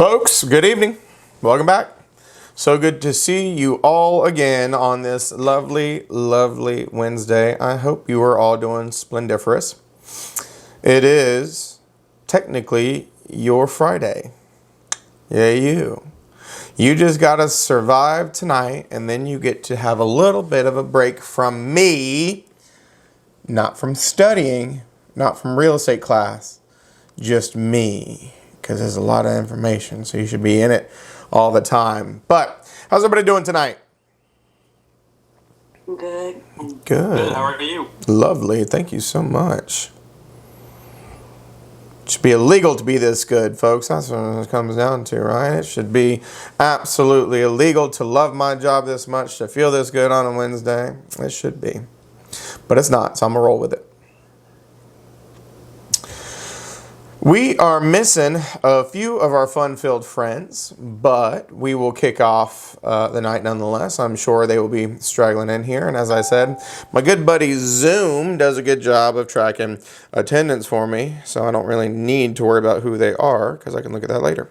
Folks, good evening. Welcome back. So good to see you all again on this lovely, lovely Wednesday. I hope you are all doing splendiferous. It is technically your Friday. Yeah, you. You just got to survive tonight, and then you get to have a little bit of a break from me, not from studying, not from real estate class, just me. Because there's a lot of information, so you should be in it all the time. But how's everybody doing tonight? Good. Good. How are you? Lovely. Thank you so much. It should be illegal to be this good, folks. That's what it comes down to, right? It should be absolutely illegal to love my job this much, to feel this good on a Wednesday. It should be. But it's not, so I'm going to roll with it. We are missing a few of our fun-filled friends, but we will kick off the night nonetheless. I'm sure they will be straggling in here. And as I said, my good buddy Zoom does a good job of tracking attendance for me, so I don't really need to worry about who they are because I can look at that later.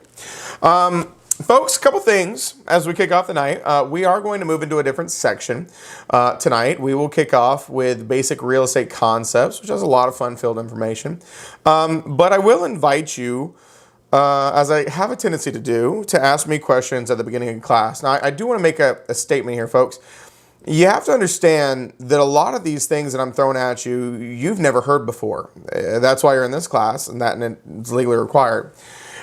Folks, a couple things as we kick off the night. We are going to move into a different section tonight. We will kick off with basic real estate concepts, which has a lot of fun-filled information. But I will invite you, as I have a tendency to do, to ask me questions at the beginning of class. Now, I do want to make a statement here, folks. You have to understand that a lot of these things that I'm throwing at you, you've never heard before. That's why you're in this class, and it's legally required.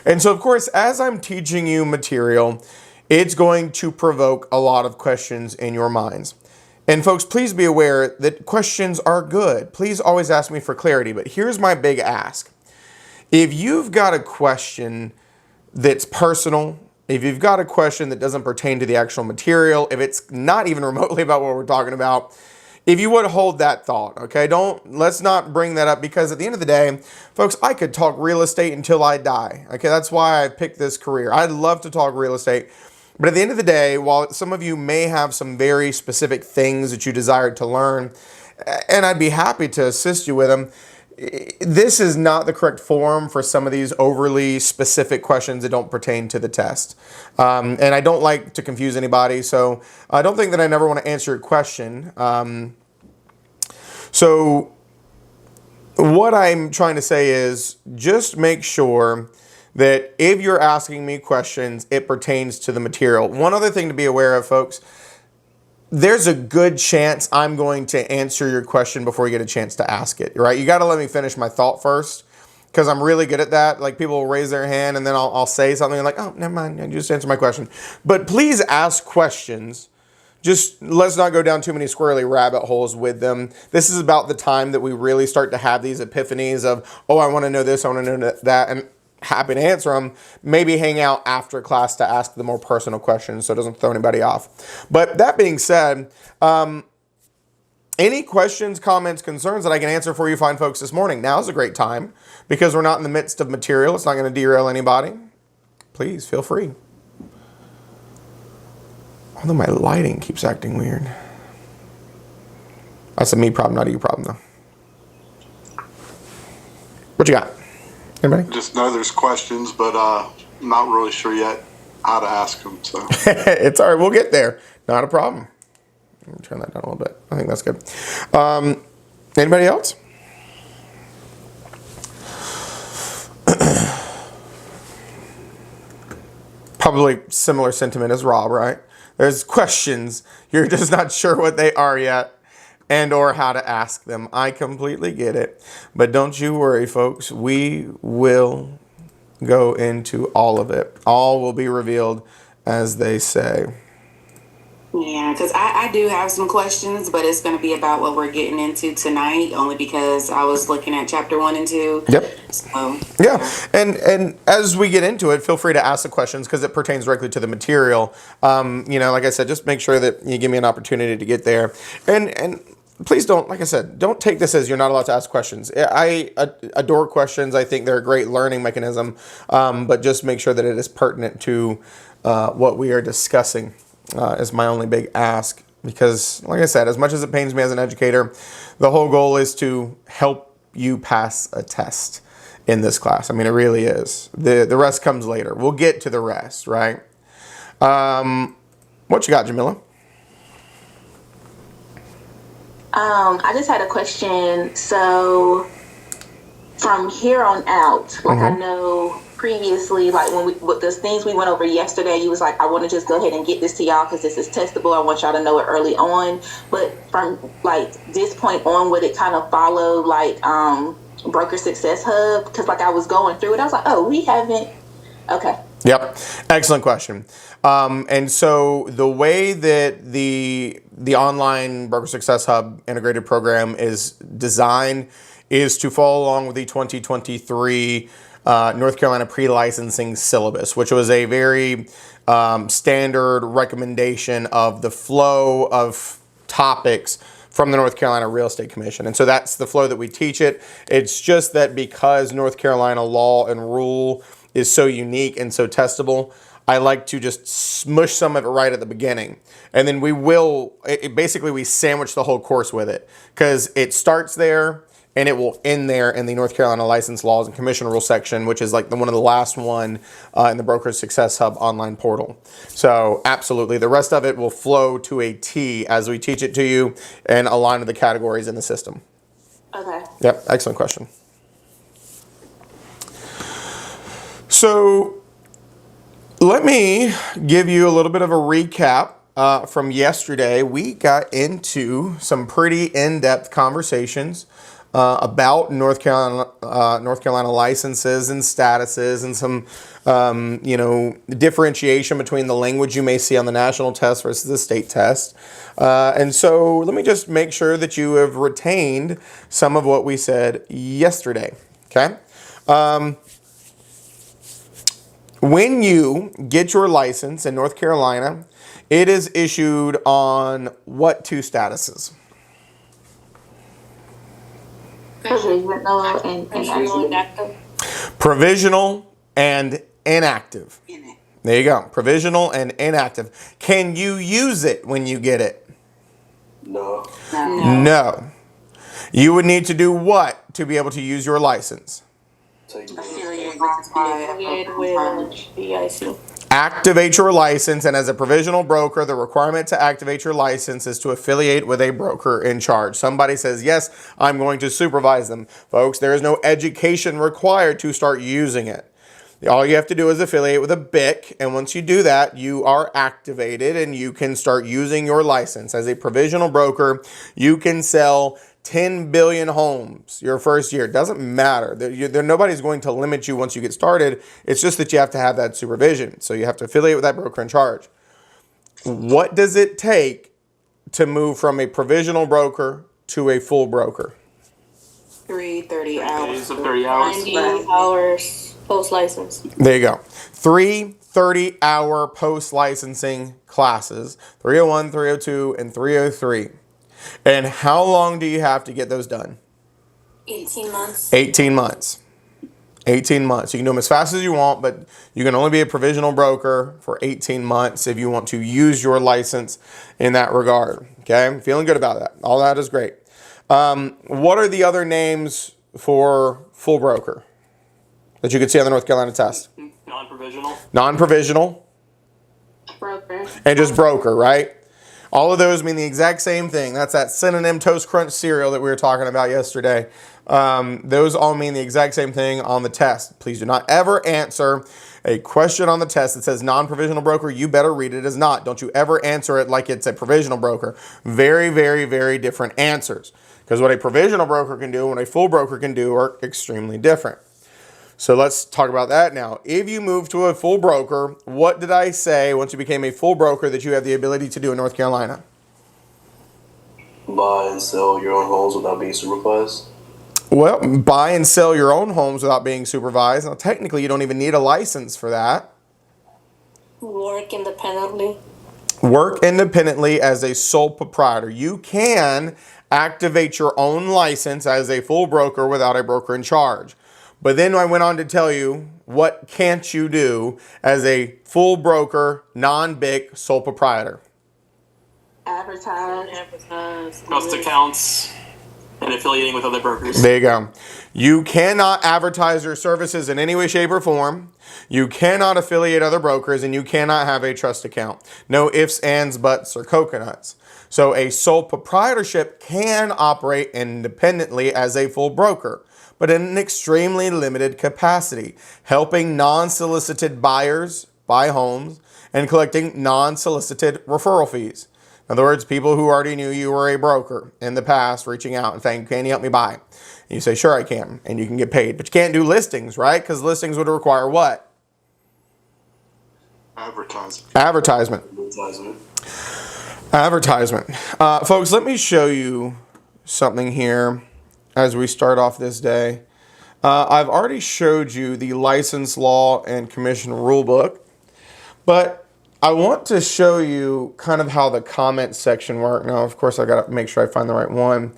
And so, of course, as I'm teaching you material, it's going to provoke a lot of questions in your minds. And folks, please be aware that questions are good. Please always ask me for clarity. But here's my big ask. If you've got a question that's personal, if you've got a question that doesn't pertain to the actual material, if it's not even remotely about what we're talking about, if you would hold that thought, okay? Let's not bring that up, because at the end of the day, folks, I could talk real estate until I die, okay? That's why I picked this career. I'd love to talk real estate, but at the end of the day, while some of you may have some very specific things that you desire to learn, and I'd be happy to assist you with them, this is not the correct forum for some of these overly specific questions that don't pertain to the test. And I don't like to confuse anybody, so I don't think that I never want to answer your question. So what I'm trying to say is just make sure that if you're asking me questions, it pertains to the material. One other thing to be aware of, folks, there's a good chance I'm going to answer your question before you get a chance to ask it, right? You got to let me finish my thought first, because I'm really good at that. Like, people will raise their hand and then I'll say something like, oh, never mind, you just answer my question. But please ask questions. Just let's not go down too many squirrely rabbit holes with them. This is about the time that we really start to have these epiphanies of, oh, I want to know this, I want to know that, and happy to answer them. Maybe hang out after class to ask the more personal questions so it doesn't throw anybody off. But that being said, any questions, comments, concerns that I can answer for you fine folks this morning, now's a great time, because we're not in the midst of material. It's not going to derail anybody. Please feel free. Although my lighting keeps acting weird. That's a me problem, not a you problem, though. What you got? Anybody? Just know there's questions, but I'm not really sure yet how to ask them. So it's all right. We'll get there. Not a problem. Let me turn that down a little bit. I think that's good. Anybody else? Probably similar sentiment as Rob, right? There's questions. You're just not sure what they are yet, and or how to ask them. I completely get it. But don't you worry, folks. We will go into all of it. All will be revealed, as they say. Yeah, because I do have some questions, but it's going to be about what we're getting into tonight, only because I was looking at chapter 1 and 2. Yep. So, yeah. And as we get into it, feel free to ask the questions because it pertains directly to the material. Like I said, just make sure that you give me an opportunity to get there. And please don't, like I said, don't take this as you're not allowed to ask questions. I adore questions. I think they're a great learning mechanism, but just make sure that it is pertinent to what we are discussing. Is my only big ask, because like I said, as much as it pains me as an educator, the whole goal is to help you pass a test. in this class. I mean, it really is. The rest comes later. We'll get to the rest, right? What you got, Jamila? I just had a question. So from here on out, like I know previously, like with the things we went over yesterday, you was like, I want to just go ahead and get this to y'all because this is testable. I want y'all to know it early on. But from like this point on, would it kind of follow like Broker Success Hub? Because like I was going through it, I was like, oh, we haven't. Okay. Yep. Excellent question. And so the way that the online Broker Success Hub integrated program is designed is to follow along with the 2023 North Carolina pre-licensing syllabus, which was a very standard recommendation of the flow of topics from the North Carolina Real Estate Commission. And so that's the flow that we teach it. It's just that because North Carolina law and rule is so unique and so testable, I like to just smush some of it right at the beginning. And then basically we sandwich the whole course with it because it starts there and it will end there in the North Carolina License Laws and Commission Rule section, which is like one of the last one in the Broker Success Hub online portal. So absolutely, the rest of it will flow to a T as we teach it to you and align with the categories in the system. Okay. Yep, excellent question. So let me give you a little bit of a recap from yesterday. We got into some pretty in-depth conversations about North Carolina licenses and statuses and some, differentiation between the language you may see on the national test versus the state test. And so let me just make sure that you have retained some of what we said yesterday, okay? When you get your license in North Carolina, it is issued on what two statuses? Provisional and inactive. Provisional and inactive. There you go. Provisional and inactive. Can you use it when you get it? No. No. You would need to do what to be able to use your license? Affiliated with BIC. Activate your license, and as a provisional broker, the requirement to activate your license is to affiliate with a broker in charge. Somebody says, yes, I'm going to supervise them. Folks, there is no education required to start using it. All you have to do is affiliate with a BIC, and once you do that, you are activated and you can start using your license. As a provisional broker, you can sell 10 billion homes your first year. It doesn't matter. Nobody's going to limit you once you get started. It's just that you have to have that supervision. So you have to affiliate with that broker in charge. What does it take to move from a provisional broker to a full broker? 30 hours. 30 hours. 90 hours post-license. There you go. 3 30-hour post-licensing classes, 301, 302, and 303. And how long do you have to get those done? 18 months. 18 months. 18 months. You can do them as fast as you want, but you can only be a provisional broker for 18 months if you want to use your license in that regard. Okay? I'm feeling good about that. All that is great. What are the other names for full broker that you can see on the North Carolina test? Non-provisional. Non-provisional. Broker. And just broker, right? All of those mean the exact same thing. That's that synonym Toast Crunch cereal that we were talking about yesterday. Those all mean the exact same thing on the test. Please do not ever answer a question on the test that says non-provisional broker. You better read it as not. Don't you ever answer it like it's a provisional broker. Very, very, very different answers. Because what a provisional broker can do and what a full broker can do are extremely different. So let's talk about that now. If you move to a full broker, what did I say once you became a full broker that you have the ability to do in North Carolina? Buy and sell your own homes without being supervised? Well, buy and sell your own homes without being supervised. Now, technically, you don't even need a license for that. Work independently. Work independently as a sole proprietor. You can activate your own license as a full broker without a broker in charge. But then I went on to tell you what can't you do as a full broker, non-BIC, sole proprietor. Advertise. Trust accounts. And affiliating with other brokers. There you go. You cannot advertise your services in any way, shape, or form. You cannot affiliate other brokers, and you cannot have a trust account. No ifs, ands, buts, or coconuts. So a sole proprietorship can operate independently as a full broker, but in an extremely limited capacity, helping non-solicited buyers buy homes and collecting non-solicited referral fees. In other words, people who already knew you were a broker in the past reaching out and saying, can you help me buy? And you say, sure I can, and you can get paid. But you can't do listings, right? Because listings would require what? Advertisement. Folks, let me show you something here as we start off this day. I've already showed you the license law and commission rule book, but I want to show you kind of how the comment section works. Now, of course, I got to make sure I find the right one.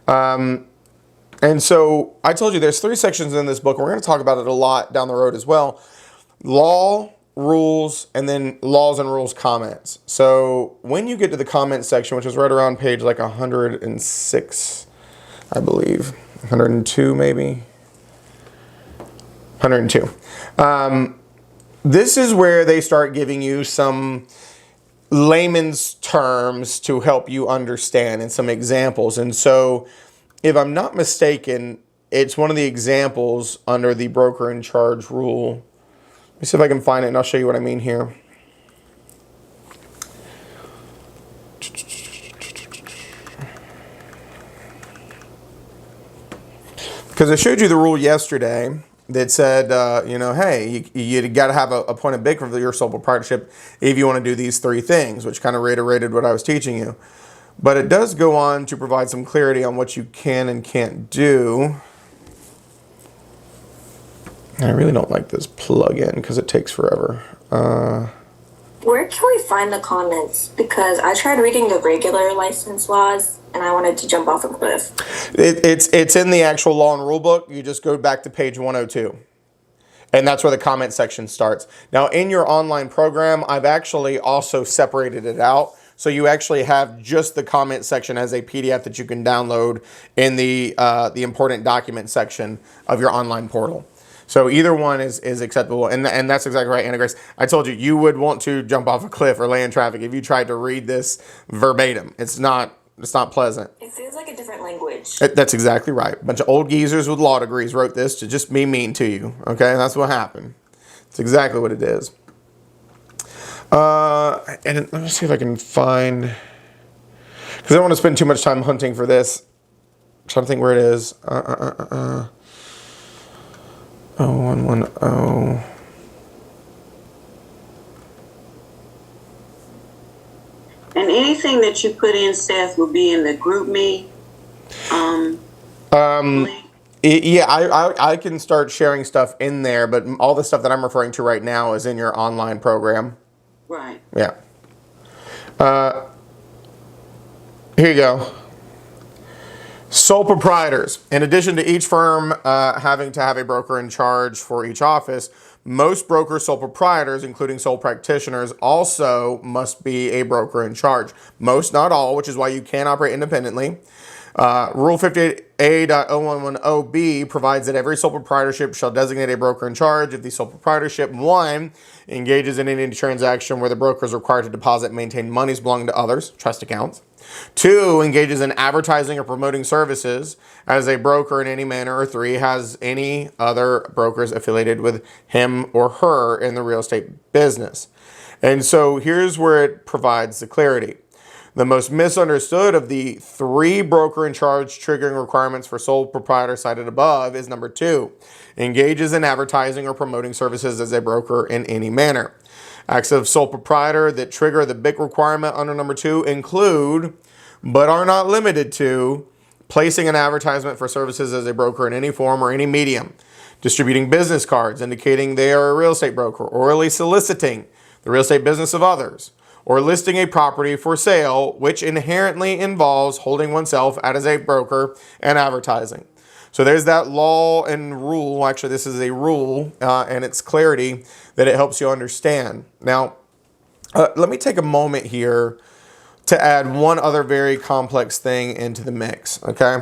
And so I told you there's 3 sections in this book. And we're going to talk about it a lot down the road as well. Law, rules, and then laws and rules comments. So when you get to the comment section, which is right around page like 106, I believe, 102 maybe, 102. This is where they start giving you some layman's terms to help you understand and some examples. And so, if I'm not mistaken, it's one of the examples under the broker in charge rule. Let me see if I can find it and I'll show you what I mean here. Because I showed you the rule yesterday that said, hey, you got to have a point of BIC for your sole proprietorship if you want to do these 3 things, which kind of reiterated what I was teaching you. But it does go on to provide some clarity on what you can and can't do. I really don't like this plug-in because it takes forever. Where can we find the comments? Because I tried reading the regular license laws and I wanted to jump off a cliff. It's in the actual law and rule book. You just go back to page 102. And that's where the comment section starts. Now, in your online program, I've actually also separated it out. So you actually have just the comment section as a PDF that you can download in the important document section of your online portal. So either one is acceptable, and that's exactly right, Anna Grace. I told you, you would want to jump off a cliff or lay in traffic if you tried to read this verbatim. It's not pleasant. It feels like a different language. That's exactly right. A bunch of old geezers with law degrees wrote this to just be mean to you, okay? That's what happened. It's exactly what it is. And let me see if I can find, because I don't want to spend too much time hunting for this. I'm trying to think where it is. 0110. And anything that you put in, Seth, will be in the GroupMe. I can start sharing stuff in there, but all the stuff that I'm referring to right now is in your online program. Right. Yeah. Here you go. Sole proprietors. In addition to each firm having to have a broker in charge for each office, most broker sole proprietors, including sole practitioners, also must be a broker in charge. Most, not all, which is why you can operate independently. Rule 58A.0110B provides that every sole proprietorship shall designate a broker in charge if the sole proprietorship, 1, engages in any transaction where the broker is required to deposit and maintain monies belonging to others, trust accounts. 2, engages in advertising or promoting services as a broker in any manner. Or 3, has any other brokers affiliated with him or her in the real estate business. And so here's where it provides the clarity. The most misunderstood of the 3 broker in charge triggering requirements for sole proprietor cited above is number 2, engages in advertising or promoting services as a broker in any manner. Acts of sole proprietor that trigger the BIC requirement under number 2 include, but are not limited to, placing an advertisement for services as a broker in any form or any medium, distributing business cards indicating they are a real estate broker, orally soliciting the real estate business of others, or listing a property for sale, which inherently involves holding oneself out as a broker and advertising. So there's that law and rule. Actually, this is a rule, and it's clarity that it helps you understand. Now, let me take a moment here to add one other very complex thing into the mix, okay?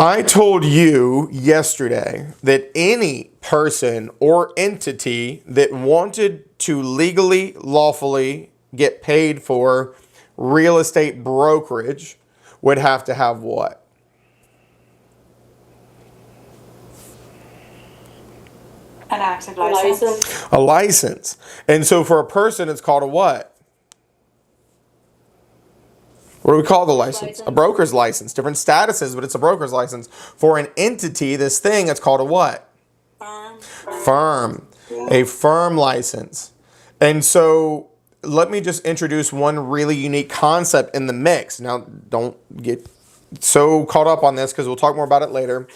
I told you yesterday that any person or entity that wanted to legally, lawfully get paid for real estate brokerage would have to have what? An active license. A license. And so for a person, it's called a what? What do we call the license? A broker's license. Different statuses, but it's a broker's license. For an entity, this thing, it's called a what? Firm. A firm license. And so let me just introduce one really unique concept in the mix. Now, don't get so caught up on this because we'll talk more about it later.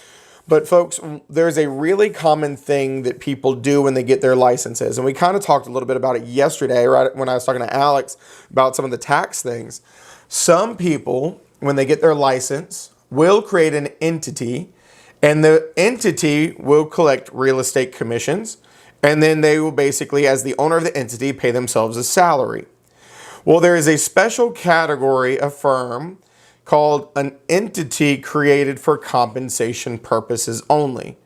But folks, there's a really common thing that people do when they get their licenses. And we kind of talked a little bit about it yesterday, right, when I was talking to Alex about some of the tax things. Some people, when they get their license, will create an entity, and the entity will collect real estate commissions, and then they will basically, as the owner of the entity, pay themselves a salary. Well, there is a special category of firm called an entity created for compensation purposes only.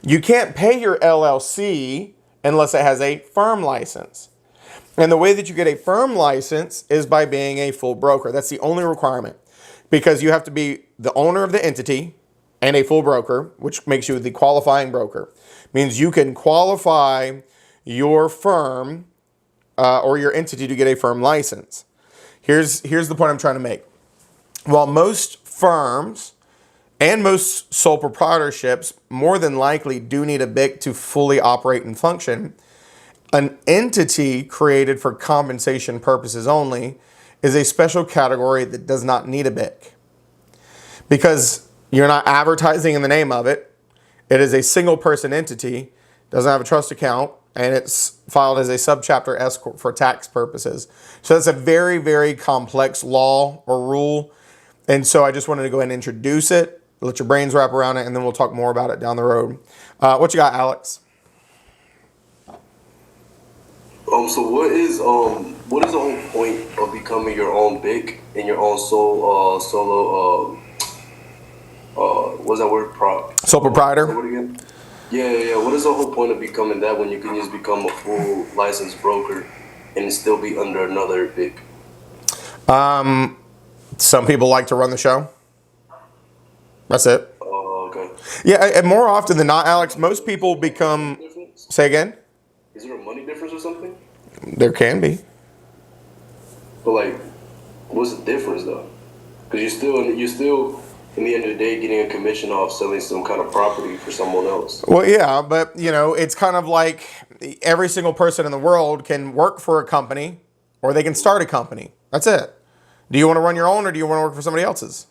You can't pay your LLC unless it has a firm license. And the way that you get a firm license is by being a full broker. That's the only requirement, because you have to be the owner of the entity and a full broker, which makes you the qualifying broker. Means you can qualify your firm or your entity to get a firm license. Here's the point I'm trying to make. While most firms and most sole proprietorships more than likely do need a BIC to fully operate and function, an entity created for compensation purposes only is a special category that does not need a BIC. Because you're not advertising in the name of it. It is a single person entity, doesn't have a trust account, and it's filed as a subchapter S corp for tax purposes. So that's a very, very complex law or rule. And so I just wanted to go ahead and introduce it, let your brains wrap around it, and then we'll talk more about it down the road. What you got, Alex? So what is the whole point of becoming your own BIC and your own solo what's that word? Sole proprietor? What again? Yeah. What is the whole point of becoming that when you can just become a full licensed broker and still be under another BIC? Some people like to run the show. That's it. Oh, okay. Yeah, and more often than not, Alex, most people become... Say again? Is there a money difference or something? There can be. But like, what's the difference though? Because you're still in the end of the day getting a commission off selling some kind of property for someone else. Well, yeah, but it's kind of like every single person in the world can work for a company or they can start a company. That's it. Do you want to run your own or do you want to work for somebody else's?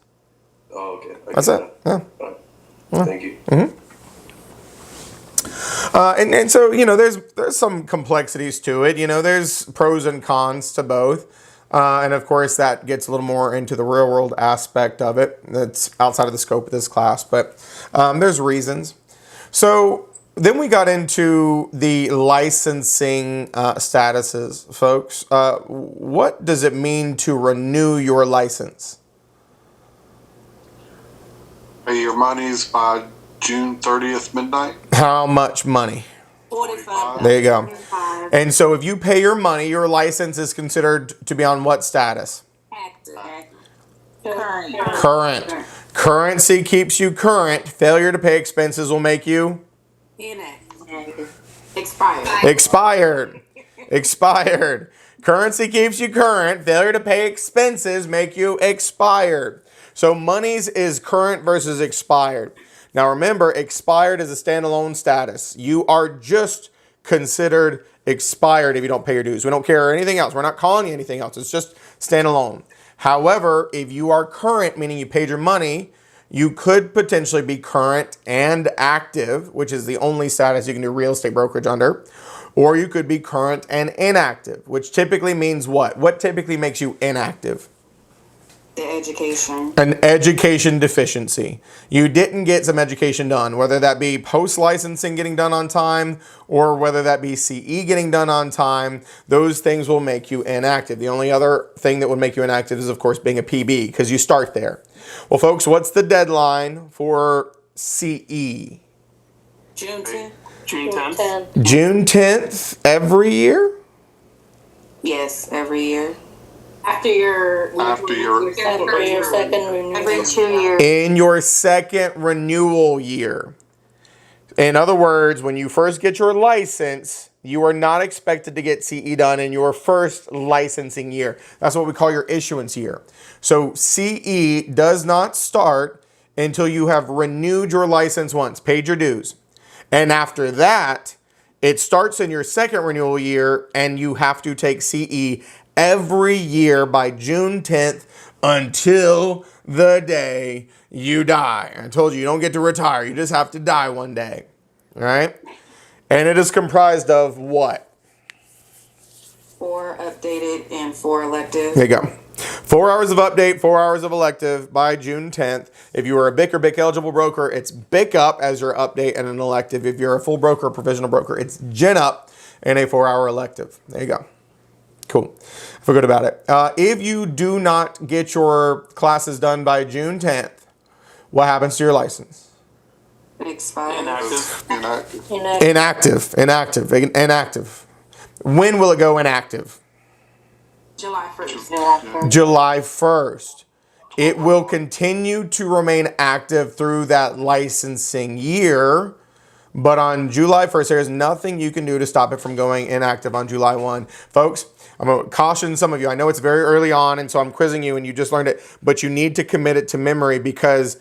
Oh, okay. That's it. Yeah. Right. Thank you. Mm-hmm. And so, there's some complexities to it. There's pros and cons to both. And of course, that gets a little more into the real world aspect of it. That's outside of the scope of this class, but there's reasons. So then we got into the licensing statuses, folks. What does it mean to renew your license? Pay your monies by June 30th midnight. How much money? 45. There you go. And so if you pay your money, your license is considered to be on what status? Active. Current. Currency keeps you current. Failure to pay expenses will make you Inactive. Expired. expired. Currency keeps you current. Failure to pay expenses make you expired. So monies is current versus expired. Now remember, expired is a standalone status. You are just considered expired if you don't pay your dues. We don't care anything else. We're not calling you anything else. It's just standalone. However, if you are current, meaning you paid your money, you could potentially be current and active, which is the only status you can do real estate brokerage under. Or you could be current and inactive, which typically means what? What typically makes you inactive? The education. An education deficiency. You didn't get some education done, whether that be post-licensing getting done on time or whether that be CE getting done on time. Those things will make you inactive. The only other thing that would make you inactive is, of course, being a PB because you start there. Well, folks, what's the deadline for CE? June 10th? June 10th. June 10th every year? Yes, every year. After your Second renewal. every 2 years. In your second renewal year. In other words, when you first get your license, you are not expected to get CE done in your first licensing year. That's what we call your issuance year. So CE does not start until you have renewed your license once, paid your dues. And after that, it starts in your second renewal year and you have to take CE every year by June 10th until the day you die. I told you, you don't get to retire. You just have to die one day. All right? And it is comprised of what? 4 updated and 4 elective. There you go. 4 hours of update, 4 hours of elective by June 10th. If you are a BIC or BIC eligible broker, it's BIC up as your update and an elective. If you're a full broker or provisional broker, it's Gen up and a 4-hour elective. There you go. Cool. Feel good about it. If you do not get your classes done by June 10th, what happens to your license? Expired. Inactive. Inactive. When will it go inactive? July 1st. July 1st. It will continue to remain active through that licensing year, but on July 1st, there is nothing you can do to stop it from going inactive on July 1. Folks, I'm going to caution some of you. I know it's very early on, and so I'm quizzing you, and you just learned it, but you need to commit it to memory because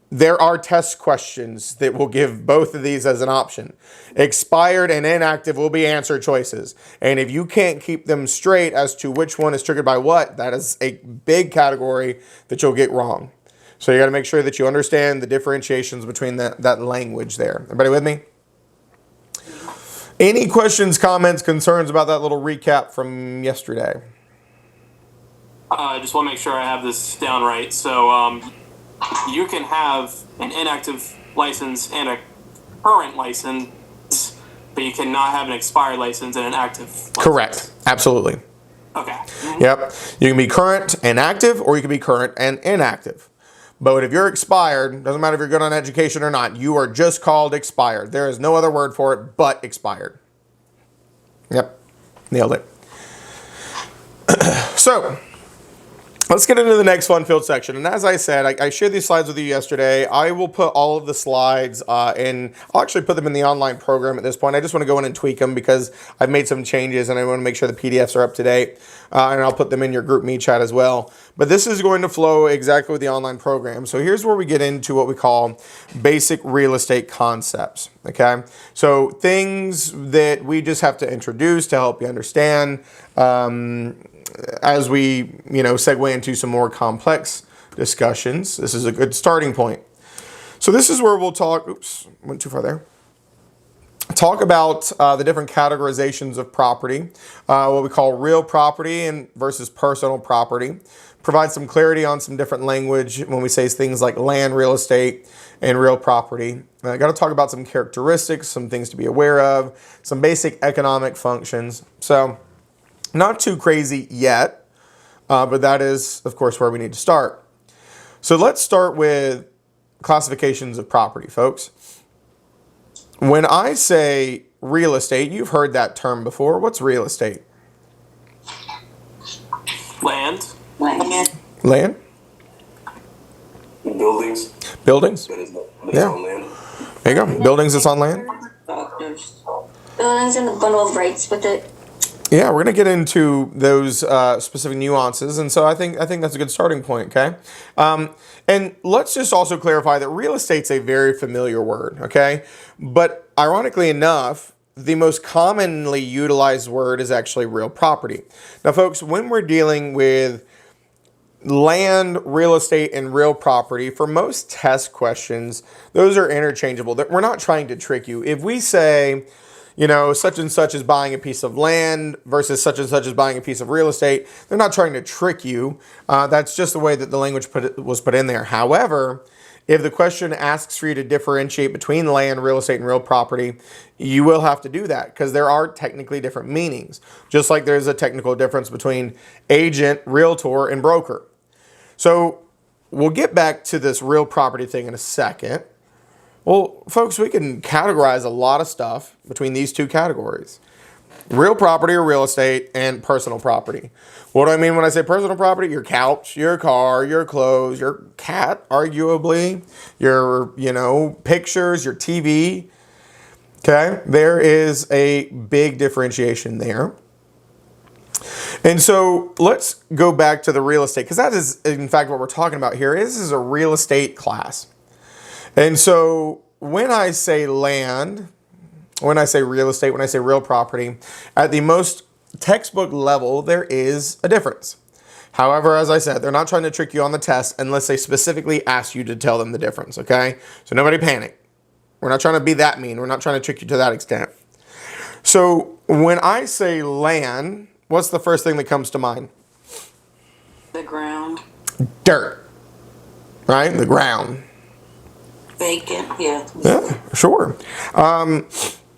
there are test questions that will give both of these as an option. Expired and inactive will be answer choices. And if you can't keep them straight as to which one is triggered by what, that is a big category that you'll get wrong. So you got to make sure that you understand the differentiations between that language there. Everybody with me? Any questions, comments, concerns about that little recap from yesterday? I just want to make sure I have this down right. So you can have an inactive license and a current license, but you cannot have an expired license and an active license. Correct. Absolutely. Okay. Yep. You can be current and active, or you can be current and inactive. But if you're expired, doesn't matter if you're good on education or not, you are just called expired. There is no other word for it but expired. Yep. Nailed it. So, let's get into the next fun-filled section. And as I said, I shared these slides with you yesterday. I will put all of the slides in. I'll actually put them in the online program at this point. I just want to go in and tweak them because I've made some changes and I want to make sure the PDFs are up to date. And I'll put them in your GroupMe chat as well. But this is going to flow exactly with the online program. So here's where we get into what we call basic real estate concepts. Okay? So things that we just have to introduce to help you understand. As we, segue into some more complex discussions, this is a good starting point. So this is where we'll talk, went too far there. Talk about the different categorizations of property, what we call real property and versus personal property. Provide some clarity on some different language when we say things like land, real estate, and real property. I got to talk about some characteristics, some things to be aware of, some basic economic functions. So, not too crazy yet, but that is, of course, where we need to start. So let's start with classifications of property, folks. When I say real estate, you've heard that term before. What's real estate? Land. Land? Buildings. Buildings? That is Yeah. on land. There you go. Buildings that's on land? Buildings and the bundle of rights with it. Yeah, we're going to get into those specific nuances, and so I think that's a good starting point, okay? And let's just also clarify that real estate's a very familiar word, okay? But ironically enough, the most commonly utilized word is actually real property. Now, folks, when we're dealing with land, real estate, and real property, for most test questions, those are interchangeable. We're not trying to trick you. If we say, such and such is buying a piece of land versus such and such is buying a piece of real estate. They're not trying to trick you. That's just the way that the language was put in there. However, if the question asks for you to differentiate between land, real estate, and real property, you will have to do that because there are technically different meanings. Just like there's a technical difference between agent, realtor, and broker. So we'll get back to this real property thing in a second. Well, folks, we can categorize a lot of stuff between these two categories. Real property or real estate and personal property. What do I mean when I say personal property? Your couch, your car, your clothes, your cat, arguably, your, pictures, your TV. Okay, there is a big differentiation there. And so let's go back to the real estate, because that is, in fact, what we're talking about here. This is a real estate class. And so when I say land, when I say real estate, when I say real property, at the most textbook level, there is a difference. However, as I said, they're not trying to trick you on the test unless they specifically ask you to tell them the difference, okay? So nobody panic. We're not trying to be that mean. We're not trying to trick you to that extent. So when I say land, what's the first thing that comes to mind? The ground. Dirt, right? The ground. Vacant, yeah. Yeah, sure.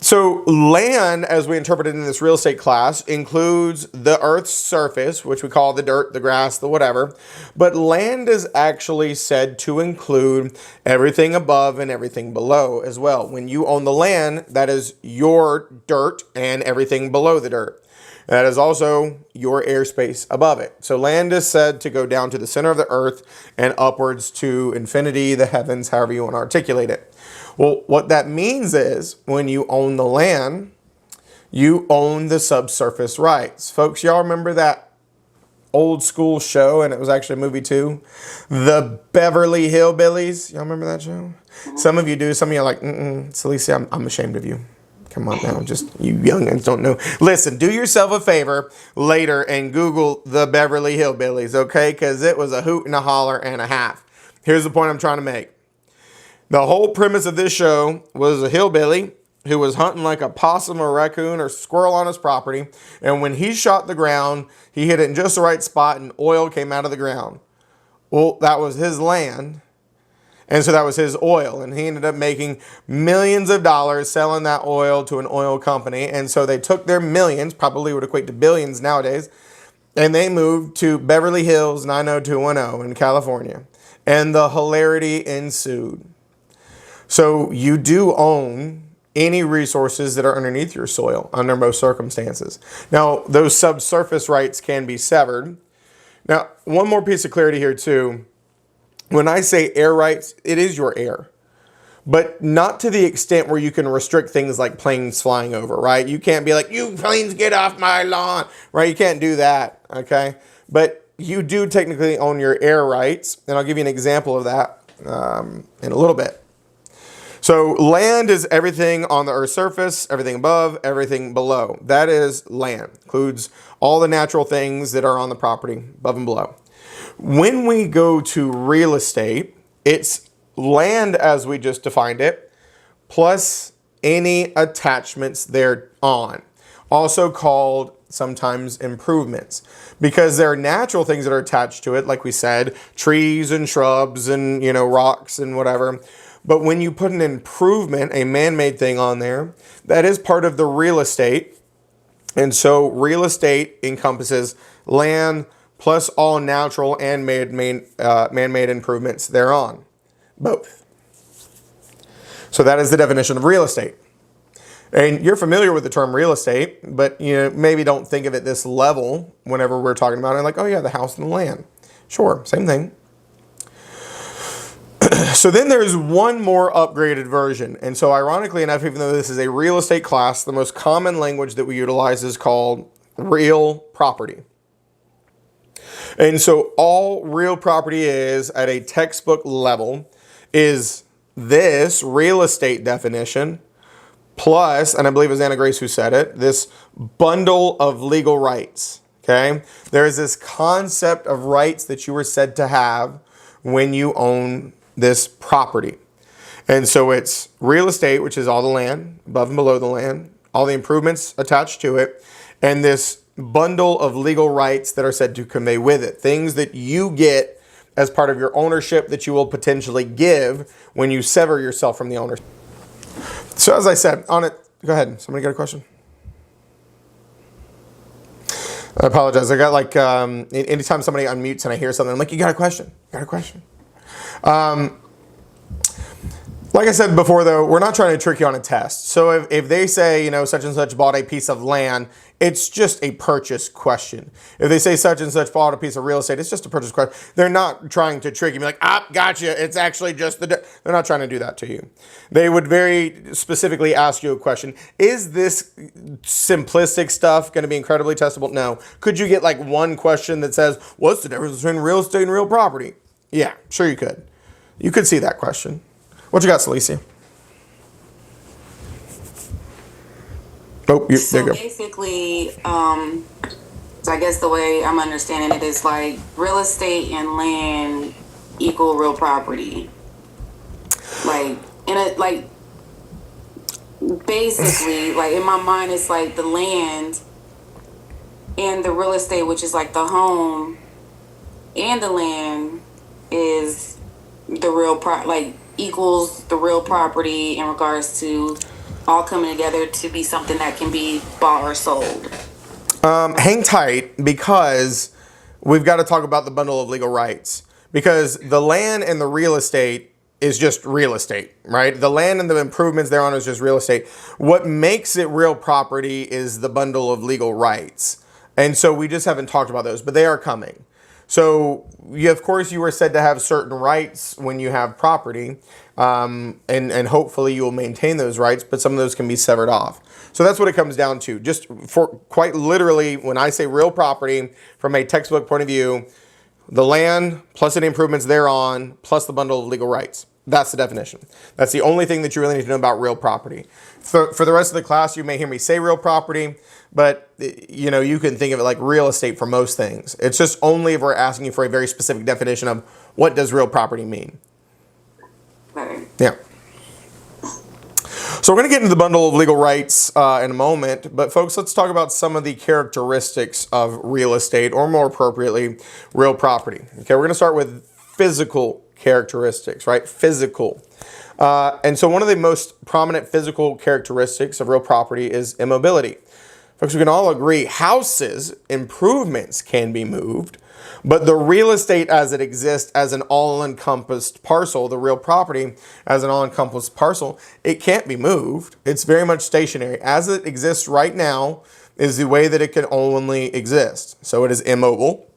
So land, as we interpret it in this real estate class, includes the earth's surface, which we call the dirt, the grass, the whatever. But land is actually said to include everything above and everything below as well. When you own the land, that is your dirt and everything below the dirt. That is also your airspace above it. So land is said to go down to the center of the earth and upwards to infinity, the heavens, however you want to articulate it. Well, what that means is when you own the land, you own the subsurface rights. Folks, y'all remember that old school show, and it was actually a movie too, The Beverly Hillbillies? Y'all remember that show? Some of you do. Some of you are like, Celicia, I'm ashamed of you. Come on now, just you youngins don't know. Listen, do yourself a favor later and Google The Beverly Hillbillies, okay? Because it was a hoot and a holler and a half. Here's the point I'm trying to make. The whole premise of this show was a hillbilly who was hunting like a possum or raccoon or squirrel on his property. And when he shot the ground, he hit it in just the right spot and oil came out of the ground. Well, that was his land. And so that was his oil. And he ended up making millions of dollars selling that oil to an oil company. And so they took their millions, probably would equate to billions nowadays, and they moved to Beverly Hills 90210 in California. And the hilarity ensued. So you do own any resources that are underneath your soil under most circumstances. Now, those subsurface rights can be severed. Now, one more piece of clarity here too. When I say air rights, it is your air, but not to the extent where you can restrict things like planes flying over, right? You can't be like, you planes get off my lawn, right? You can't do that, okay? But you do technically own your air rights, and I'll give you an example of that in a little bit. So land is everything on the earth's surface, everything above, everything below. That is land. Includes all the natural things that are on the property above and below. When we go to real estate, it's land as we just defined it, plus any attachments thereon. Also called sometimes improvements, because there are natural things that are attached to it, like we said, trees and shrubs and, rocks and whatever. But when you put an improvement, a man-made thing on there, that is part of the real estate. And so real estate encompasses land plus all natural and man-made improvements thereon. Both. So that is the definition of real estate. And you're familiar with the term real estate, but maybe don't think of it this level whenever we're talking about it. Like, oh yeah, the house and the land. Sure, same thing. So then there's one more upgraded version. And so ironically enough, even though this is a real estate class, the most common language that we utilize is called real property. And so all real property is at a textbook level is this real estate definition plus, and I believe it was Anna Grace who said it, this bundle of legal rights. Okay? There is this concept of rights that you were said to have when you own this property. And so it's real estate, which is all the land, above and below the land, all the improvements attached to it, and this bundle of legal rights that are said to convey with it. Things that you get as part of your ownership that you will potentially give when you sever yourself from the ownership. So as I said, on it, go ahead. Somebody got a question? I apologize. I got like, anytime somebody unmutes and I hear something, I'm like, you got a question? Got a question? Like I said before, though, we're not trying to trick you on a test. So if they say, you know, such and such bought a piece of land, it's just a purchase question. If they say such and such bought a piece of real estate, it's just a purchase question. They're not trying to trick you. Be like, gotcha. It's actually just they're not trying to do that to you. They would very specifically ask you a question. Is this simplistic stuff going to be incredibly testable? No. Could you get like one question that says, what's the difference between real estate and real property? Yeah, sure you could. You could see that question. What you got, Celicia? Oh, there you go. Basically, so I guess the way I'm understanding it is like real estate and land equal real property. Basically, like in my mind, it's like the land and the real estate, which is like the home, and the land is the real equals the real property in regards to all coming together to be something that can be bought or sold. Hang tight, because we've got to talk about the bundle of legal rights, because the land and the real estate is just real estate, right? The land and the improvements thereon is just real estate. What makes it real property is the bundle of legal rights. And so we just haven't talked about those, but they are coming. So, of course, you are said to have certain rights when you have property, and hopefully you will maintain those rights, but some of those can be severed off. So that's what it comes down to. Just for quite literally, when I say real property, from a textbook point of view, the land plus any improvements thereon plus the bundle of legal rights. That's the definition. That's the only thing that you really need to know about real property. For the rest of the class, you may hear me say real property, but you know, you can think of it like real estate for most things. It's just only if we're asking you for a very specific definition of what does real property mean. Right. Yeah. So we're going to get into the bundle of legal rights in a moment, but folks, let's talk about some of the characteristics of real estate, or more appropriately, real property. Okay, we're going to start with physical characteristics, right? Physical. And so one of the most prominent physical characteristics of real property is immobility. Folks, we can all agree houses, improvements can be moved, but the real estate as it exists as an all-encompassed parcel, the real property as an all-encompassed parcel, it can't be moved. It's very much stationary. As it exists right now is the way that it can only exist. So it is immobile.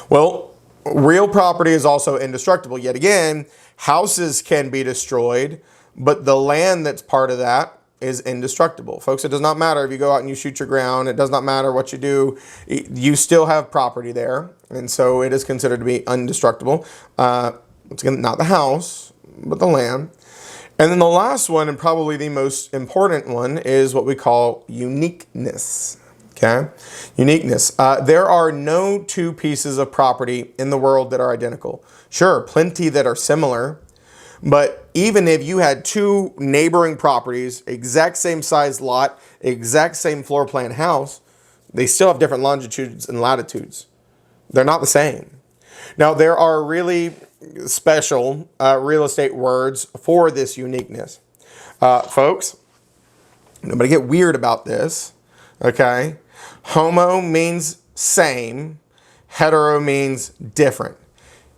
Well, real property is also indestructible. Yet again, houses can be destroyed, but the land that's part of that is indestructible. Folks, it does not matter if you go out and you shoot your ground. It does not matter what you do. You still have property there. And so it is considered to be indestructible. Once again, not the house, but the land. And then the last one, and probably the most important one, is what we call uniqueness. Okay? Uniqueness. There are no two pieces of property in the world that are identical. Sure, plenty that are similar. But even if you had two neighboring properties, exact same size lot, exact same floor plan house, they still have different longitudes and latitudes. They're not the same. Now, there are really special real estate words for this uniqueness. Folks, nobody get weird about this, okay? Homo means same. Hetero means different.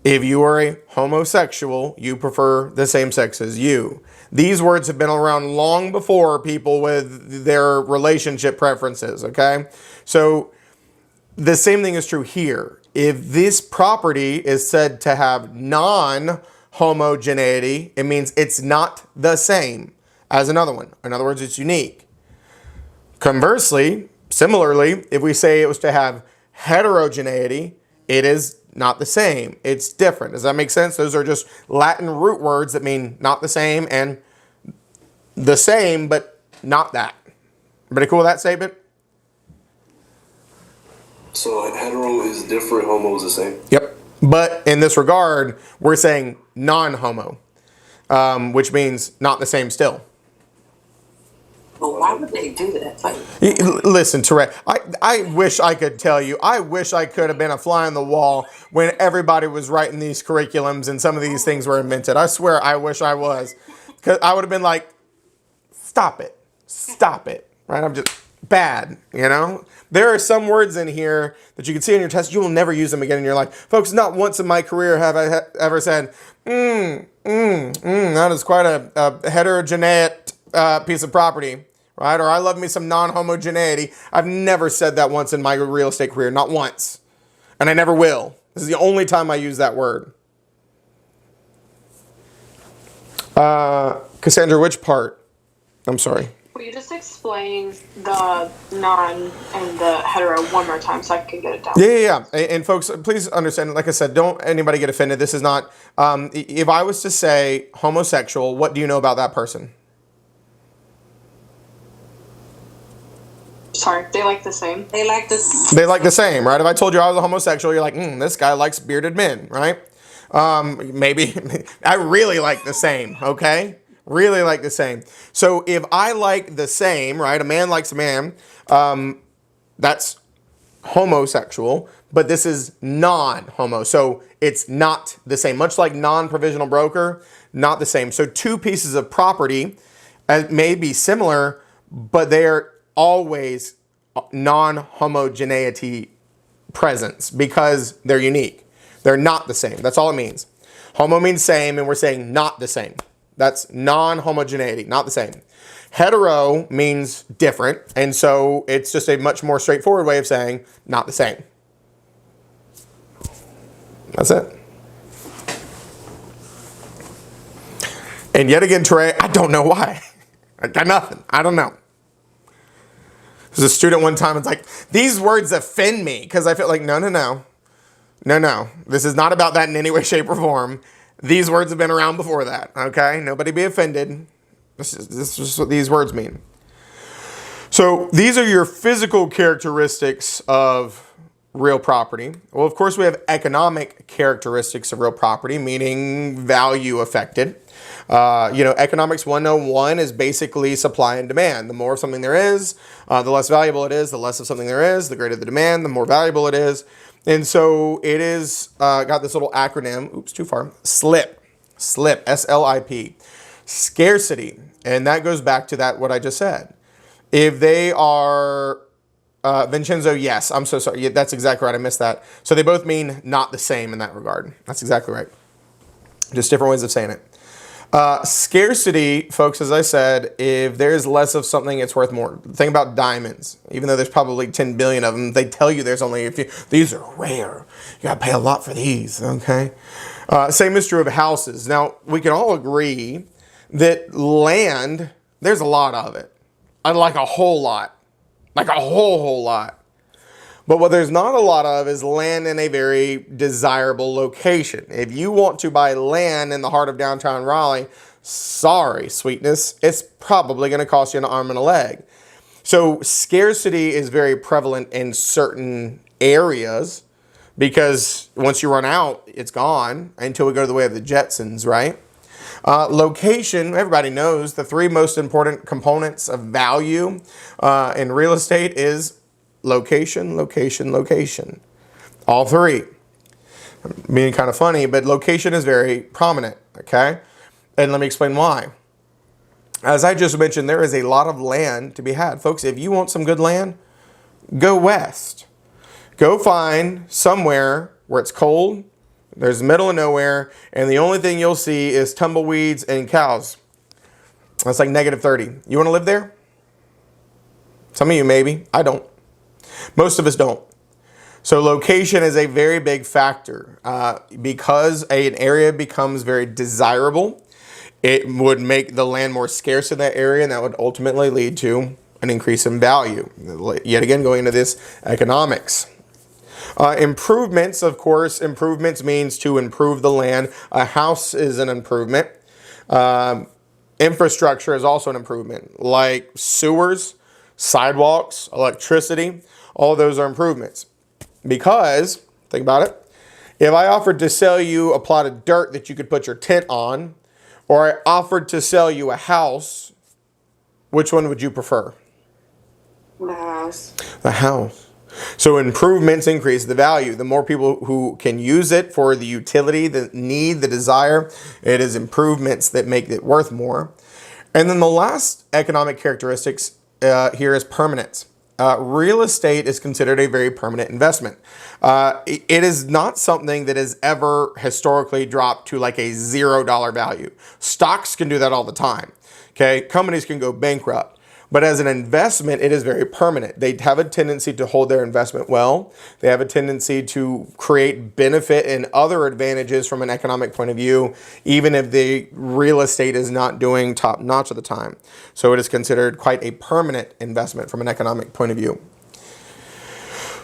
If you are a homosexual, you prefer the same sex as you. These words have been around long before people with their relationship preferences, okay? So the same thing is true here. If this property is said to have non-homogeneity, it means it's not the same as another one. In other words, it's unique. Conversely, similarly, if we say it was to have heterogeneity, it is not the same. It's different. Does that make sense? Those are just Latin root words that mean not the same and the same, but not that. Everybody cool with that statement? So hetero is different, homo is the same? Yep. But in this regard, we're saying non-homo, which means not the same still. But why would they do that? Like, Listen, Tourette, I wish I could tell you. I wish I could have been a fly on the wall when everybody was writing these curriculums and some of these things were invented. I swear I wish I was. Because I would have been like, stop it. Stop it. Right? I'm just bad, you know? There are some words in here that you can see in your test. You will never use them again in your life. Folks, not once in my career have I ever said, that is quite a heterogeneous piece of property. Right? Or I love me some non-homogeneity. I've never said that once in my real estate career. Not once. And I never will. This is the only time I use that word. Cassandra, which part? I'm sorry. Will you just explain the non and the hetero one more time so I can get it down? Yeah. And folks, please understand, like I said, don't anybody get offended. This is not, if I was to say homosexual, what do you know about that person? Sorry, they like the same. They like this. They like the same, right? If I told you I was a homosexual, you're like, this guy likes bearded men, right? Maybe I really like the same, okay? Really like the same. So if I like the same, right? A man likes a man, that's homosexual, but this is non-homo. So it's not the same. Much like non-provisional broker, not the same. So two pieces of property may be similar, but they're always non-homogeneity presence because they're unique. They're not the same. That's all it means. Homo means same, and we're saying not the same. That's non-homogeneity, not the same. Hetero means different, and so it's just a much more straightforward way of saying not the same. That's it. And yet again, Trey, I don't know why. I got nothing. I don't know. There's a student one time, it's like, these words offend me, because I feel like, no. This is not about that in any way, shape, or form. These words have been around before that, okay? Nobody be offended. This is just what these words mean. So these are your physical characteristics of real property. Well, of course, we have economic characteristics of real property, meaning value affected. Economics 101 is basically supply and demand. The more of something there is, the less valuable it is. The less of something there is, the greater the demand, the more valuable it is. And so it is got this little acronym, oops, too far, SLIP, S-L-I-P, scarcity. And that goes back to that, what I just said. If they are, Vincenzo, yes, I'm so sorry. Yeah, that's exactly right. I missed that. So they both mean not the same in that regard. That's exactly right. Just different ways of saying it. Scarcity, folks, as I said, if there's less of something, it's worth more. Think about diamonds. Even though there's probably 10 billion of them, they tell you there's only a few. These are rare. You got to pay a lot for these, okay? Same is true of houses. Now, we can all agree that land, there's a lot of it. Like a whole lot. Like a whole lot. But what there's not a lot of is land in a very desirable location. If you want to buy land in the heart of downtown Raleigh, sorry, sweetness, it's probably going to cost you an arm and a leg. So scarcity is very prevalent in certain areas because once you run out, it's gone until we go to the way of the Jetsons, right? Location, everybody knows the three most important components of value in real estate is location, location, location. All three. Being kind of funny, but location is very prominent, okay? And let me explain why. As I just mentioned, there is a lot of land to be had. Folks, if you want some good land, go west. Go find somewhere where it's cold, there's the middle of nowhere, and the only thing you'll see is tumbleweeds and cows. That's like -30. You want to live there? Some of you maybe. I don't. Most of us don't. So location is a very big factor. Because an area becomes very desirable, it would make the land more scarce in that area, and that would ultimately lead to an increase in value. Yet again, going into this economics. Improvements, of course, improvements means to improve the land. A house is an improvement. Infrastructure is also an improvement, like sewers, sidewalks, electricity. All of those are improvements. Because, think about it, if I offered to sell you a plot of dirt that you could put your tent on, or I offered to sell you a house, which one would you prefer? The house. The house. So improvements increase the value. The more people who can use it for the utility, the need, the desire, it is improvements that make it worth more. And then the last economic characteristics here is permanence. Real estate is considered a very permanent investment. It is not something that has ever historically dropped to like a $0 value. Stocks can do that all the time. Okay, companies can go bankrupt. But as an investment, it is very permanent. They have a tendency to hold their investment well. They have a tendency to create benefit and other advantages from an economic point of view, even if the real estate is not doing top notch at the time. So it is considered quite a permanent investment from an economic point of view.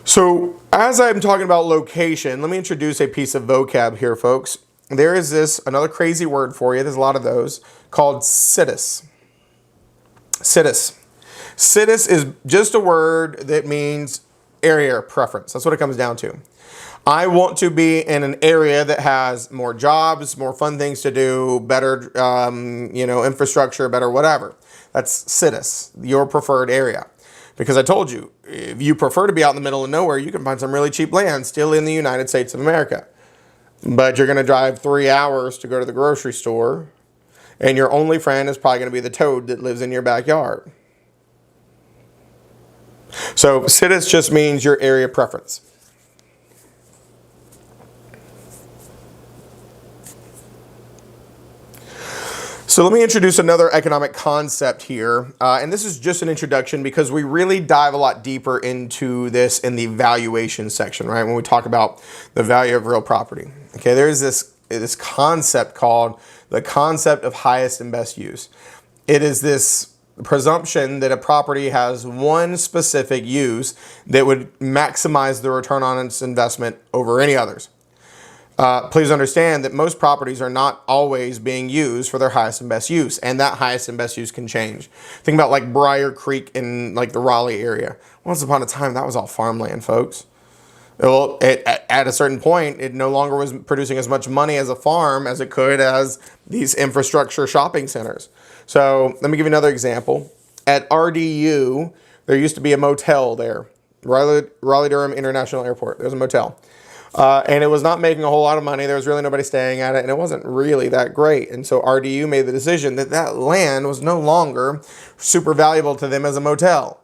So as I'm talking about location, let me introduce a piece of vocab here, folks. There is another crazy word for you. There's a lot of those called situs. Situs. Situs is just a word that means area preference. That's what it comes down to. I want to be in an area that has more jobs, more fun things to do, better, infrastructure, better whatever. That's situs, your preferred area. Because I told you, if you prefer to be out in the middle of nowhere, you can find some really cheap land still in the United States of America. But you're going to drive 3 hours to go to the grocery store, and your only friend is probably going to be the toad that lives in your backyard. So situs just means your area preference. So let me introduce another economic concept here. And this is just an introduction because we really dive a lot deeper into this in the valuation section, right? When we talk about the value of real property. Okay, there's this concept called the concept of highest and best use. It is this presumption that a property has one specific use that would maximize the return on its investment over any others. Please understand that most properties are not always being used for their highest and best use, and that highest and best use can change. Think about like Briar Creek in like the Raleigh area. Once upon a time, that was all farmland, folks. Well, at a certain point, it no longer was producing as much money as a farm as it could as these infrastructure shopping centers. So let me give you another example. At RDU, there used to be a motel there, Raleigh-Durham International Airport. There's a motel. And it was not making a whole lot of money. There was really nobody staying at it, and it wasn't really that great. And so RDU made the decision that that land was no longer super valuable to them as a motel.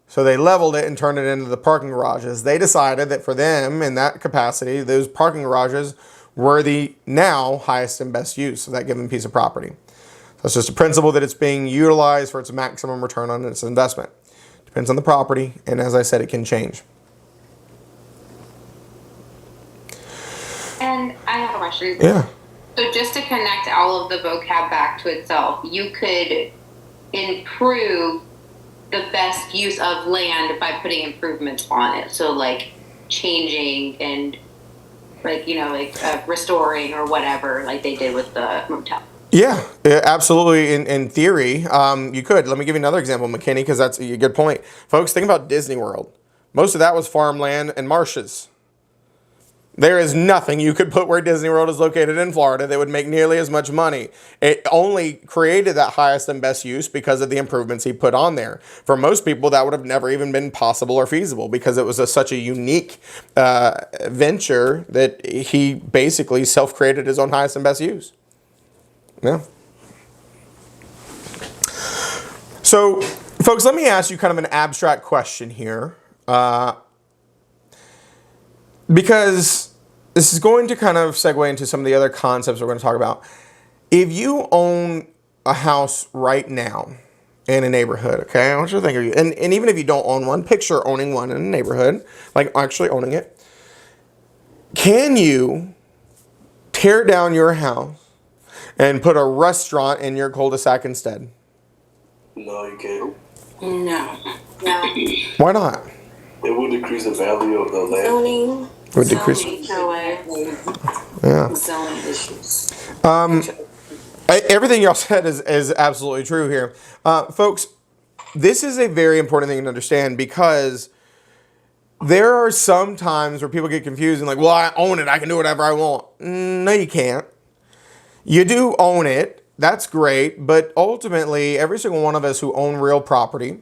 So they leveled it and turned it into the parking garages. They decided that for them, in that capacity, those parking garages were the now highest and best use of that given piece of property. So it's just a principle that it's being utilized for its maximum return on its investment. Depends on the property, and as I said, it can change. And I have a question. Yeah. So just to connect all of the vocab back to itself, you could improve the best use of land by putting improvements on it. So like changing and restoring or whatever, like they did with the motel. Yeah, absolutely. In theory, you could. Let me give you another example, McKinney, because that's a good point. Folks, think about Disney World. Most of that was farmland and marshes. There is nothing you could put where Disney World is located in Florida that would make nearly as much money. It only created that highest and best use because of the improvements he put on there. For most people, that would have never even been possible or feasible because it was such a unique venture that he basically self-created his own highest and best use. Yeah. So, folks, let me ask you kind of an abstract question here. Because this is going to kind of segue into some of the other concepts we're going to talk about. If you own a house right now in a neighborhood, okay, I want you to think of you, and even if you don't own one, picture owning one in a neighborhood, like actually owning it. Can you tear down your house and put a restaurant in your cul-de-sac instead? No, you can't. No. Why not? It would decrease the value of the land. Zoning. Would decrease. Yeah. Zoning issues. Everything y'all said is absolutely true here. Folks, this is a very important thing to understand because there are some times where people get confused and like, well, I own it. I can do whatever I want. No, you can't. You do own it, that's great, but ultimately, every single one of us who own real property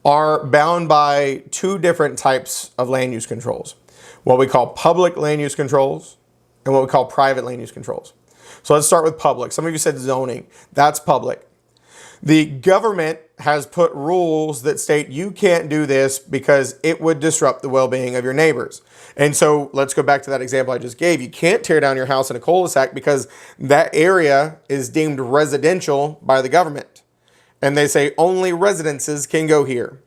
are bound by two different types of land use controls. What we call public land use controls and what we call private land use controls. So let's start with public. Some of you said zoning. That's public. The government has put rules that state you can't do this because it would disrupt the well-being of your neighbors. And so let's go back to that example I just gave. You can't tear down your house in a cul-de-sac because that area is deemed residential by the government. And they say only residences can go here.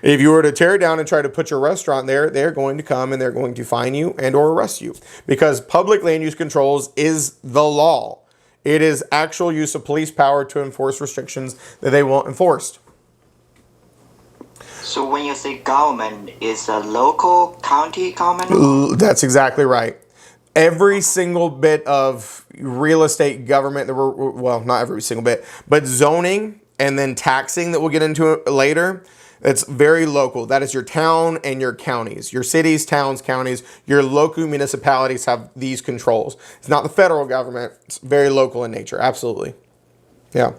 If you were to tear it down and try to put your restaurant there, they're going to come and they're going to fine you and or arrest you, because public land use controls is the law. It is actual use of police power to enforce restrictions that they want enforced. So when you say government, is a local county government? That's exactly right. Every single bit of real estate government, well, not every single bit, but zoning and then taxing that we'll get into later, it's very local. That is your town and your counties. Your cities, towns, counties, your local municipalities have these controls. It's not the federal government. It's very local in nature. Absolutely. Yeah.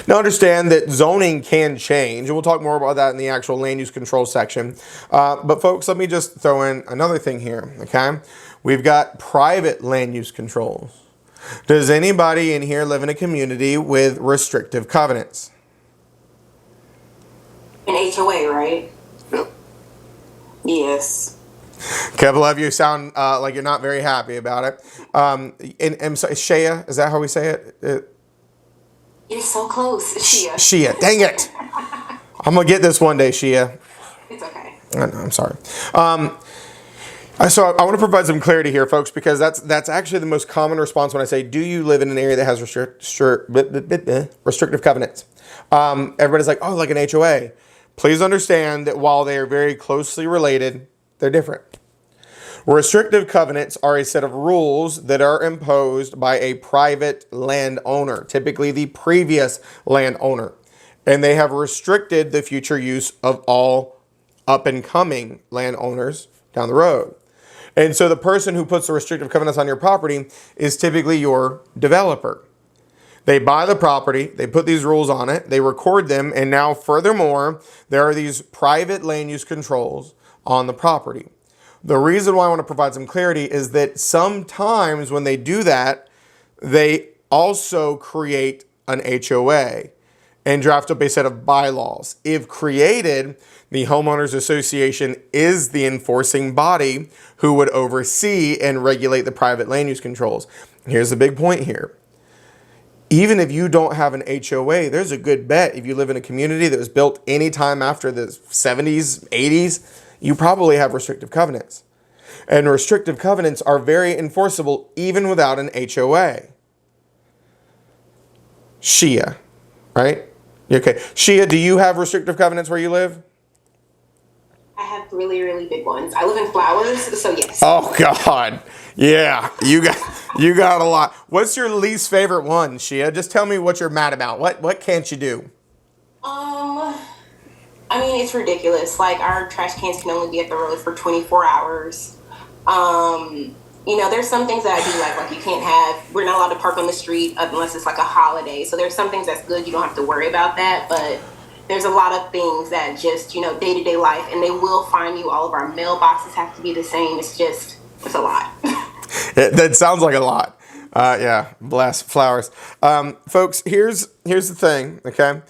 Now understand that zoning can change, and we'll talk more about that in the actual land use control section. But folks, let me just throw in another thing here, okay? We've got private land use controls. Does anybody in here live in a community with restrictive covenants? An HOA, right? Yep. Yes. A couple of you sound like you're not very happy about it. And so, Shea, is that how we say it? You're so close, Shia. Shea, dang it. I'm going to get this one day, Shea. It's okay. I'm sorry. So I want to provide some clarity here, folks, because that's actually the most common response when I say, do you live in an area that has restrictive covenants? Everybody's like, oh, like an HOA. Please understand that while they are very closely related, they're different. Restrictive covenants are a set of rules that are imposed by a private landowner, typically the previous landowner, and they have restricted the future use of all up-and-coming landowners down the road. And so the person who puts the restrictive covenants on your property is typically your developer. They buy the property, they put these rules on it, they record them, and now furthermore, there are these private land use controls on the property. The reason why I want to provide some clarity is that sometimes when they do that, they also create an HOA and draft up a set of bylaws. If created, the homeowners association is the enforcing body who would oversee and regulate the private land use controls. Here's the big point here. Even if you don't have an HOA, there's a good bet if you live in a community that was built anytime after the 70s, 80s, you probably have restrictive covenants. And restrictive covenants are very enforceable even without an HOA. Shea, right? Okay. Shea, do you have restrictive covenants where you live? I have really, really big ones. I live in Flowers, so yes. Oh God. Yeah. You got a lot. What's your least favorite one, Shea? Just tell me what you're mad about. What can't you do? I mean, it's ridiculous. Like, our trash cans can only be at the road for 24 hours. You know, there's some things that I do like you can't have, we're not allowed to park on the street unless it's like a holiday. So there's some things that's good. You don't have to worry about that. But there's a lot of things that just, you know, day-to-day life, and they will fine you. All of our mailboxes have to be the same. It's a lot. That sounds like a lot. Yeah, bless Flowers. Folks, here's the thing, okay?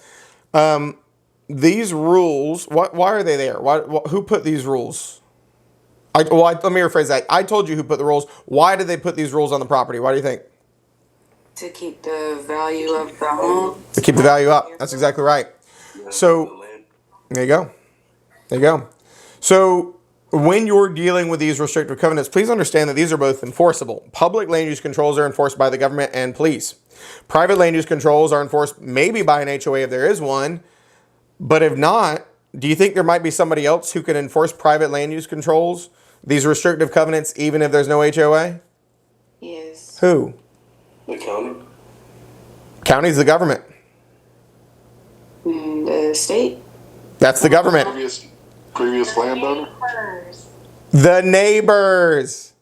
These rules, why are they there? Who put these rules? Let me rephrase that. I told you who put the rules. Why did they put these rules on the property? Why do you think? To keep the value of the home. To keep the value up. That's exactly right. So, there you go. There you go. So, when you're dealing with these restrictive covenants, please understand that these are both enforceable. Public land use controls are enforced by the government and police. Private land use controls are enforced maybe by an HOA if there is one, but if not, do you think there might be somebody else who can enforce private land use controls, these restrictive covenants, even if there's no HOA? Yes. Who? The county. County's the government. The state. That's the government. Previous landowner. The neighbors.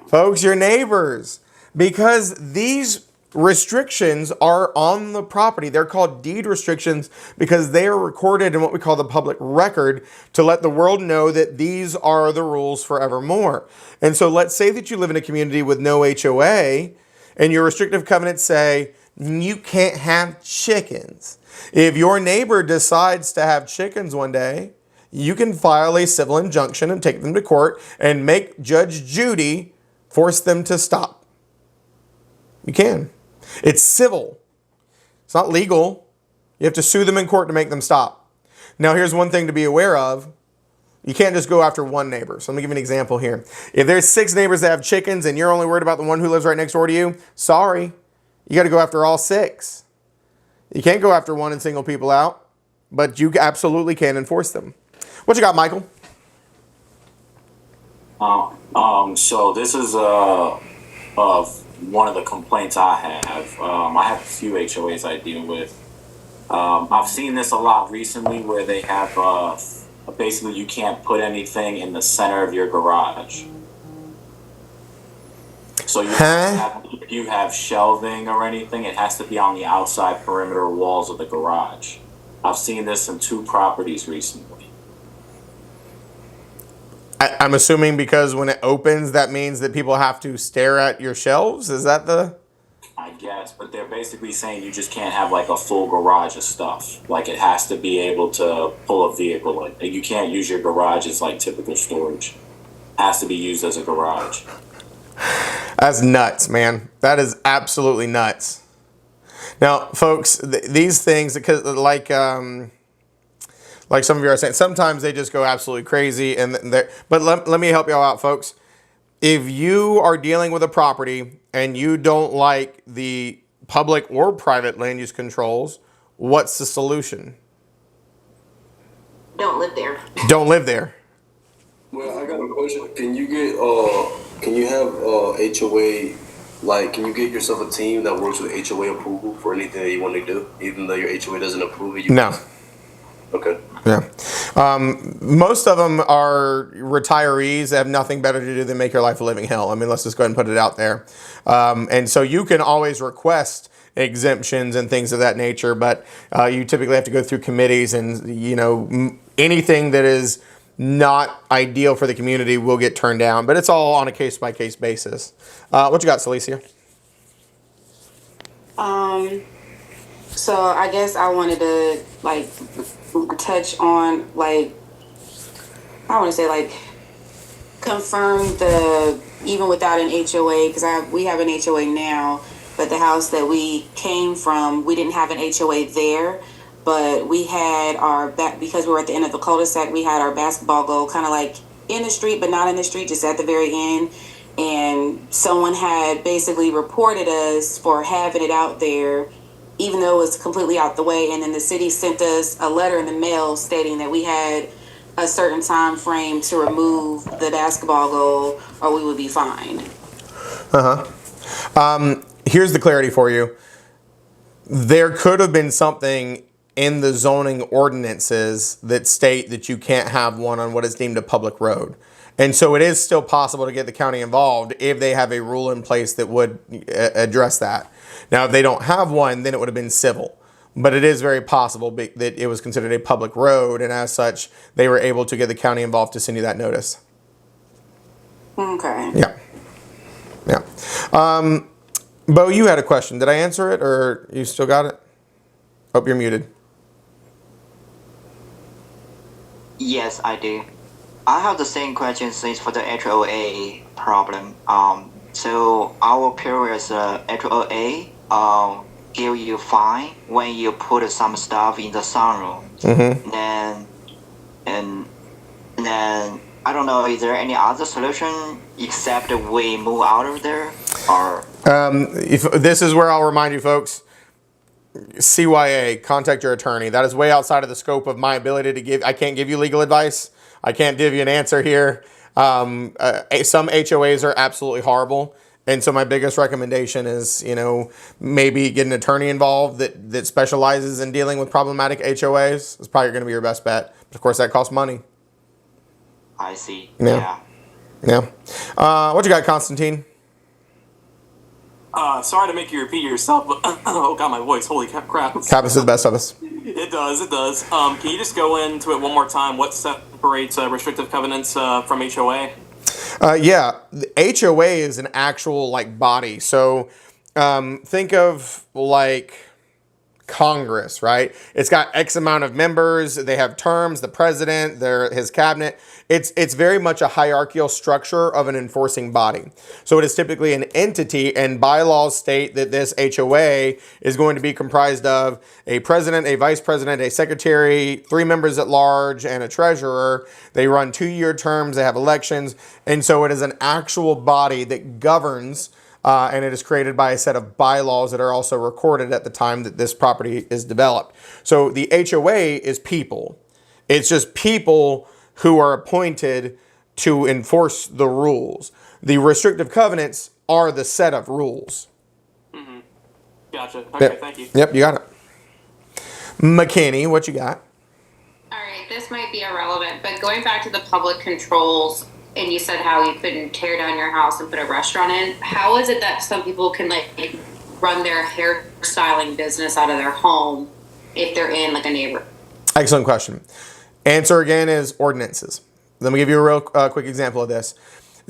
Folks, your neighbors. Because these restrictions are on the property. They're called deed restrictions because they are recorded in what we call the public record to let the world know that these are the rules forevermore. And so let's say that you live in a community with no HOA and your restrictive covenants say you can't have chickens. If your neighbor decides to have chickens one day, you can file a civil injunction and take them to court and make Judge Judy force them to stop. You can. It's civil. It's not legal. You have to sue them in court to make them stop. Now, here's one thing to be aware of. You can't just go after one neighbor. So let me give you an example here. If there's 6 neighbors that have chickens and you're only worried about the one who lives right next door to you, sorry. You got to go after all 6. You can't go after one and single people out, but you absolutely can enforce them. What you got, Michael? So this is one of the complaints I have. I have a few HOAs I deal with. I've seen this a lot recently where they have basically you can't put anything in the center of your garage. So if you have shelving or anything, it has to be on the outside perimeter walls of the garage. I've seen this in 2 properties recently. I'm assuming because when it opens, that means that people have to stare at your shelves? Is that the... I guess, but they're basically saying you just can't have like a full garage of stuff. Like it has to be able to pull a vehicle. Like you can't use your garage as like typical storage. It has to be used as a garage. That's nuts, man. That is absolutely nuts. Now, folks, these things, because like some of you are saying, sometimes they just go absolutely crazy. But let me help y'all out, folks. If you are dealing with a property and you don't like the public or private land use controls, what's the solution? Don't live there. Don't live there. Well, I got a question. Can you get can you have HOA, like can you get yourself a team that works with HOA approval for anything that you want to do, even though your HOA doesn't approve it? No. Okay. Yeah. Most of them are retirees that have nothing better to do than make your life a living hell. I mean, let's just go ahead and put it out there. And so you can always request exemptions and things of that nature, but you typically have to go through committees and, you know, anything that is not ideal for the community will get turned down, but it's all on a case-by-case basis. What you got, Celicia? So I guess I wanted to like touch on like I want to say like confirm the even without an HOA because we have an HOA now, but the house that we came from we didn't have an HOA there, but we had our back because we were at the end of the cul-de-sac. We had our basketball goal kind of like in the street, but not in the street, just at the very end. And someone had basically reported us for having it out there, even though it was completely out the way. And then the city sent us a letter in the mail stating that we had a certain time frame to remove the basketball goal or we would be fined. Here's the clarity for you. There could have been something in the zoning ordinances that state that you can't have one on what is deemed a public road. And so it is still possible to get the county involved if they have a rule in place that would address that. Now, if they don't have one, then it would have been civil. But it is very possible that it was considered a public road, and as such, they were able to get the county involved to send you that notice. Okay. Yeah. Bo, you had a question. Did I answer it, or you still got it? Oh, you're muted. Yes, I do. I have the same question since for the HOA problem. So our previous HOA give you fine when you put some stuff in the sunroom. Mm-hmm. Then I don't know. Is there any other solution except we move out of there, or? If this is where I'll remind you, folks. CYA, contact your attorney. That is way outside of the scope of my ability to give. I can't give you legal advice. I can't give you an answer here. Some HOAs are absolutely horrible. And so my biggest recommendation is, you know, maybe get an attorney involved that specializes in dealing with problematic HOAs. It's probably going to be your best bet. But of course, that costs money. I see. Yeah. What you got, Constantine? Sorry to make you repeat yourself, but oh god, my voice! Holy crap! Happens to the best of us. It does. It does. Can you just go into it one more time? What separates restrictive covenants from HOA? Yeah, the HOA is an actual like body. So think of like Congress, right? It's got X amount of members. They have terms. The president, his cabinet. It's very much a hierarchical structure of an enforcing body. So it is typically an entity, and bylaws state that this HOA is going to be comprised of a president, a vice president, a secretary, 3 members at large, and a treasurer. They run 2-year terms. They have elections, and so it is an actual body that governs. And it is created by a set of bylaws that are also recorded at the time that this property is developed. So the HOA is people. It's just people who are appointed to enforce the rules. The restrictive covenants are the set of rules. Mm-hmm. Gotcha. Okay, Yep. Thank you. Yep, you got it. McKinney, what you got? All right, this might be irrelevant, but going back to the public controls, and you said how you couldn't tear down your house and put a restaurant in. How is it that some people can like run their hairstyling business out of their home if they're in like a neighborhood? Excellent question. Answer again is ordinances. Let me give you a real quick example of this.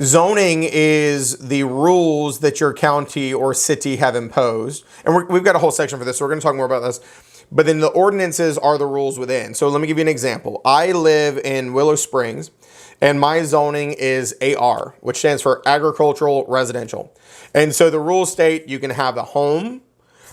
Zoning is the rules that your county or city have imposed. And we've got a whole section for this, so we're going to talk more about this. But then the ordinances are the rules within. So let me give you an example. I live in Willow Springs, and my zoning is AR, which stands for Agricultural Residential. And so the rules state you can have a home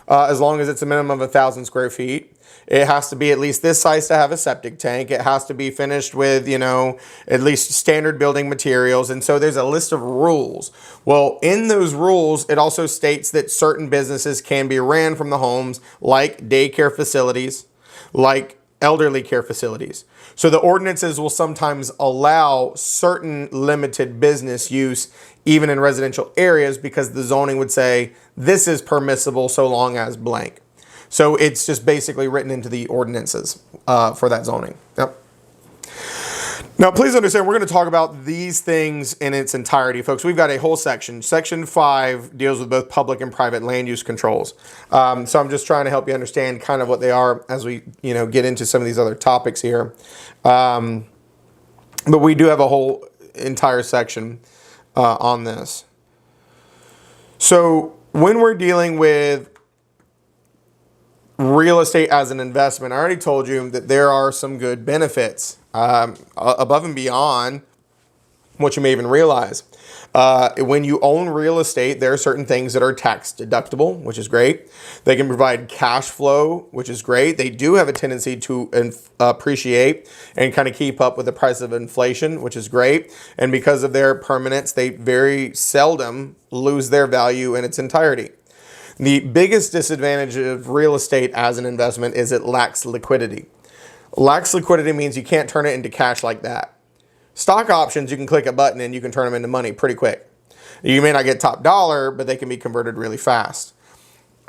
as long as it's a minimum of 1,000 square feet. It has to be at least this size to have a septic tank. It has to be finished with, at least standard building materials. And so there's a list of rules. Well, in those rules, it also states that certain businesses can be ran from the homes, like daycare facilities, like elderly care facilities. So the ordinances will sometimes allow certain limited business use even in residential areas because the zoning would say this is permissible so long as blank. So it's just basically written into the ordinances for that zoning. Yep. Now, please understand, we're going to talk about these things in its entirety, folks. We've got a whole section. Section 5 deals with both public and private land use controls. So I'm just trying to help you understand kind of what they are as we, get into some of these other topics here. But we do have a whole entire section on this. So when we're dealing with real estate as an investment, I already told you that there are some good benefits above and beyond what you may even realize. When you own real estate, there are certain things that are tax deductible, which is great. They can provide cash flow, which is great. They do have a tendency to appreciate and kind of keep up with the price of inflation, which is great. And because of their permanence, they very seldom lose their value in its entirety. The biggest disadvantage of real estate as an investment is it lacks liquidity. Lacks liquidity means you can't turn it into cash like that. Stock options, you can click a button and you can turn them into money pretty quick. You may not get top dollar, but they can be converted really fast.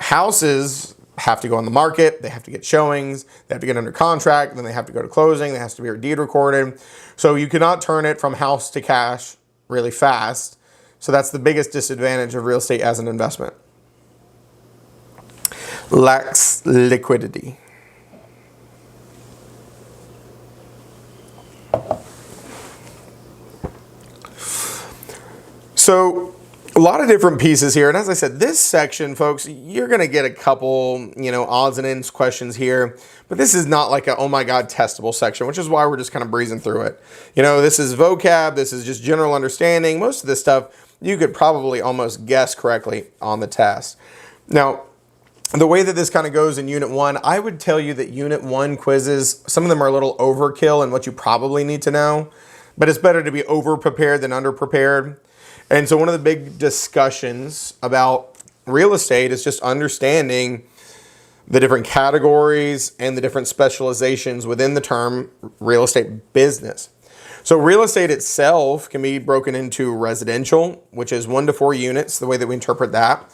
Houses have to go on the market. They have to get showings. They have to get under contract. Then they have to go to closing. There has to be a deed recorded. So you cannot turn it from house to cash really fast. So that's the biggest disadvantage of real estate as an investment. Lacks liquidity. So a lot of different pieces here. And as I said, this section, folks, you're going to get a couple, odds and ends questions here. But this is not like a, oh my God, testable section, which is why we're just kind of breezing through it. This is vocab. This is just general understanding. Most of this stuff you could probably almost guess correctly on the test. Now, the way that this kind of goes in Unit 1, I would tell you that Unit 1 quizzes, some of them are a little overkill in what you probably need to know. But it's better to be over-prepared than under-prepared. And so one of the big discussions about real estate is just understanding the different categories and the different specializations within the term real estate business. So real estate itself can be broken into residential, which is 1 to 4 units, the way that we interpret that.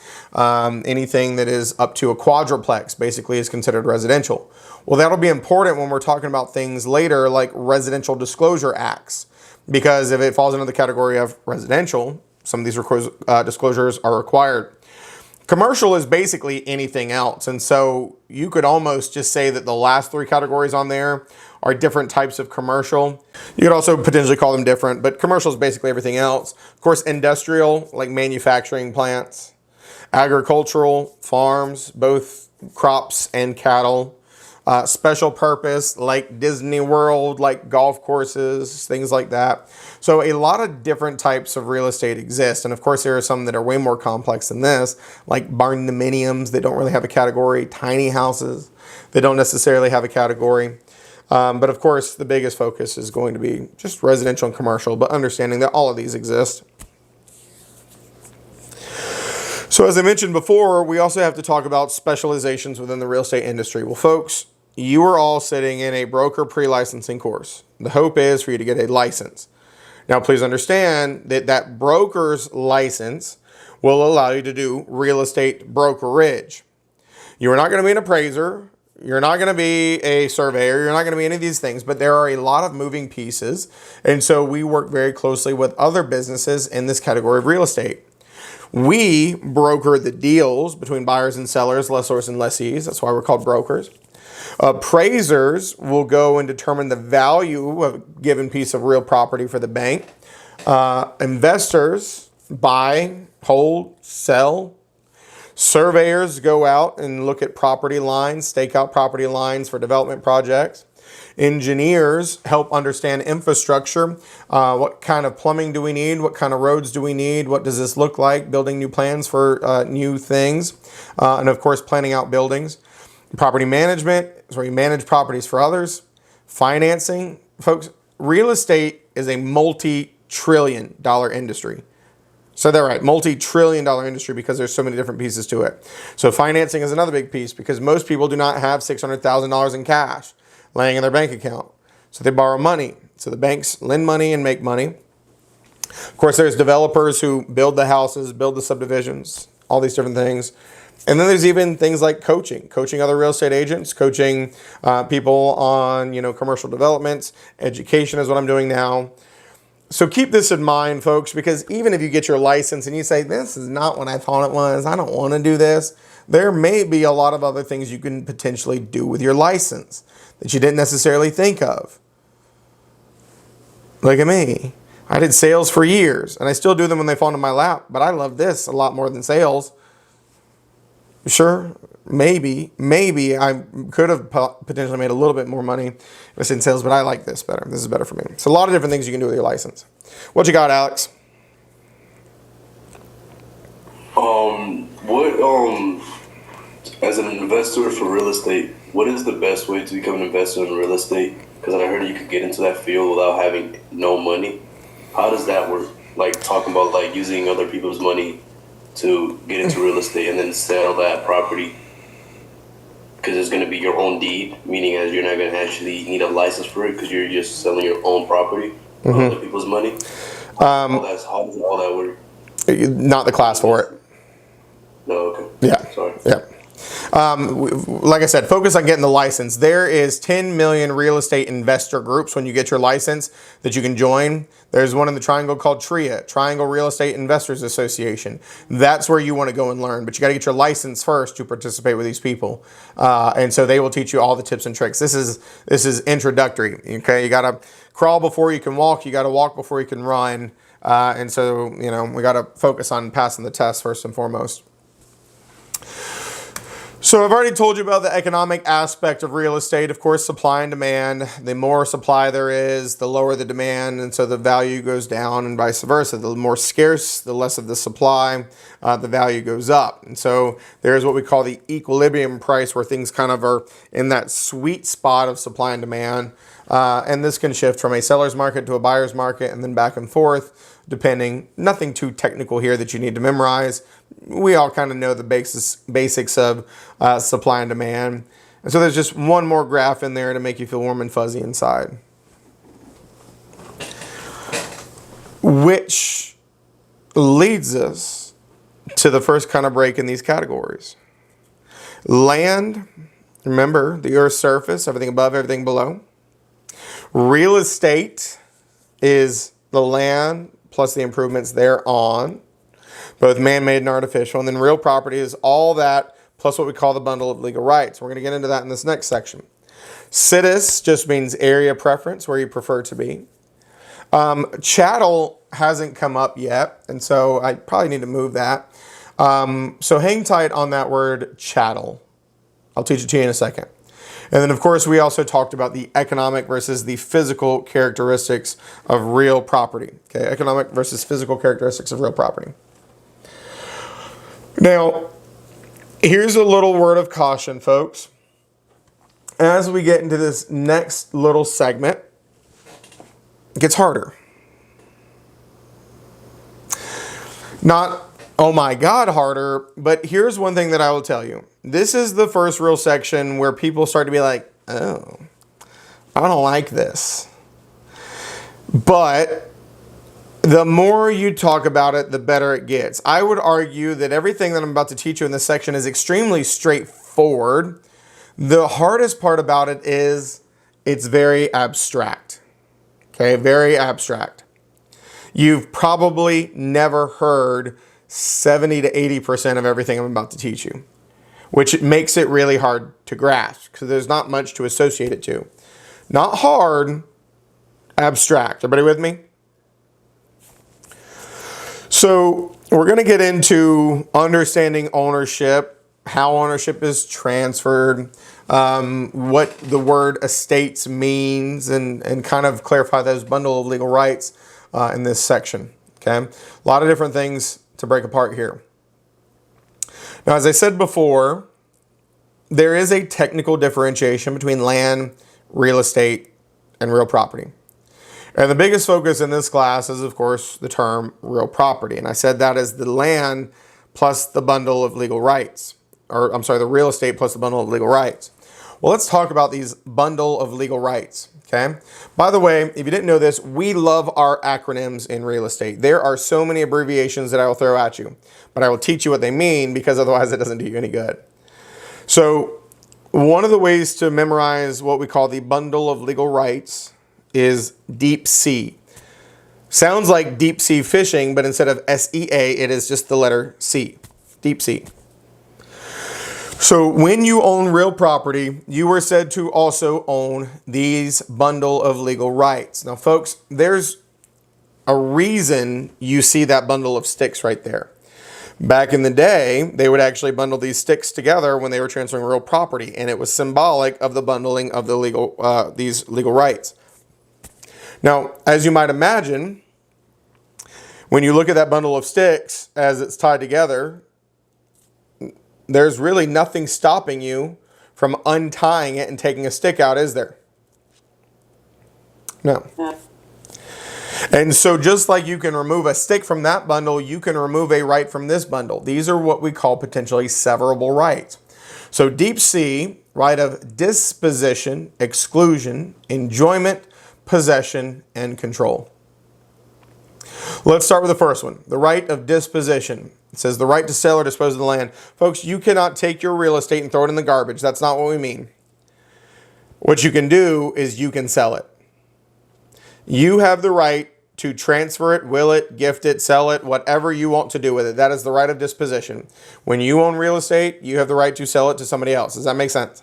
Anything that is up to a quadruplex basically is considered residential. Well, that'll be important when we're talking about things later like residential disclosure acts, because if it falls into the category of residential, some of these disclosures are required. Commercial is basically anything else. And so you could almost just say that the last three categories on there are different types of commercial. You could also potentially call them different, but commercial is basically everything else. Of course, industrial, like manufacturing plants, agricultural, farms, both crops and cattle, special purpose, like Disney World, like golf courses, things like that. So a lot of different types of real estate exist. And of course, there are some that are way more complex than this, like barndominiums that don't really have a category, tiny houses that don't necessarily have a category. But of course, the biggest focus is going to be just residential and commercial, but understanding that all of these exist. So as I mentioned before, we also have to talk about specializations within the real estate industry. Well, folks, you are all sitting in a broker pre-licensing course. The hope is for you to get a license. Now, please understand that that broker's license will allow you to do real estate brokerage. You are not going to be an appraiser. You're not going to be a surveyor. You're not going to be any of these things, but there are a lot of moving pieces. And so we work very closely with other businesses in this category of real estate. We broker the deals between buyers and sellers, lessors and lessees. That's why we're called brokers. Appraisers will go and determine the value of a given piece of real property for the bank. Investors buy, hold, sell. Surveyors go out and look at property lines, stake out property lines for development projects. Engineers help understand infrastructure. What kind of plumbing do we need? What kind of roads do we need? What does this look like? Building new plans for new things. And of course, planning out buildings. Property management is where you manage properties for others. Financing. Folks, real estate is a multi-trillion-dollar industry. So they're right, multi-trillion-dollar industry because there's so many different pieces to it. So financing is another big piece because most people do not have $600,000 in cash laying in their bank account. So they borrow money. So the banks lend money and make money. Of course, there's developers who build the houses, build the subdivisions, all these different things. And then there's even things like coaching other real estate agents, coaching people on, commercial developments. Education is what I'm doing now. So keep this in mind, folks, because even if you get your license and you say, this is not what I thought it was, I don't want to do this, there may be a lot of other things you can potentially do with your license that you didn't necessarily think of. Look at me. I did sales for years, and I still do them when they fall into my lap, but I love this a lot more than sales. Sure, maybe I could have potentially made a little bit more money if I was in sales, but I like this better. This is better for me. So a lot of different things you can do with your license. What you got, Alex? As an investor for real estate, what is the best way to become an investor in real estate? Because I heard you could get into that field without having no money. How does that work? Like talking about like using other people's money to get into real estate and then sell that property because it's going to be your own deed, meaning as you're not going to actually need a license for it because you're just selling your own property with other people's money. How does all that work? Not the class for it. No, okay. Yeah. Sorry. Yeah. Like I said, focus on getting the license. There is 10 million real estate investor groups when you get your license that you can join. There's one in the Triangle called TRIA, Triangle Real Estate Investors Association. That's where you want to go and learn, but you got to get your license first to participate with these people. And so they will teach you all the tips and tricks. This is introductory. Okay, you got to crawl before you can walk. You got to walk before you can run. And so we got to focus on passing the test first and foremost. So I've already told you about the economic aspect of real estate. Of course, supply and demand. The more supply there is, the lower the demand, and so the value goes down, and vice versa. The more scarce, the less of the supply, the value goes up. And so there's what we call the equilibrium price, where things kind of are in that sweet spot of supply and demand. And this can shift from a seller's market to a buyer's market and then back and forth, depending. Nothing too technical here that you need to memorize. We all kind of know the basics of supply and demand. And so there's just one more graph in there to make you feel warm and fuzzy inside. Which leads us to the first kind of break in these categories. Land, remember, the Earth's surface, everything above, everything below. Real estate is the land plus the improvements thereon. both man-made and artificial. And then real property is all that plus what we call the bundle of legal rights. We're going to get into that in this next section. Situs just means area preference, where you prefer to be. Chattel hasn't come up yet, and so I probably need to move that. So hang tight on that word chattel. I'll teach it to you in a second. And then, of course, we also talked about the economic versus the physical characteristics of real property. Okay, economic versus physical characteristics of real property. Now, here's a little word of caution, folks. As we get into this next little segment, it gets harder. Not, oh my God, harder, but here's one thing that I will tell you. This is the first real section where people start to be like, oh, I don't like this. But the more you talk about it, the better it gets. I would argue that everything that I'm about to teach you in this section is extremely straightforward. The hardest part about it is it's very abstract. Okay, very abstract. You've probably never heard 70 to 80% of everything I'm about to teach you, which makes it really hard to grasp because there's not much to associate it to. Not hard, abstract. Everybody with me? So we're going to get into understanding ownership, how ownership is transferred, what the word estates means, and kind of clarify those bundle of legal rights in this section. Okay, a lot of different things to break apart here. Now, as I said before, there is a technical differentiation between land, real estate, and real property. And the biggest focus in this class is, of course, the term real property. And I said that is the land plus the bundle of legal rights. Or, I'm sorry, the real estate plus the bundle of legal rights. Well, let's talk about these bundle of legal rights, okay? By the way, if you didn't know this, we love our acronyms in real estate. There are so many abbreviations that I will throw at you, but I will teach you what they mean because otherwise it doesn't do you any good. So, one of the ways to memorize what we call the bundle of legal rights is deep sea. Sounds like deep sea fishing, but instead of S-E-A, it is just the letter C, deep sea. So when you own real property, you are said to also own these bundle of legal rights. Now, folks, there's a reason you see that bundle of sticks right there. Back in the day, they would actually bundle these sticks together when they were transferring real property, and it was symbolic of the bundling of the these legal rights. Now, as you might imagine, when you look at that bundle of sticks as it's tied together, there's really nothing stopping you from untying it and taking a stick out, is there? No. And so just like you can remove a stick from that bundle, you can remove a right from this bundle. These are what we call potentially severable rights. So deep sea, right of disposition, exclusion, enjoyment, possession, and control. Let's start with the first one, the right of disposition. It says the right to sell or dispose of the land. Folks, you cannot take your real estate and throw it in the garbage. That's not what we mean. What you can do is you can sell it. You have the right to transfer it, will it, gift it, sell it, whatever you want to do with it. That is the right of disposition. When you own real estate, you have the right to sell it to somebody else. Does that make sense?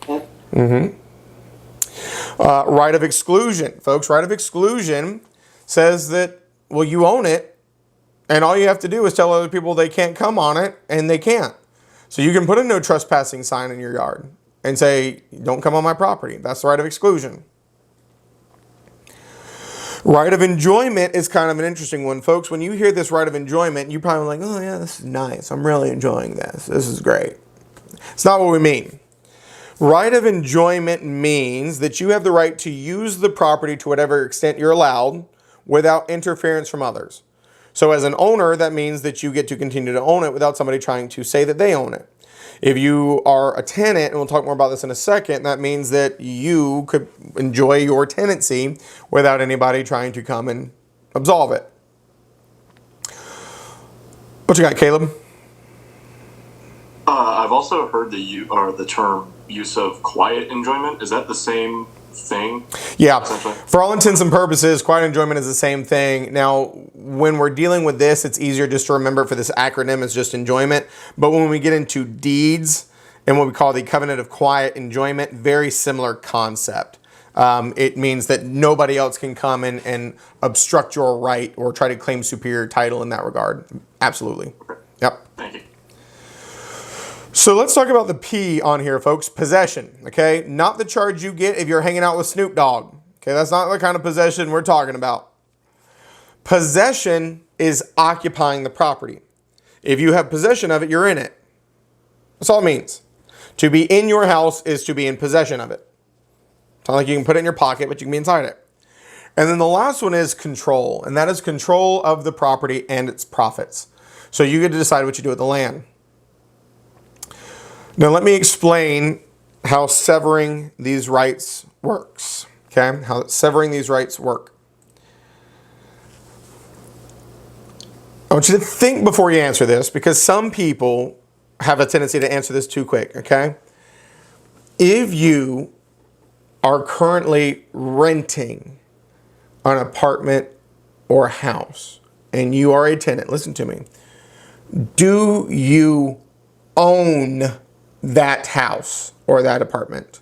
Mm-hmm. Right of exclusion. Folks, right of exclusion says that, well, you own it, and all you have to do is tell other people they can't come on it, and they can't. So you can put a no trespassing sign in your yard and say, don't come on my property. That's the right of exclusion. Right of enjoyment is kind of an interesting one. Folks, when you hear this right of enjoyment, you're probably like, oh yeah, this is nice. I'm really enjoying this. This is great. It's not what we mean. Right of enjoyment means that you have the right to use the property to whatever extent you're allowed without interference from others. So as an owner, that means that you get to continue to own it without somebody trying to say that they own it. If you are a tenant, and we'll talk more about this in a second, that means that you could enjoy your tenancy without anybody trying to come and absolve it. What you got, Caleb? I've I've also heard the term use of quiet enjoyment. Is that the same thing? Yeah. For all intents and purposes, quiet enjoyment is the same thing. Now, when we're dealing with this, it's easier just to remember for this acronym as just enjoyment. But when we get into deeds and what we call the covenant of quiet enjoyment, very similar concept. It means that nobody else can come in and obstruct your right or try to claim superior title in that regard. Absolutely. Yep. Thank you. So let's talk about the P on here, folks. Possession, okay? Not the charge you get if you're hanging out with Snoop Dogg. Okay, that's not the kind of possession we're talking about. Possession is occupying the property. If you have possession of it, you're in it. That's all it means. To be in your house is to be in possession of it. It's not like you can put it in your pocket, but you can be inside it. And then the last one is control, and that is control of the property and its profits. So you get to decide what you do with the land. Now let me explain how severing these rights works. Okay, how severing these rights work. I want you to think before you answer this, because some people have a tendency to answer this too quick, okay? If you are currently renting an apartment or house and you are a tenant, listen to me. Do you own that house or that apartment?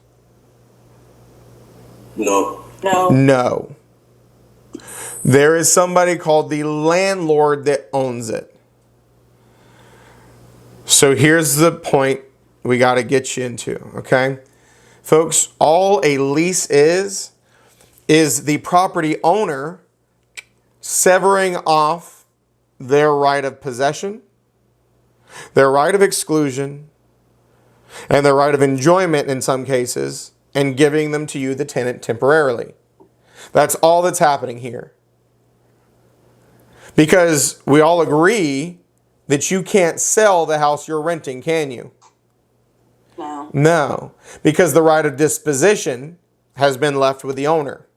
No. No. There is somebody called the landlord that owns it. So here's the point we got to get you into, okay? Folks, all a lease is the property owner severing off their right of possession, their right of exclusion, and their right of enjoyment in some cases, and giving them to you, the tenant, temporarily. That's all that's happening here. Because we all agree that you can't sell the house you're renting, can you? No. No, because the right of disposition has been left with the owner.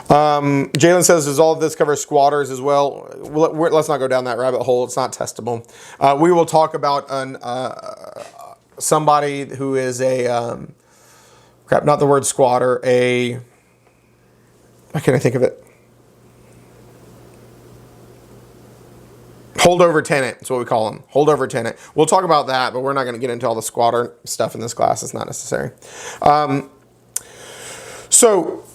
Jalen says, does all of this cover squatters as well? Let's not go down that rabbit hole. It's not testable. We will talk about somebody who is a, not the word squatter, why can't I think of it? Holdover tenant is what we call them. Holdover tenant. We'll talk about that, but we're not going to get into all the squatter stuff in this class. It's not necessary. So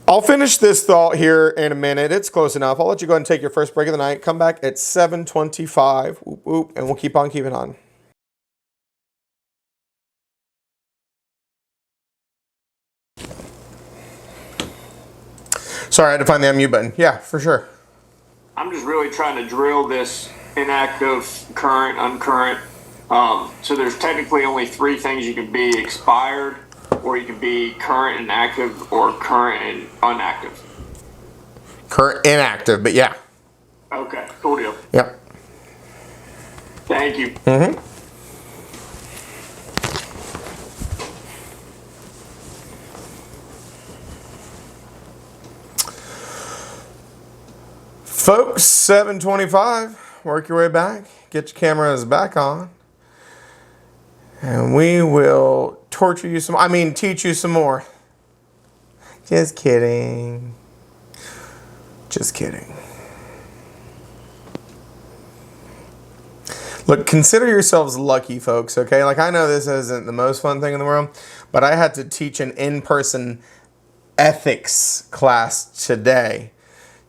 I'll finish this thought here in a minute. It's close enough. I'll let you go ahead and take your first break of the night. Come back at 7:25, whoop, whoop, and we'll keep on keeping on. Sorry, I had to find the unmute button. Yeah, for sure. I'm just really trying to drill this inactive, current, uncurrent. So there's technically only three things you can be: expired, or you can be current and active, or current and inactive. Current inactive, but yeah. Okay, cool deal. Yep. Thank you. Mm-hmm. Folks, 7:25. Work your way back. Get your cameras back on. And we will torture you teach you some more. Just kidding. Just kidding. Look, consider yourselves lucky, folks, okay? Like, I know this isn't the most fun thing in the world, but I had to teach an in-person ethics class today.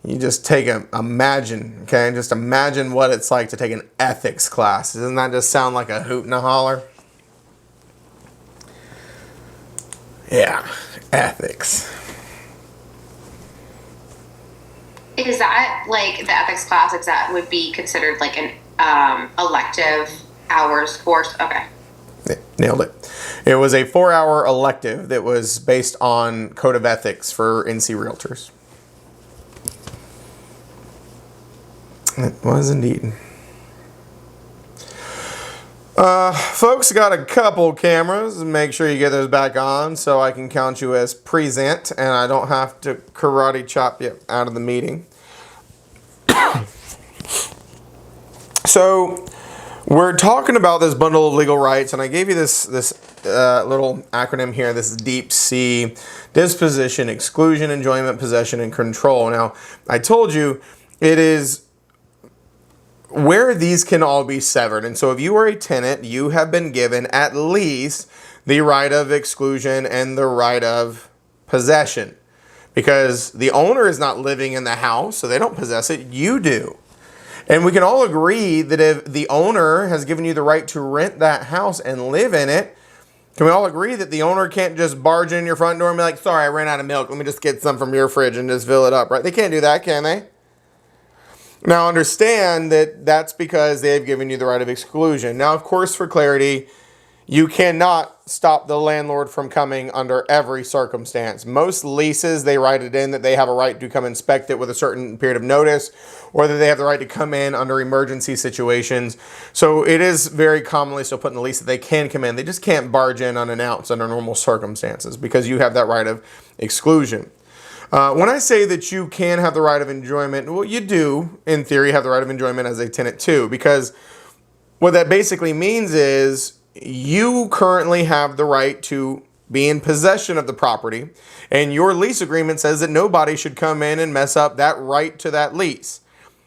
You just imagine, okay? Just imagine what it's like to take an ethics class. Doesn't that just sound like a hoot and a holler? Yeah, ethics. Is that like the ethics class? That would be considered like an elective hours course? Okay. Yeah, nailed it. It was a 4-hour elective that was based on Code of Ethics for NC Realtors. It was indeed. Folks, got a couple cameras. Make sure you get those back on so I can count you as present and I don't have to karate chop you out of the meeting. So we're talking about this bundle of legal rights, and I gave you this little acronym here, this deep C: disposition, exclusion, enjoyment, possession, and control. Now, I told you it is where these can all be severed. And so if you are a tenant, you have been given at least the right of exclusion and the right of possession, because the owner is not living in the house, so they don't possess it, you do. And we can all agree that if the owner has given you the right to rent that house and live in it, can we all agree that the owner can't just barge in your front door and be like, sorry, I ran out of milk, let me just get some from your fridge and just fill it up, right? They can't do that, can they? Now understand that that's because they've given you the right of exclusion. Now, of course, for clarity, you cannot stop the landlord from coming under every circumstance. Most leases, they write it in that they have a right to come inspect it with a certain period of notice, or that they have the right to come in under emergency situations. So it is very commonly still put in the lease that they can come in. They just can't barge in unannounced under normal circumstances because you have that right of exclusion. When I say that you can have the right of enjoyment, well, you do, in theory, have the right of enjoyment as a tenant too, because what that basically means is you currently have the right to be in possession of the property, and your lease agreement says that nobody should come in and mess up that right to that lease.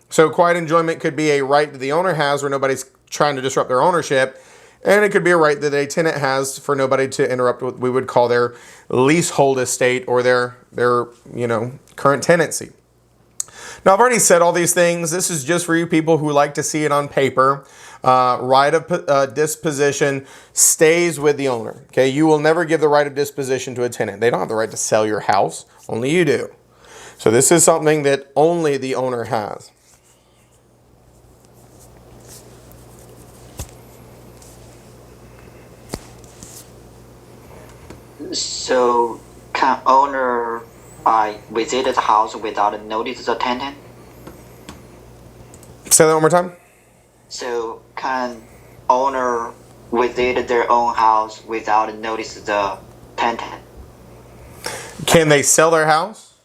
So quiet enjoyment could be a right that the owner has where nobody's trying to disrupt their ownership, and it could be a right that a tenant has for nobody to interrupt what we would call their leasehold estate or their current tenancy. Now, I've already said all these things. This is just for you people who like to see it on paper. Right of disposition stays with the owner. Okay, you will never give the right of disposition to a tenant. They don't have the right to sell your house. Only you do. So this is something that only the owner has. So can owner visit the house without notice the tenant? Say that one more time. So can owner visit their own house without notice the tenant? Can they sell their house?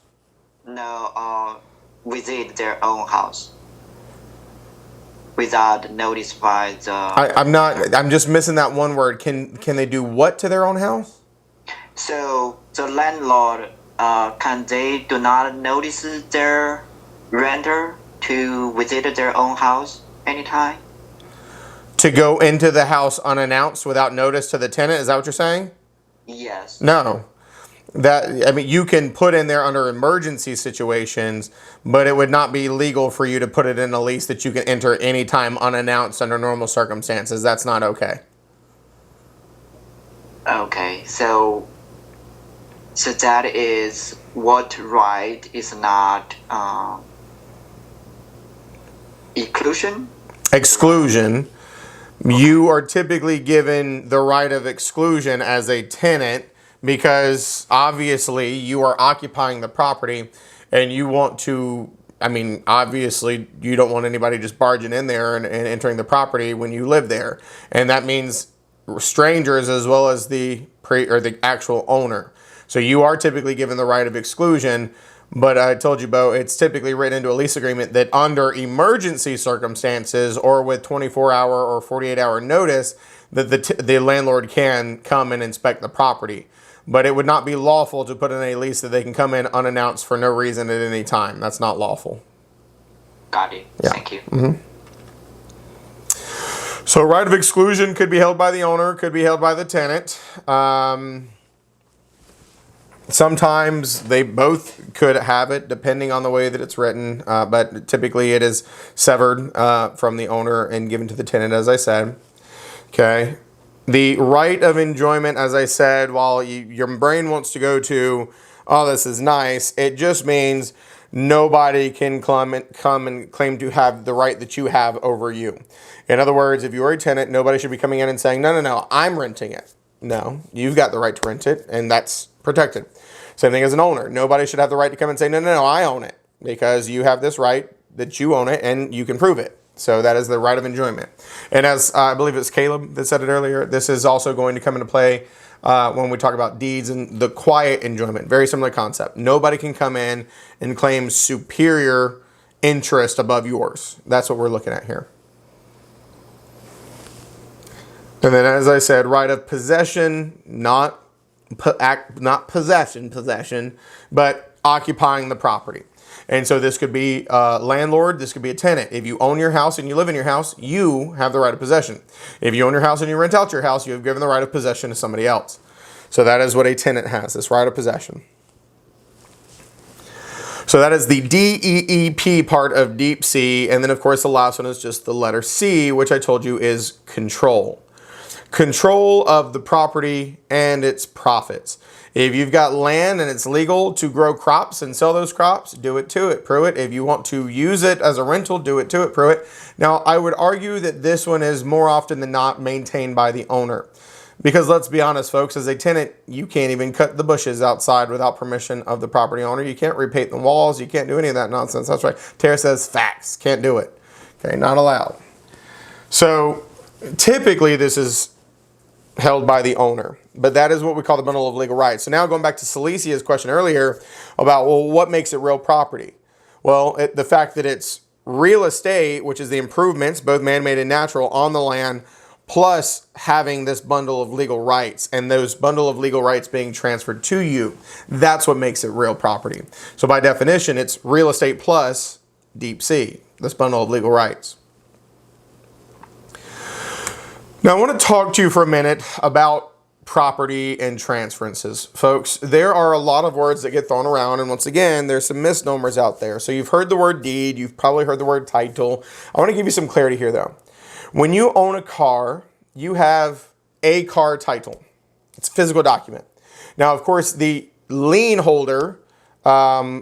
No, visit their own house without notice by the. I'm just missing that one word. Can they do what to their own house? So the landlord, can they do not notice their renter to visit their own house anytime? To go into the house unannounced without notice to the tenant? Is that what you're saying? Yes. No. You can put in there under emergency situations, but it would not be legal for you to put it in a lease that you can enter anytime unannounced under normal circumstances. That's not okay. Okay, so that is what right is not exclusion? Exclusion. You are typically given the right of exclusion as a tenant because obviously you are occupying the property and you want to, obviously you don't want anybody just barging in there and entering the property when you live there. And that means strangers as well as the actual owner. So you are typically given the right of exclusion, but I told you, Bo, it's typically written into a lease agreement that under emergency circumstances or with 24-hour or 48-hour notice that the landlord can come and inspect the property. But it would not be lawful to put in a lease that they can come in unannounced for no reason at any time. That's not lawful. Got it. Yeah. Thank you. Mm-hmm. So right of exclusion could be held by the owner, could be held by the tenant. Sometimes they both could have it depending on the way that it's written, but typically it is severed from the owner and given to the tenant, as I said. Okay. The right of enjoyment, as I said, while your brain wants to go to, oh, this is nice, it just means nobody can come and claim to have the right that you have over you. In other words, if you are a tenant, nobody should be coming in and saying, no, I'm renting it. No, you've got the right to rent it, and that's protected. Same thing as an owner. Nobody should have the right to come and say, no, I own it, because you have this right that you own it, and you can prove it. So that is the right of enjoyment. And as I believe it's Caleb that said it earlier, this is also going to come into play when we talk about deeds and the quiet enjoyment. Very similar concept. Nobody can come in and claim superior interest above yours. That's what we're looking at here. And then, as I said, right of possession, not possession, but occupying the property. And so this could be a landlord, this could be a tenant. If you own your house and you live in your house, you have the right of possession. If you own your house and you rent out your house, you have given the right of possession to somebody else. So that is what a tenant has, this right of possession. So that is the D-E-E-P part of deep sea. And then, of course, the last one is just the letter C, which I told you is control. Control of the property and its profits. If you've got land and it's legal to grow crops and sell those crops, do it to it, Pruitt. If you want to use it as a rental, do it to it, Pruitt. Now, I would argue that this one is more often than not maintained by the owner. Because let's be honest, folks, as a tenant, you can't even cut the bushes outside without permission of the property owner. You can't repaint the walls. You can't do any of that nonsense. That's right. Tara says facts. Can't do it. Okay, not allowed. So typically this is held by the owner, but that is what we call the bundle of legal rights. So now going back to Celicia's question earlier about, well, what makes it real property? Well, the fact that it's real estate, which is the improvements, both man-made and natural, on the land, plus having this bundle of legal rights and those bundle of legal rights being transferred to you. That's what makes it real property. So by definition, it's real estate plus deep sea, this bundle of legal rights. Now I want to talk to you for a minute about property and transferences. Folks, there are a lot of words that get thrown around, and once again, there's some misnomers out there. So you've heard the word deed, you've probably heard the word title. I want to give you some clarity here though. When you own a car, you have a car title. It's a physical document. Now, of course, the lien holder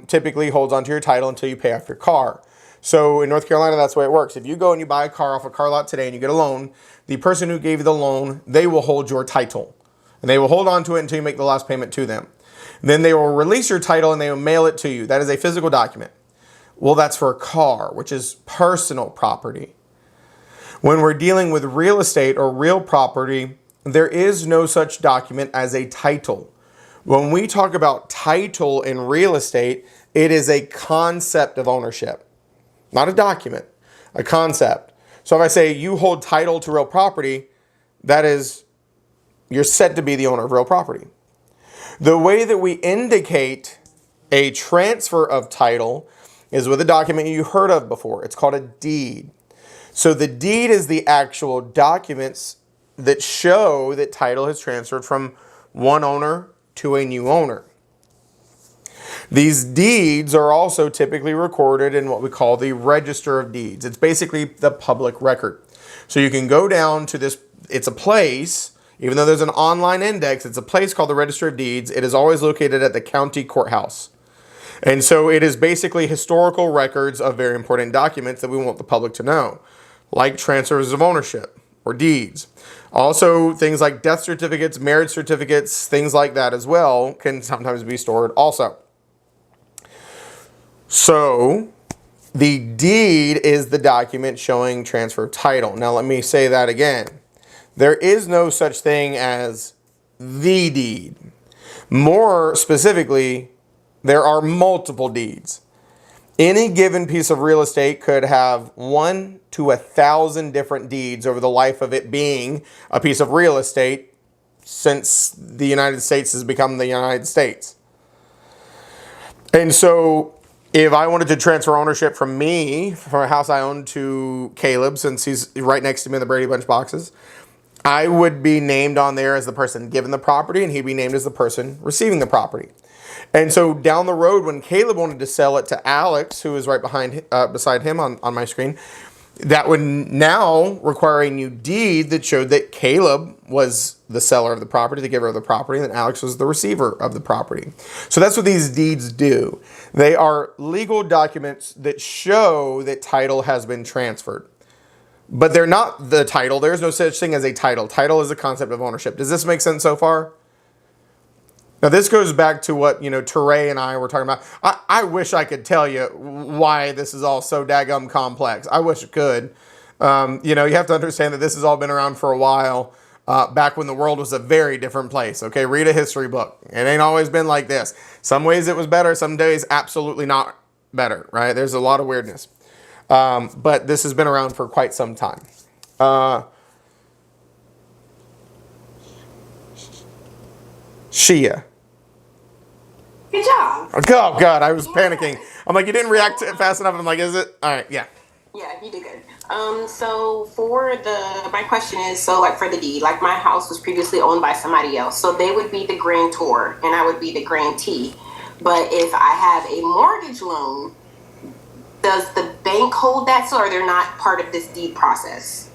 typically holds onto your title until you pay off your car. So in North Carolina, that's the way it works. If you go and you buy a car off a car lot today and you get a loan, the person who gave you the loan, they will hold your title. And they will hold on to it until you make the last payment to them. Then they will release your title and they will mail it to you. That is a physical document. Well, that's for a car, which is personal property. When we're dealing with real estate or real property, there is no such document as a title. When we talk about title in real estate, it is a concept of ownership, not a document, a concept. So if I say you hold title to real property, that is, you're said to be the owner of real property. The way that we indicate a transfer of title is with a document you heard of before. It's called a deed. So the deed is the actual documents that show that title has transferred from one owner to a new owner. These deeds are also typically recorded in what we call the Register of Deeds. It's basically the public record. So you can go down to this, it's a place, even though there's an online index, it's a place called the Register of Deeds. It is always located at the county courthouse. And so it is basically historical records of very important documents that we want the public to know, like transfers of ownership or deeds. Also, things like death certificates, marriage certificates, things like that as well can sometimes be stored also. So the deed is the document showing transfer of title. Now let me say that again. There is no such thing as the deed. More specifically, there are multiple deeds. Any given piece of real estate could have 1 to 1,000 different deeds over the life of it being a piece of real estate since the United States has become the United States. And so if I wanted to transfer ownership from me, from a house I own, to Caleb, since he's right next to me in the Brady Bunch boxes, I would be named on there as the person given the property, and he'd be named as the person receiving the property. And so down the road, when Caleb wanted to sell it to Alex, who is right beside him on my screen, that would now require a new deed that showed that Caleb was the seller of the property, the giver of the property, and that Alex was the receiver of the property. So that's what these deeds do. They are legal documents that show that title has been transferred. But they're not the title. There's no such thing as a title. Title is a concept of ownership. Does this make sense so far? Now, this goes back to what, Teray and I were talking about. I wish I could tell you why this is all so daggum complex. I wish it could. You have to understand that this has all been around for a while, back when the world was a very different place. Okay, read a history book. It ain't always been like this. Some ways it was better, some days absolutely not better, right? There's a lot of weirdness. But this has been around for quite some time. Shia. Good job. Oh God, I was panicking. I'm like, you didn't react to it fast enough. I'm like, is it? All right, yeah. Yeah, you did good. So for my question is, so like for the deed, like my house was previously owned by somebody else, so they would be the grantor and I would be the grantee. But if I have a mortgage loan, does the bank hold that, so or they're not part of this deed process?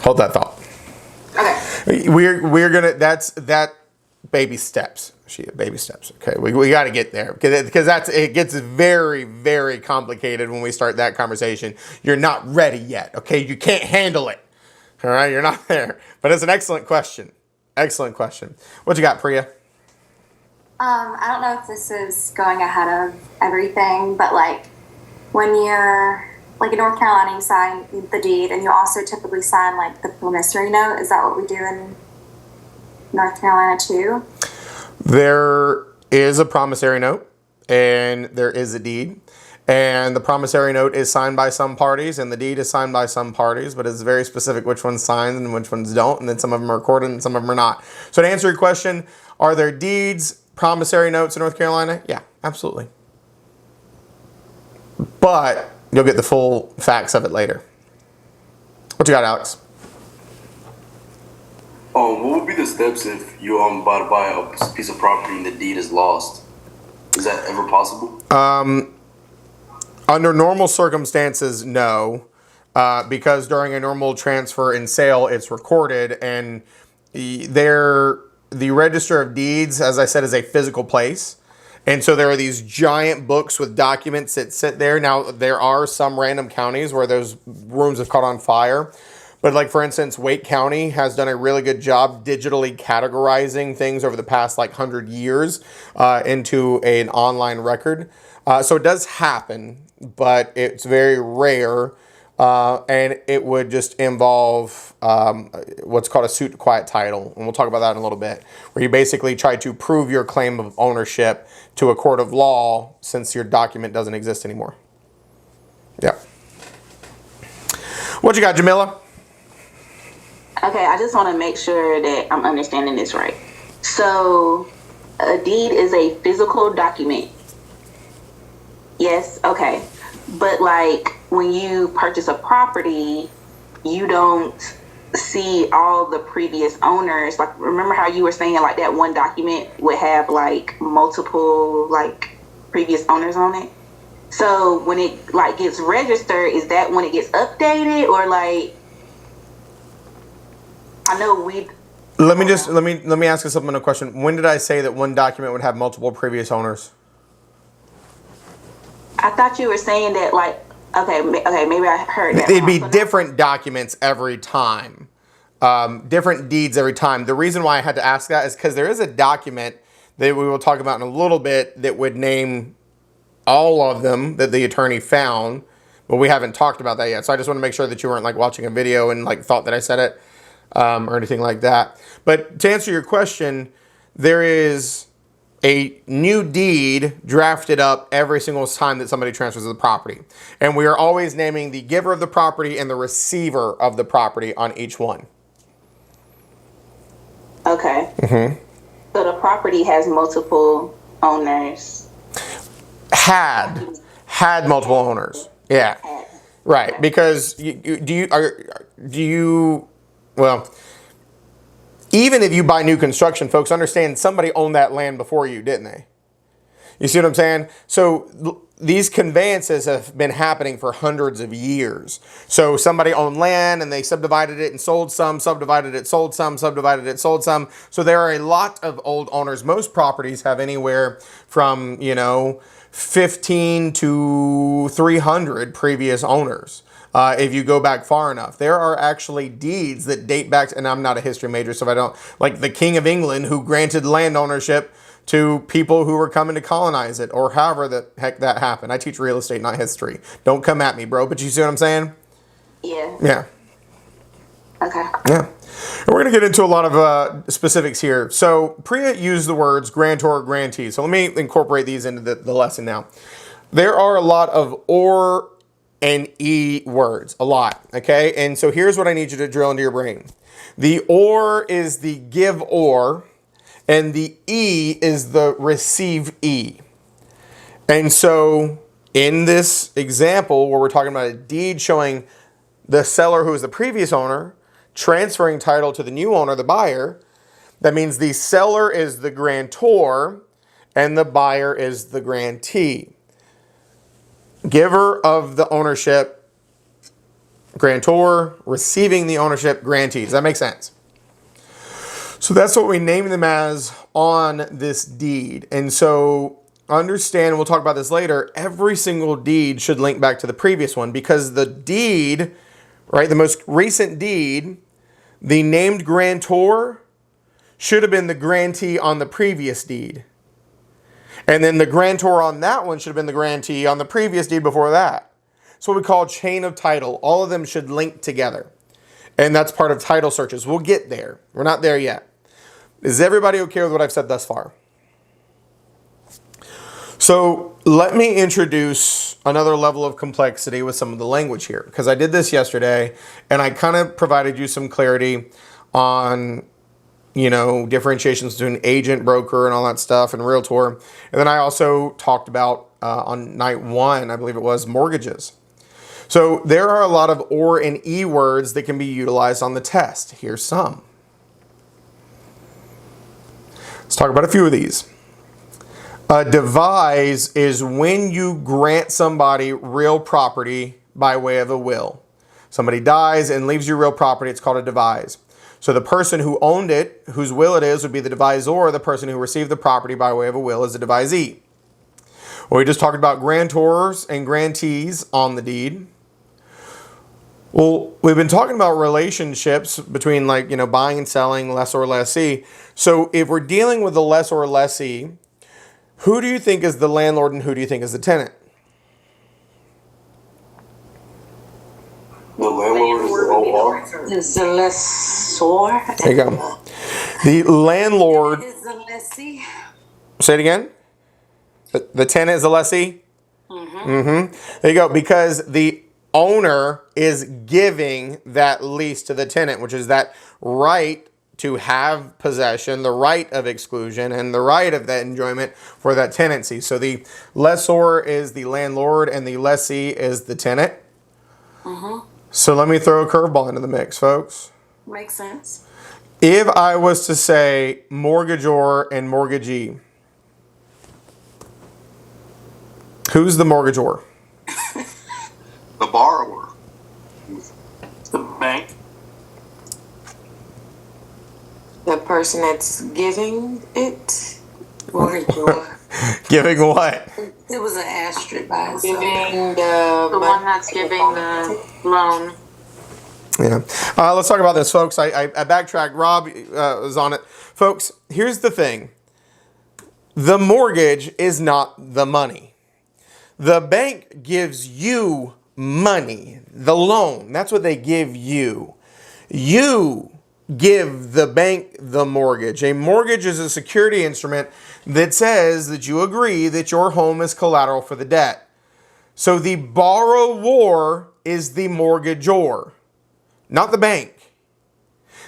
Hold that thought. Okay. We're gonna that baby steps. Baby steps. Okay, we got to get there because it gets very, very complicated when we start that conversation. You're not ready yet. Okay, you can't handle it. All right, you're not there. But it's an excellent question. Excellent question. What you got, Priya? I don't know if this is going ahead of everything, but like when you're like in North Carolina, you sign the deed, and you also typically sign like the promissory note. Is that what we do in North Carolina too? There is a promissory note and there is a deed. And the promissory note is signed by some parties and the deed is signed by some parties, but it's very specific which ones sign and which ones don't. And then some of them are recorded and some of them are not. So to answer your question, are there deeds, promissory notes in North Carolina? Yeah, absolutely. But you'll get the full facts of it later. What you got, Alex? What would be the steps if you about to buy a piece of property and the deed is lost? Is that ever possible? Under normal circumstances, no, because during a normal transfer and sale, it's recorded, and the Register of Deeds, as I said, is a physical place. And so there are these giant books with documents that sit there. Now, there are some random counties where those rooms have caught on fire. But like, for instance, Wake County has done a really good job digitally categorizing things over the past like 100 years into an online record. So it does happen, but it's very rare. And it would just involve what's called a suit to quiet title. And we'll talk about that in a little bit, where you basically try to prove your claim of ownership to a court of law since your document doesn't exist anymore. Yeah. What you got, Jamila? Okay, I just want to make sure that I'm understanding this right. So, a deed is a physical document. Yes, okay. But like when you purchase a property, you don't see all the previous owners. Like, remember how you were saying like that one document would have like multiple like previous owners on it? So when it like gets registered, is that when it gets updated, or like, I know let me ask you something, a question. When did I say that one document would have multiple previous owners? I thought you were saying that like, okay, maybe I heard that. It'd be different documents every time. Different deeds every time. The reason why I had to ask that is because there is a document that we will talk about in a little bit that would name all of them that the attorney found, but we haven't talked about that yet. So I just want to make sure that you weren't like watching a video and like thought that I said it. Or anything like that. But to answer your question, there is a new deed drafted up every single time that somebody transfers the property. And we are always naming the giver of the property and the receiver of the property on each one. Okay. Mm-hmm. So the property has multiple owners. Had multiple owners. Yeah. Right. Because well, even if you buy new construction, folks, understand somebody owned that land before you, didn't they? You see what I'm saying? So these conveyances have been happening for hundreds of years. So somebody owned land and they subdivided it and sold some, subdivided it, sold some, subdivided it, sold some. So there are a lot of old owners. Most properties have anywhere from, 15 to 300 previous owners. If you go back far enough, there are actually deeds that date back, and I'm not a history major, so I don't, like the King of England who granted land ownership to people who were coming to colonize it, or however the heck that happened. I teach real estate, not history. Don't come at me, bro, but you see what I'm saying? Yeah. Yeah. Okay. Yeah. And we're going to get into a lot of specifics here. So Priya used the words grantor, grantee. So let me incorporate these into the lesson now. There are a lot of or and E words, a lot, okay? And so here's what I need you to drill into your brain. The or is the give or, and the E is the receivee. And so in this example where we're talking about a deed showing the seller who is the previous owner transferring title to the new owner, the buyer, that means the seller is the grantor and the buyer is the grantee. Giver of the ownership, grantor, receiving the ownership, grantee. Does that make sense? So that's what we name them as on this deed. And so understand, we'll talk about this later, every single deed should link back to the previous one because the deed, right, the most recent deed, the named grantor should have been the grantee on the previous deed. And then the grantor on that one should have been the grantee on the previous deed before that. It's what we call chain of title. All of them should link together. And that's part of title searches. We'll get there. We're not there yet. Is everybody okay with what I've said thus far? So let me introduce another level of complexity with some of the language here, because I did this yesterday and I kind of provided you some clarity on, you know, differentiations between agent, broker, and all that stuff, and realtor. And then I also talked about on night one, I believe it was, mortgages. So there are a lot of or and e words that can be utilized on the test. Here's some. Let's talk about a few of these. A devise is when you grant somebody real property by way of a will. Somebody dies and leaves you real property, it's called a devise. So the person who owned it, whose will it is, would be the devisor. The person who received the property by way of a will is the devisee. Well, we just talked about grantors and grantees on the deed. Well, we've been talking about relationships between, like, you know, buying and selling, lessor, lessee. So if we're dealing with the lessor, lessee, who do you think is the landlord and who do you think is the tenant? The landlord is the lessor. There you go. The landlord Is the lessee. Say it again. The tenant is the lessee? Mm-hmm. There you go. Because the owner is giving that lease to the tenant, which is that right to have possession, the right of exclusion, and the right of that enjoyment for that tenancy. So the lessor is the landlord and the lessee is the tenant. So let me throw a curveball into the mix, folks. Makes sense. If I was to say mortgagor and mortgagee, who's the mortgagor? The borrower. The bank. The person that's giving it. Mortgagor. Giving what? It was an asterisk by itself. Giving the one that's giving the loan. Yeah. Let's talk about this, folks. I backtracked. Rob was on it. Folks, here's the thing. The mortgage is not the money. The bank gives you money, the loan. That's what they give you. You give the bank the mortgage. A mortgage is a security instrument that says that you agree that your home is collateral for the debt. So the borrower is the mortgagor, not the bank.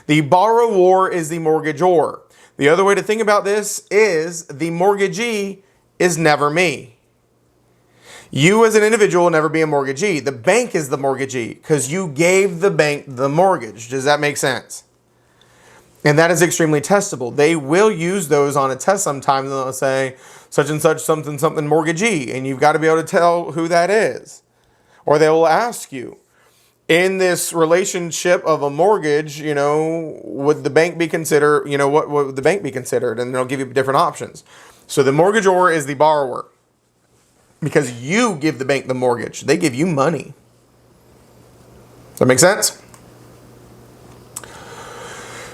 The borrower is the mortgagor. The other way to think about this is the mortgagee is never me. You as an individual will never be a mortgagee. The bank is the mortgagee because you gave the bank the mortgage. Does that make sense? And that is extremely testable. They will use those on a test sometimes and they'll say such and such something something mortgagee, and you've got to be able to tell who that is. Or they will ask you, in this relationship of a mortgage, you know, would the bank be considered, you know, what would the bank be considered? And they'll give you different options. So the mortgagor is the borrower because you give the bank the mortgage. They give you money. Does that make sense?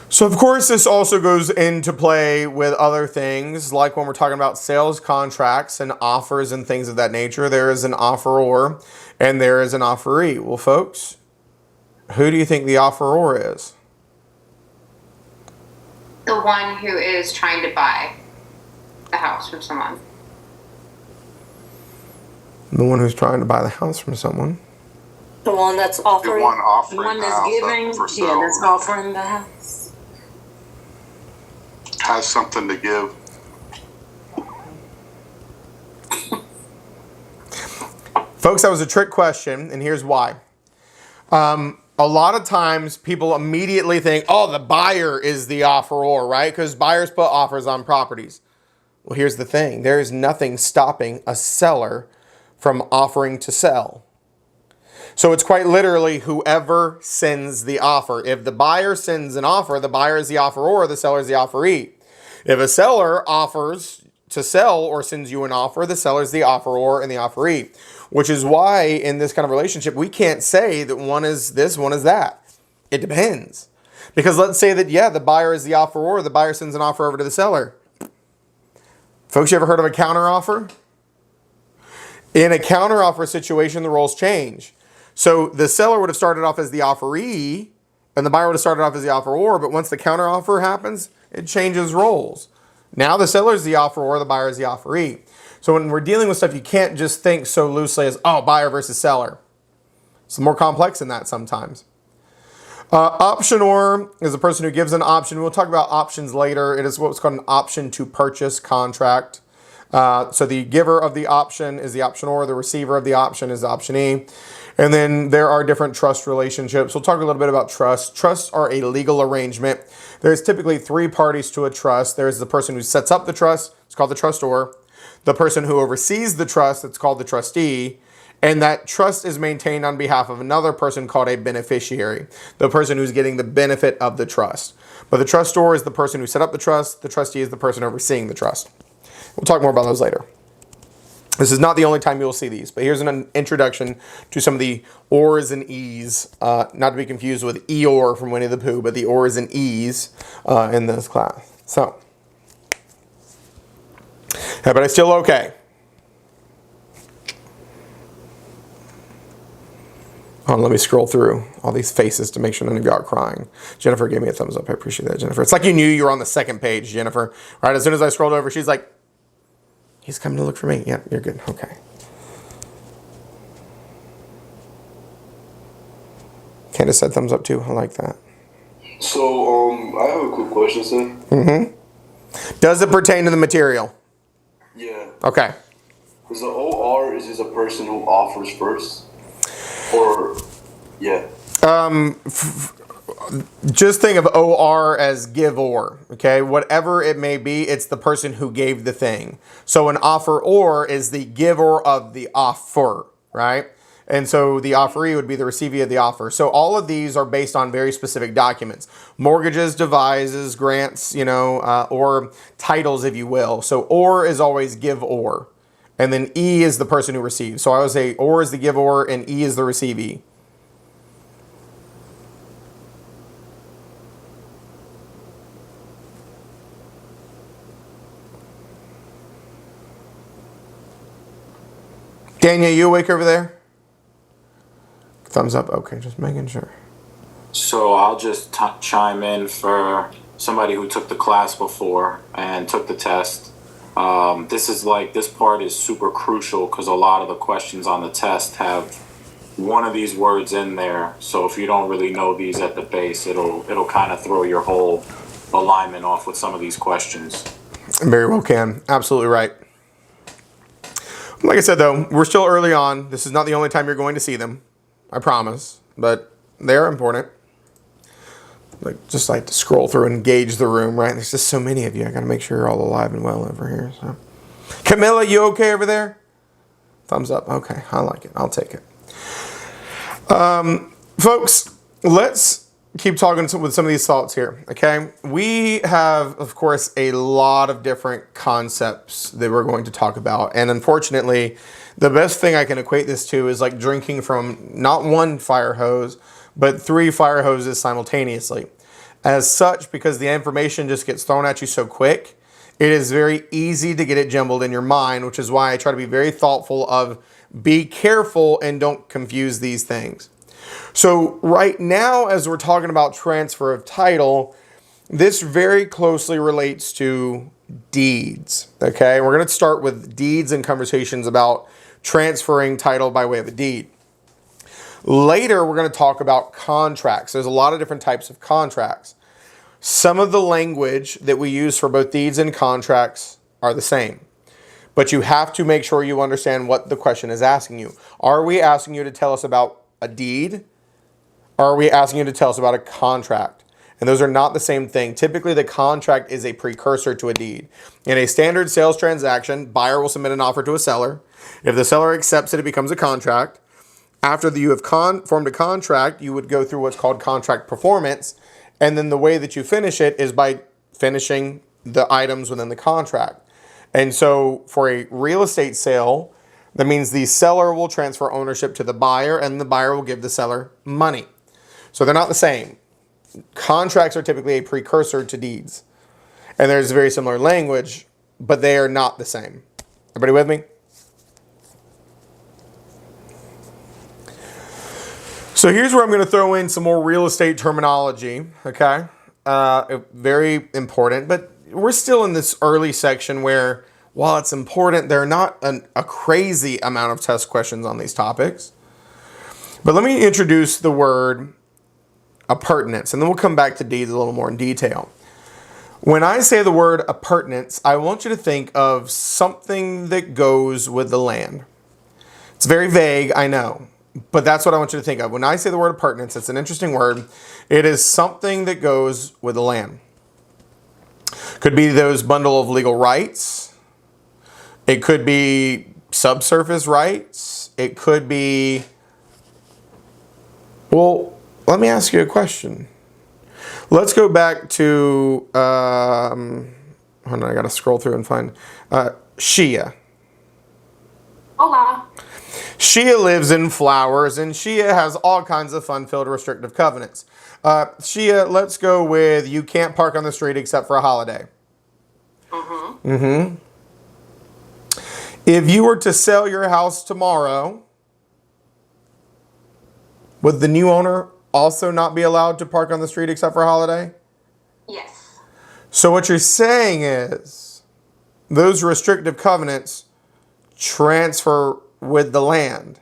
So, of course, this also goes into play with other things, like when we're talking about sales contracts and offers and things of that nature. There is an offeror and there is an offeree. Well, folks, who do you think the offeror is? The one who is trying to buy the house from someone. The one who's trying to buy the house from someone. The one that's offering. The one offering The one the that's house giving. up for Yeah, sale. that's offering the house. has something to give. Folks, that was a trick question, and here's why. A lot of times people immediately think, oh, the buyer is the offeror, right? Because buyers put offers on properties. Well, here's the thing. There is nothing stopping a seller from offering to sell. So it's quite literally whoever sends the offer. If the buyer sends an offer, the buyer is the offeror, the seller is the offeree. If a seller offers to sell or sends you an offer, the seller is the offeror and the offeree. Which is why in this kind of relationship, we can't say that one is this, one is that. It depends. Because let's say that, yeah, the buyer is the offeror, the buyer sends an offer over to the seller. Folks, you ever heard of a counteroffer? In a counteroffer situation, the roles change. So the seller would have started off as the offeree, and the buyer would have started off as the offeror, but once the counteroffer happens, it changes roles. Now the seller is the offeror, the buyer is the offeree. So when we're dealing with stuff, you can't just think so loosely as, oh, buyer versus seller. It's more complex than that sometimes. Optionor is a person who gives an option. We'll talk about options later. It is what's called an option to purchase contract. So the giver of the option is the optionor. The receiver of the option is the optionee. And then there are different trust relationships. We'll talk a little bit about trust. Trusts are a legal arrangement. There's typically three parties to a trust. There's the person who sets up the trust. It's called the trustor. The person who oversees the trust, it's called the trustee, and that trust is maintained on behalf of another person called a beneficiary, the person who's getting the benefit of the trust. But the trustor is the person who set up the trustee is the person overseeing the trust. We'll talk more about those later. This is not the only time you'll see these, but here's an introduction to some of the ors and es, not to be confused with Eeyore from Winnie the Pooh, but the ors and es in this class. So, everybody still okay? Hold on, let me scroll through all these faces to make sure none of you are crying. Jennifer gave me a thumbs up. I appreciate that, Jennifer. It's like you knew you were on the second page, Jennifer. Right, as soon as I scrolled over, she's like, he's coming to look for me. Yeah, you're good. Okay. Candace said thumbs up too. I like that. So, I have a quick question, sir. Mm-hmm. Does it pertain to the material? Yeah. Okay. Is the OR is just a person who offers first? Or, yeah. Just think of OR as give or, okay? Whatever it may be, it's the person who gave the thing. So an offeror is the giver of the offer, right? And so the offeree would be the receiver of the offer. So all of these are based on very specific documents. Mortgages, devises, grants, or titles, if you will. So or is always give or. And then E is the person who receives. So I would say or is the giver and E is the receivee. Daniel, you awake over there? Thumbs up. Okay, just making sure. So I'll just chime in for somebody who took the class before and took the test. This part is super crucial because a lot of the questions on the test have one of these words in there. So if you don't really know these at the base, it'll kind of throw your whole alignment off with some of these questions. Very well can. Absolutely right. Like I said, though, we're still early on. This is not the only time you're going to see them. I promise. But they're important. Just like to scroll through and gauge the room, right? There's just so many of you. I got to make sure you're all alive and well over here. So, Camilla, you okay over there? Thumbs up. Okay, I like it. I'll take it. Folks, let's keep talking with some of these thoughts here, okay? We have, of course, a lot of different concepts that we're going to talk about. And unfortunately, the best thing I can equate this to is like drinking from not one fire hose, but 3 fire hoses simultaneously. As such, because the information just gets thrown at you so quick, it is very easy to get it jumbled in your mind, which is why I try to be very thoughtful of be careful and don't confuse these things. So right now, as we're talking about transfer of title, this very closely relates to deeds, okay? We're going to start with deeds and conversations about transferring title by way of a deed. Later, we're going to talk about contracts. There's a lot of different types of contracts. some of the language that we use for both deeds and contracts are the same. But you have to make sure you understand what the question is asking you. Are we asking you to tell us about a deed? Or are we asking you to tell us about a contract? And those are not the same thing. Typically, the contract is a precursor to a deed. In a standard sales transaction, buyer will submit an offer to a seller. If the seller accepts it, it becomes a contract. After you have formed a contract, you would go through what's called contract performance. And then the way that you finish it is by finishing the items within the contract. And so for a real estate sale, that means the seller will transfer ownership to the buyer and the buyer will give the seller money. So they're not the same. Contracts are typically a precursor to deeds. And there's very similar language, but they are not the same. Everybody with me? So here's where I'm going to throw in some more real estate terminology, okay? Very important, but we're still in this early section where, while it's important, there are not a crazy amount of test questions on these topics. But let me introduce the word appurtenance, and then we'll come back to deeds a little more in detail. When I say the word appurtenance, I want you to think of something that goes with the land. It's very vague, I know, but that's what I want you to think of. When I say the word appurtenance, it's an interesting word. It is something that goes with the land. Could be those bundle of legal rights. It could be subsurface rights. It could be, well, let me ask you a question. Let's go back to, hold on, I got to scroll through and find, Shia. Hola. Shia lives in Flowers, and Shia has all kinds of fun-filled restrictive covenants. Shia, let's go with you can't park on the street except for a holiday. If you were to sell your house tomorrow, would the new owner also not be allowed to park on the street except for a holiday? Yes. So what you're saying is those restrictive covenants transfer with the land.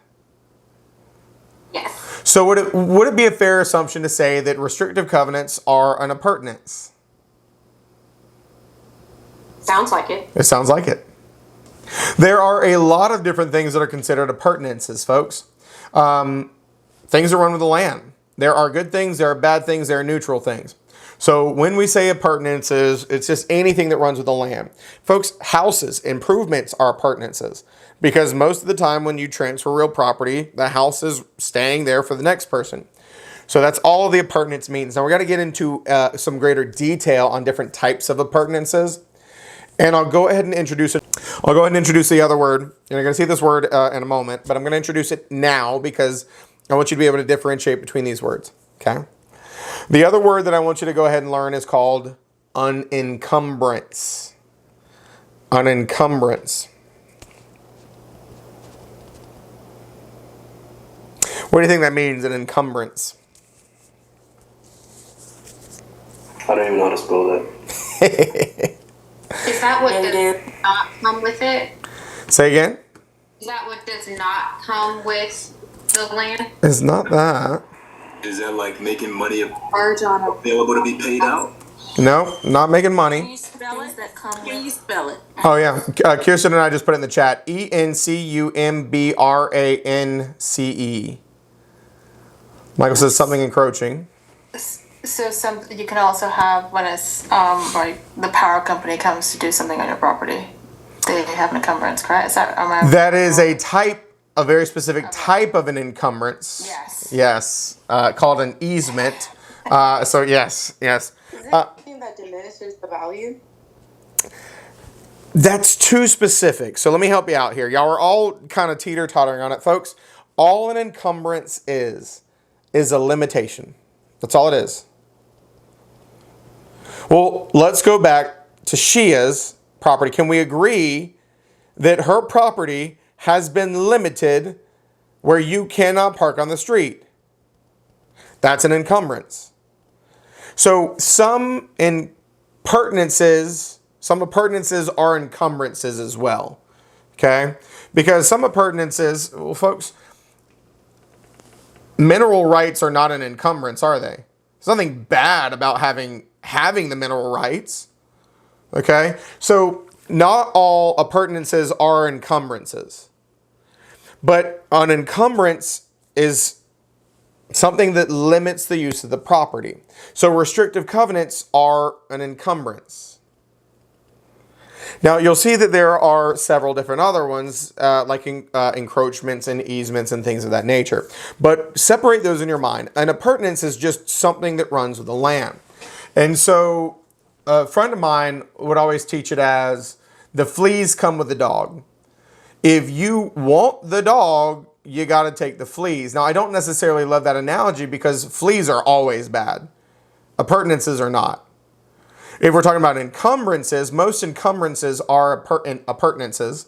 Yes. So would it be a fair assumption to say that restrictive covenants are an appurtenance? Sounds like it. It sounds like it. There are a lot of different things that are considered appurtenances, folks. Things that run with the land. There are good things, there are bad things, there are neutral things. So when we say appurtenances, it's just anything that runs with the land. Folks, houses, improvements are appurtenances. Because most of the time when you transfer real property, the house is staying there for the next person. So that's all the appurtenance means. Now we're going to get into some greater detail on different types of appurtenances. And I'll go ahead and introduce it. I'll go ahead and introduce the other word. You're going to see this word in a moment, but I'm going to introduce it now because I want you to be able to differentiate between these words, okay? The other word that I want you to go ahead and learn is called unencumbrance. Unencumbrance. What do you think that means, an encumbrance? I don't even know how to spell that. Is that what does not come with it? Say again? Is that what does not come with the land? It's not that. Is that like making money available to be paid out? No, not making money. Can you spell it? Can you spell it? Oh, yeah. Kirsten and I just put it in the chat. Encumbrance. Michael says something encroaching. So you can also have when it's like the power company comes to do something on your property, they have an encumbrance, correct? Is that that is a very specific type of an encumbrance. Yes. Yes, called an easement. So yes. Is it something that diminishes the value? That's too specific. So let me help you out here. Y'all are all kind of teeter-tottering on it, folks. All an encumbrance is a limitation. That's all it is. Well, let's go back to Shia's property. Can we agree that her property has been limited where you cannot park on the street? That's an encumbrance. So some appurtenances are encumbrances as well. Okay? Because some appurtenances, well, folks, mineral rights are not an encumbrance, are they? There's nothing bad about having having the mineral rights. Okay? So not all appurtenances are encumbrances. But an encumbrance is something that limits the use of the property. So restrictive covenants are an encumbrance. Now, you'll see that there are several different other ones, like encroachments and easements and things of that nature. But separate those in your mind. An appurtenance is just something that runs with the land. And so a friend of mine would always teach it as the fleas come with the dog. If you want the dog, you got to take the fleas. Now, I don't necessarily love that analogy because fleas are always bad. Appurtenances are not. If we're talking about encumbrances, most encumbrances are appurtenances.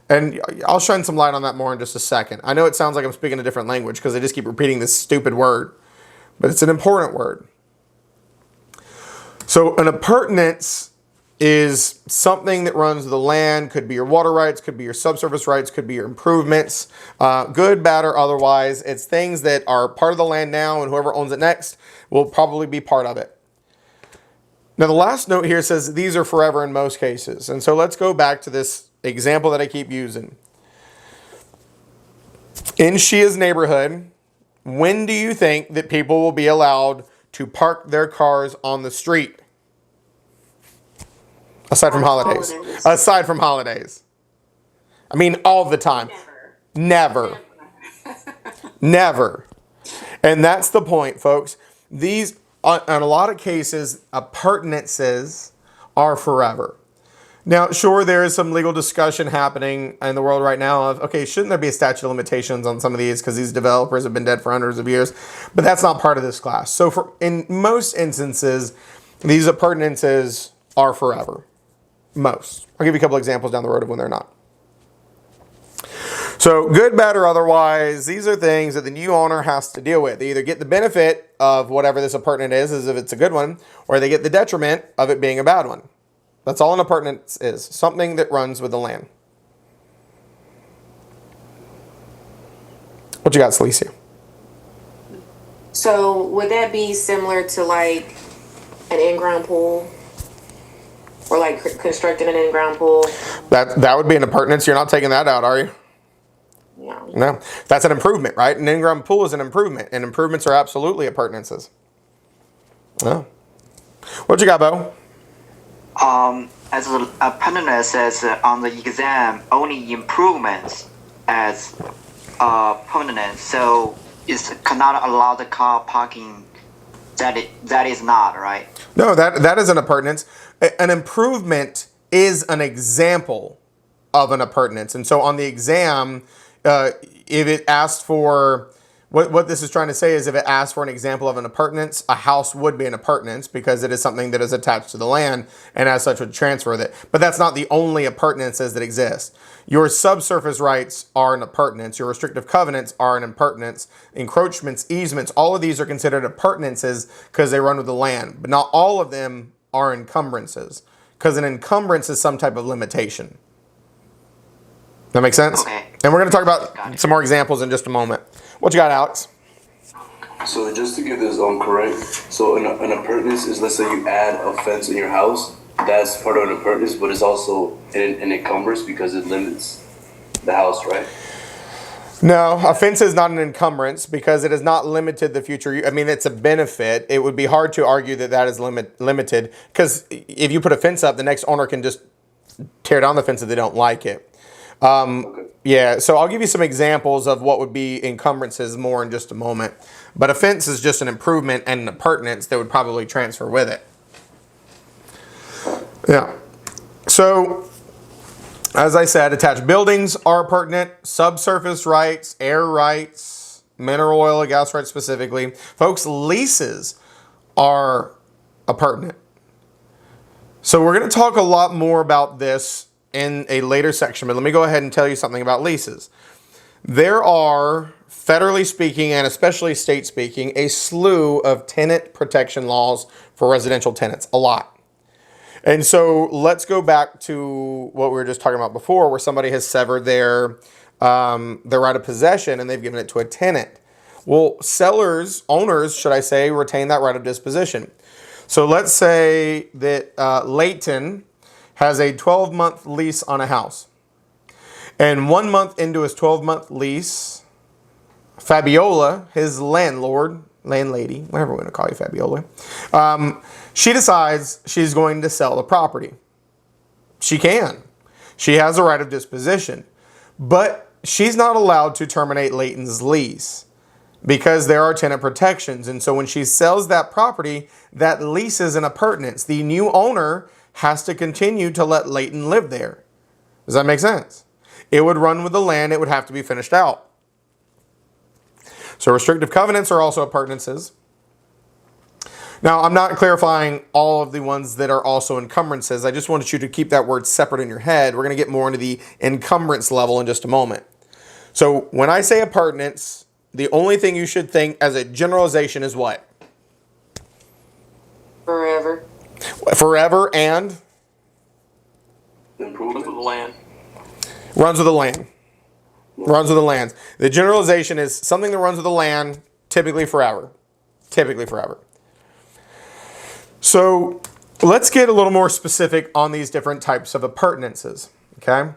And I'll shine some light on that more in just a second. I know it sounds like I'm speaking a different language because I just keep repeating this stupid word. But it's an important word. So an appurtenance is something that runs the land, could be your water rights, could be your subsurface rights, could be your improvements, good, bad, or otherwise. It's things that are part of the land now, and whoever owns it next will probably be part of it. Now, the last note here says these are forever in most cases. And so let's go back to this example that I keep using. In Shia's neighborhood, when do you think that people will be allowed to park their cars on the street? Aside from holidays. Aside from holidays. I mean, all the time. Never. Never. And that's the point, folks. These, in a lot of cases, appurtenances are forever. Now, sure, there is some legal discussion happening in the world right now of, okay, shouldn't there be a statute of limitations on some of these because these developers have been dead for hundreds of years? But that's not part of this class. So in most instances, these appurtenances are forever. Most. I'll give you a couple examples down the road of when they're not. So good, bad, or otherwise, these are things that the new owner has to deal with. They either get the benefit of whatever this appurtenant is, as if it's a good one, or they get the detriment of it being a bad one. That's all an appurtenance is. Something that runs with the land. What you got, Celicia? So would that be similar to like an in-ground pool? Or like constructing an in-ground pool? That would be an appurtenance. You're not taking that out, are you? No. That's an improvement, right? An in-ground pool is an improvement. And improvements are absolutely appurtenances. No. What you got, Bo? As a appurtenance says on the exam, only improvements as permanent. So it's cannot allow the car parking. That is not, right? No, that is an appurtenance. An improvement is an example of an appurtenance. And so on the exam, if it asked for, what this is trying to say is if it asked for an example of an appurtenance, a house would be an appurtenance because it is something that is attached to the land and as such would transfer with it. But that's not the only appurtenances that exist. Your subsurface rights are an appurtenance. Your restrictive covenants are an appurtenance. Encroachments, easements, all of these are considered appurtenances because they run with the land. But not all of them are encumbrances because an encumbrance is some type of limitation. That makes sense? Okay. And we're going to talk about some more examples in just a moment. What you got, Alex? So just to get this correct, so an appurtenance is, let's say you add a fence in your house, that's part of an appurtenance, but it's also an encumbrance because it limits the house, right? No, a fence is not an encumbrance because it has not limited the future. I mean, it's a benefit. It would be hard to argue that that is limited because if you put a fence up, the next owner can just tear down the fence if they don't like it. Okay. Yeah, so I'll give you some examples of what would be encumbrances more in just a moment. But a fence is just an improvement and an appurtenance that would probably transfer with it. Yeah. So, as I said, attached buildings are appurtenant, subsurface rights, air rights, mineral oil and gas rights specifically. Folks, leases are appurtenant. So we're going to talk a lot more about this in a later section, but let me go ahead and tell you something about leases. There are, federally speaking and especially state speaking, a slew of tenant protection laws for residential tenants, a lot. And so let's go back to what we were just talking about before, where somebody has severed their right of possession and they've given it to a tenant. Well, owners, should I say, retain that right of disposition. So let's say that Leighton has a 12-month lease on a house. And 1 month into his 12-month lease, Fabiola, his landlady, whatever we're going to call you, Fabiola, she decides she's going to sell the property. She can. She has a right of disposition. But she's not allowed to terminate Leighton's lease because there are tenant protections. And so when she sells that property, that lease is an appurtenance. The new owner has to continue to let Leighton live there. Does that make sense? It would run with the land. It would have to be finished out. So restrictive covenants are also appurtenances. Now, I'm not clarifying all of the ones that are also encumbrances. I just wanted you to keep that word separate in your head. We're going to get more into the encumbrance level in just a moment. So when I say appurtenance, the only thing you should think as a generalization is what? Forever. Forever and? Improvement of the land. Runs with the land. Runs with the land. The generalization is something that runs with the land, typically forever. Typically forever. So let's get a little more specific on these different types of appurtenances. Okay?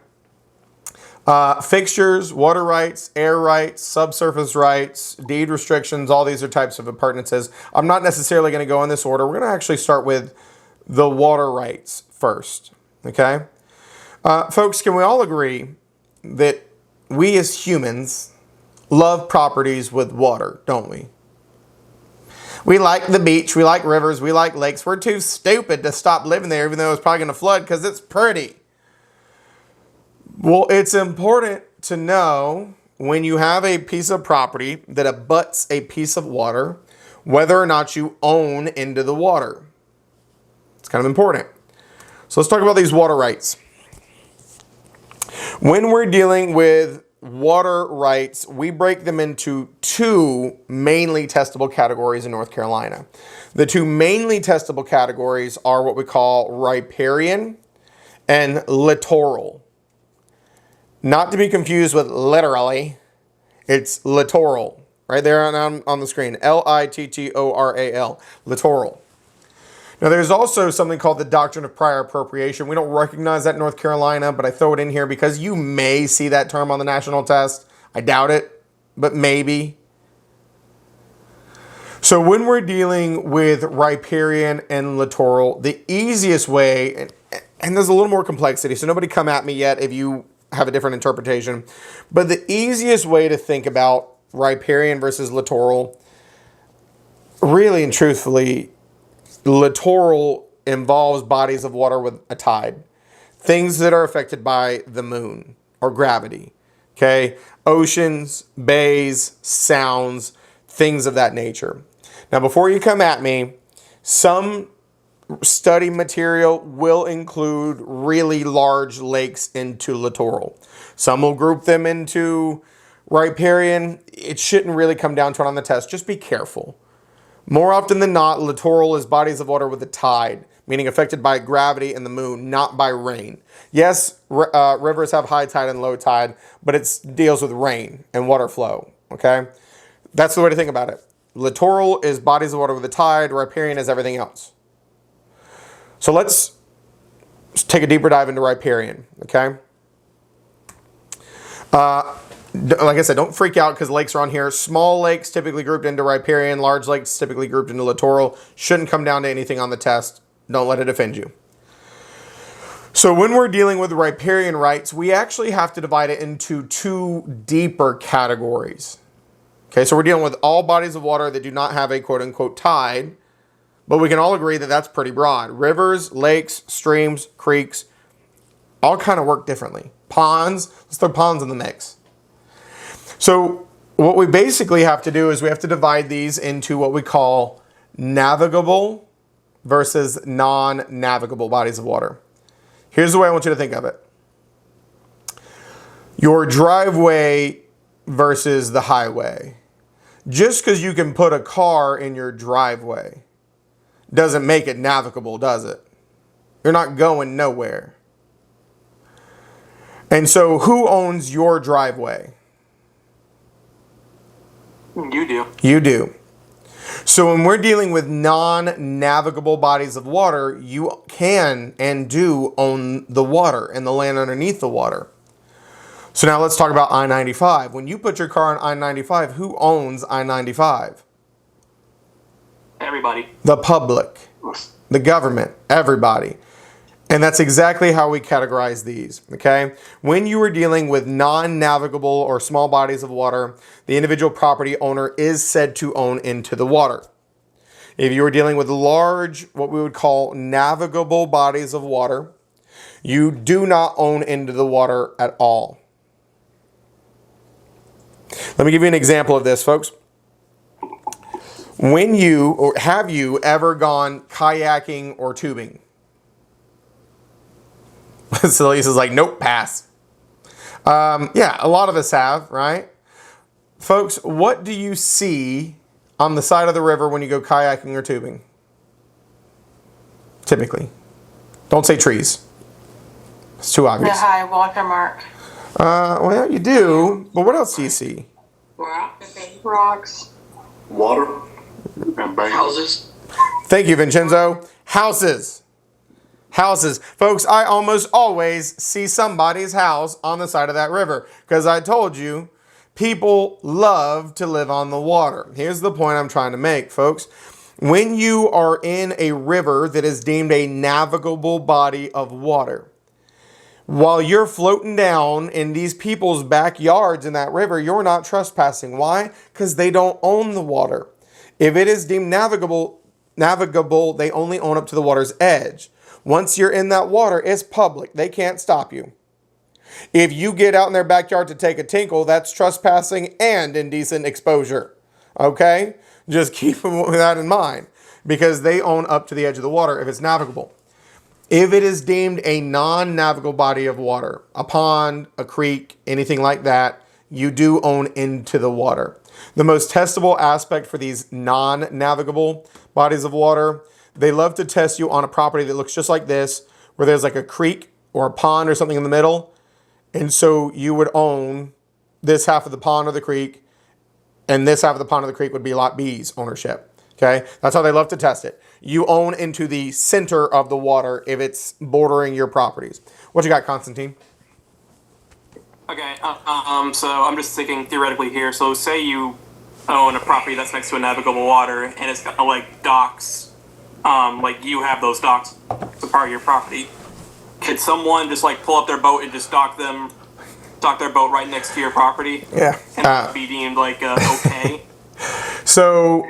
Fixtures, water rights, air rights, subsurface rights, deed restrictions, all these are types of appurtenances. I'm not necessarily going to go in this order. We're going to actually start with the water rights first. Okay? Folks, can we all agree that we as humans love properties with water, don't we? We like the beach, we like rivers, we like lakes. We're too stupid to stop living there even though it's probably going to flood because it's pretty. Well, it's important to know when you have a piece of property that abuts a piece of water, whether or not you own into the water. It's kind of important. So let's talk about these water rights. When we're dealing with water rights, we break them into two mainly testable categories in North Carolina. The two mainly testable categories are what we call riparian and littoral. Not to be confused with literally, it's littoral. Right there on the screen, Littoral, littoral. Now, there's also something called the doctrine of prior appropriation. We don't recognize that in North Carolina, but I throw it in here because you may see that term on the national test. I doubt it, but maybe. So when we're dealing with riparian and littoral, the easiest way, and there's a little more complexity, so nobody come at me yet if you have a different interpretation, but the easiest way to think about riparian versus littoral, really and truthfully, littoral involves bodies of water with a tide. Things that are affected by the moon or gravity. Okay? Oceans, bays, sounds, things of that nature. Now, before you come at me, some study material will include really large lakes into littoral. Some will group them into riparian. It shouldn't really come down to it on the test. Just be careful. More often than not, littoral is bodies of water with a tide, meaning affected by gravity and the moon, not by rain. Yes, rivers have high tide and low tide, but it deals with rain and water flow, okay? That's the way to think about it. Littoral is bodies of water with a tide, riparian is everything else. So let's take a deeper dive into riparian, okay? Like I said, don't freak out because lakes are on here. Small lakes typically grouped into riparian. Large lakes typically grouped into littoral. Shouldn't come down to anything on the test. Don't let it offend you. So when we're dealing with riparian rights, we actually have to divide it into two deeper categories. Okay, so we're dealing with all bodies of water that do not have a quote-unquote tide, but we can all agree that that's pretty broad. Rivers, lakes, streams, creeks, all kind of work differently. Ponds, let's throw ponds in the mix. So what we basically have to do is we have to divide these into what we call navigable versus non-navigable bodies of water. Here's the way I want you to think of it. Your driveway versus the highway. Just because you can put a car in your driveway doesn't make it navigable, does it? You're not going nowhere. And so who owns your driveway? You do. You do. So when we're dealing with non-navigable bodies of water, you can and do own the water and the land underneath the water. So now let's talk about I-95. When you put your car on I-95, who owns I-95? Everybody. The public, the government, everybody. And that's exactly how we categorize these, okay? When you are dealing with non-navigable or small bodies of water, the individual property owner is said to own into the water. If you are dealing with large, what we would call navigable bodies of water, you do not own into the water at all. Let me give you an example of this, folks. When you, or have you ever gone kayaking or tubing? So Lisa's like, nope, pass. Yeah, a lot of us have, right? Folks, what do you see on the side of the river when you go kayaking or tubing? Typically. Don't say trees. It's too obvious. The high water mark. Well, you do, but what else do you see? Rocks. Water. And Houses. Thank you, Vincenzo. Houses. Houses. Folks, I almost always see somebody's house on the side of that river because I told you, people love to live on the water. Here's the point I'm trying to make, folks. When you are in a river that is deemed a navigable body of water, while you're floating down in these people's backyards in that river, you're not trespassing. Why? Because they don't own the water. If it is deemed navigable, they only own up to the water's edge. Once you're in that water, it's public. They can't stop you. If you get out in their backyard to take a tinkle, that's trespassing and indecent exposure. Okay? Just keep that in mind because they own up to the edge of the water if it's navigable. If it is deemed a non-navigable body of water, a pond, a creek, anything like that, you do own into the water. The most testable aspect for these non-navigable bodies of water, they love to test you on a property that looks just like this, where there's like a creek or a pond or something in the middle. And so you would own this half of the pond or the creek, and this half of the pond or the creek would be Lot B's ownership. Okay, that's how they love to test it. You own into the center of the water if it's bordering your properties. What you got, Constantine? Okay, so I'm just thinking theoretically here. So say you own a property that's next to a navigable water and it's got like docks, like you have those docks as a part of your property. Could someone just like pull up their boat and just dock their boat right next to your property? Yeah. And that would be deemed like okay? So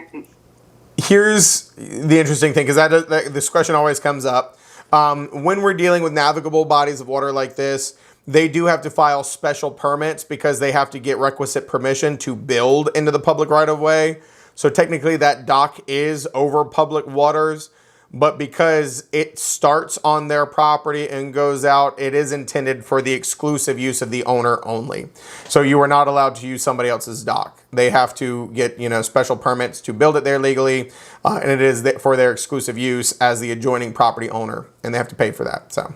here's the interesting thing, because this question always comes up. When we're dealing with navigable bodies of water like this, they do have to file special permits because they have to get requisite permission to build into the public right-of-way. So technically that dock is over public waters, but because it starts on their property and goes out, it is intended for the exclusive use of the owner only. So you are not allowed to use somebody else's dock. They have to get, special permits to build it there legally, and it is for their exclusive use as the adjoining property owner, and they have to pay for that. So,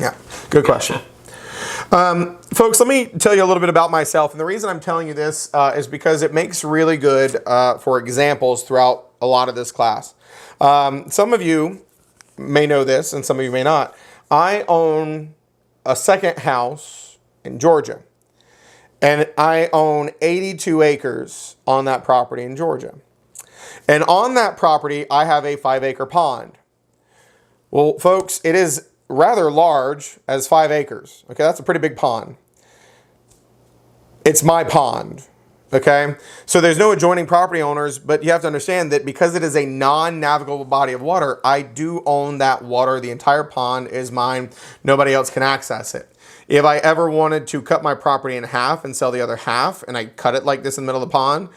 yeah, good question. Folks, let me tell you a little bit about myself, and the reason I'm telling you this is because it makes really good for examples throughout a lot of this class. Some of you may know this, and some of you may not. I own a second house in Georgia, and I own 82 acres on that property in Georgia. And on that property, I have a 5-acre pond. Well, folks, it is rather large as 5 acres. Okay, that's a pretty big pond. It's my pond. Okay, so there's no adjoining property owners, but you have to understand that because it is a non-navigable body of water, I do own that water. The entire pond is mine. Nobody else can access it. If I ever wanted to cut my property in half and sell the other half, and I cut it like this in the middle of the pond,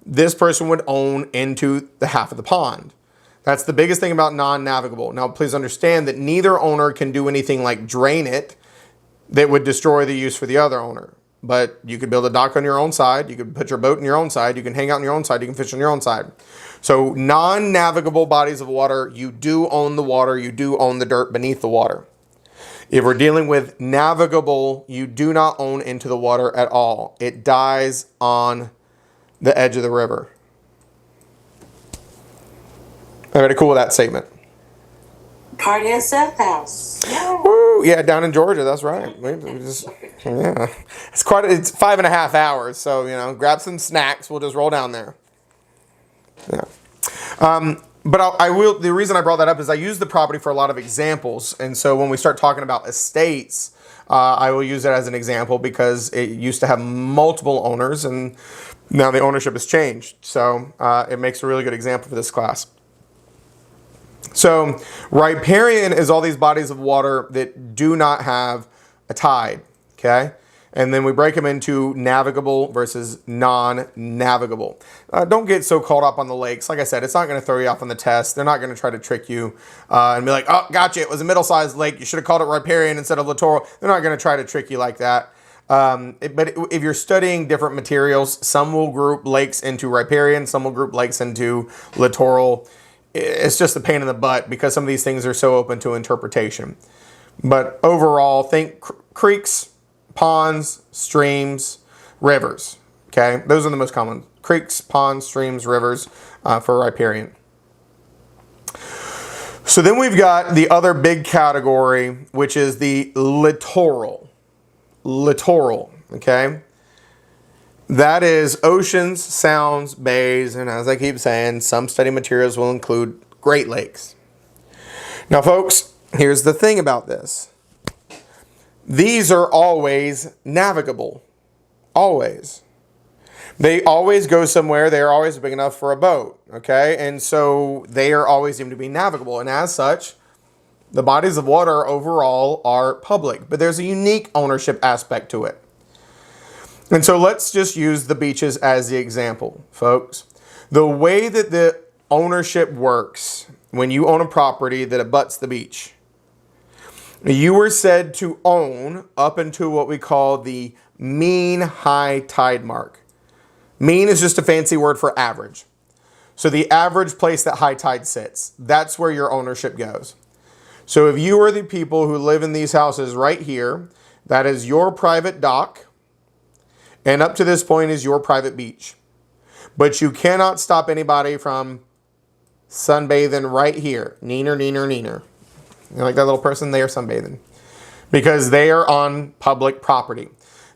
this person would own into the half of the pond. That's the biggest thing about non-navigable. Now, please understand that neither owner can do anything like drain it that would destroy the use for the other owner. But you could build a dock on your own side. You could put your boat on your own side. You can hang out on your own side. You can fish on your own side. So non-navigable bodies of water, you do own the water. You do own the dirt beneath the water. If we're dealing with navigable, you do not own into the water at all. It dies on the edge of the river. Everybody cool with that statement? Party at Seth House. Woo, yeah, down in Georgia. That's right. Yeah, it's 5.5 hours. So grab some snacks. We'll just roll down there. Yeah. But I will. The reason I brought that up is I use the property for a lot of examples, and so when we start talking about estates, I will use it as an example because it used to have multiple owners, and now the ownership has changed. So it makes a really good example for this class. So riparian is all these bodies of water that do not have a tide, okay? And then we break them into navigable versus non-navigable. Don't get so caught up on the lakes. Like I said, it's not going to throw you off on the test. They're not going to try to trick you and be like, oh, gotcha, it was a middle-sized lake. You should have called it riparian instead of littoral. They're not going to try to trick you like that. But if you're studying different materials, some will group lakes into riparian, some will group lakes into littoral. It's just a pain in the butt because some of these things are so open to interpretation. But overall, think creeks, ponds, streams, rivers. Okay, those are the most common. Creeks, ponds, streams, rivers for riparian. So then we've got the other big category, which is the littoral. Littoral, okay? That is oceans, sounds, bays, and as I keep saying, some study materials will include Great Lakes. Now, folks, here's the thing about this. These are always navigable. Always. They always go somewhere. They are always big enough for a boat, okay? And so they are always deemed to be navigable. And as such, the bodies of water overall are public. But there's a unique ownership aspect to it. And so let's just use the beaches as the example, folks. The way that the ownership works when you own a property that abuts the beach, you are said to own up into what we call the mean high tide mark. Mean is just a fancy word for average. So the average place that high tide sits, that's where your ownership goes. So if you are the people who live in these houses right here, that is your private dock, and up to this point is your private beach. But you cannot stop anybody from sunbathing right here. Neener, neener, neener. You know, like that little person, they are sunbathing. Because they are on public property.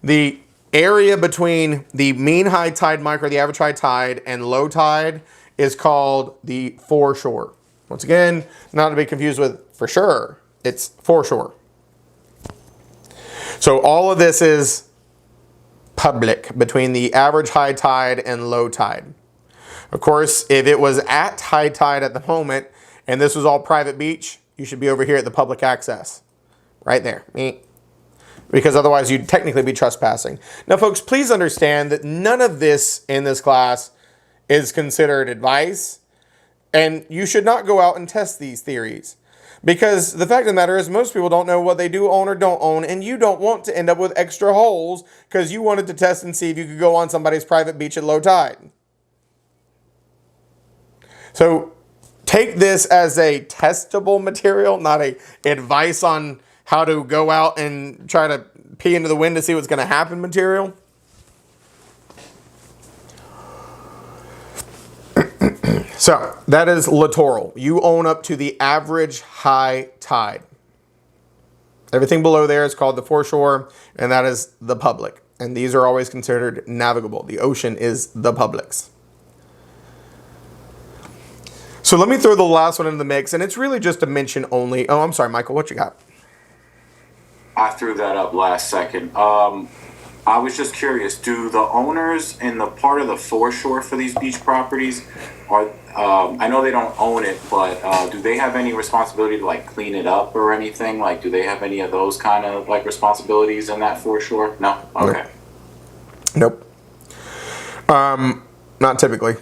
The area between the mean high tide mark or the average high tide and low tide is called the foreshore. Once again, not to be confused with for sure, it's foreshore. So all of this is public between the average high tide and low tide. Of course, if it was at high tide at the moment and this was all private beach, you should be over here at the public access. Right there. Because otherwise you'd technically be trespassing. Now, folks, please understand that none of this in this class is considered advice. And you should not go out and test these theories. Because the fact of the matter is most people don't know what they do own or don't own, and you don't want to end up with extra holes because you wanted to test and see if you could go on somebody's private beach at low tide. So take this as a testable material, not a advice on how to go out and try to pee into the wind to see what's going to happen material. So that is littoral. You own up to the average high tide. Everything below there is called the foreshore, and that is the public. And these are always considered navigable. The ocean is the public's. So let me throw the last one in the mix, and it's really just a mention only. Oh, I'm sorry, Michael, what you got? I threw that up last second. I was just curious, do the owners in the part of the foreshore for these beach properties, I know they don't own it, but do they have any responsibility to like clean it up or anything? Like, do they have any of those kind of like responsibilities in that foreshore? No? Okay. Nope. Not typically.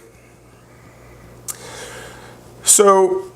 So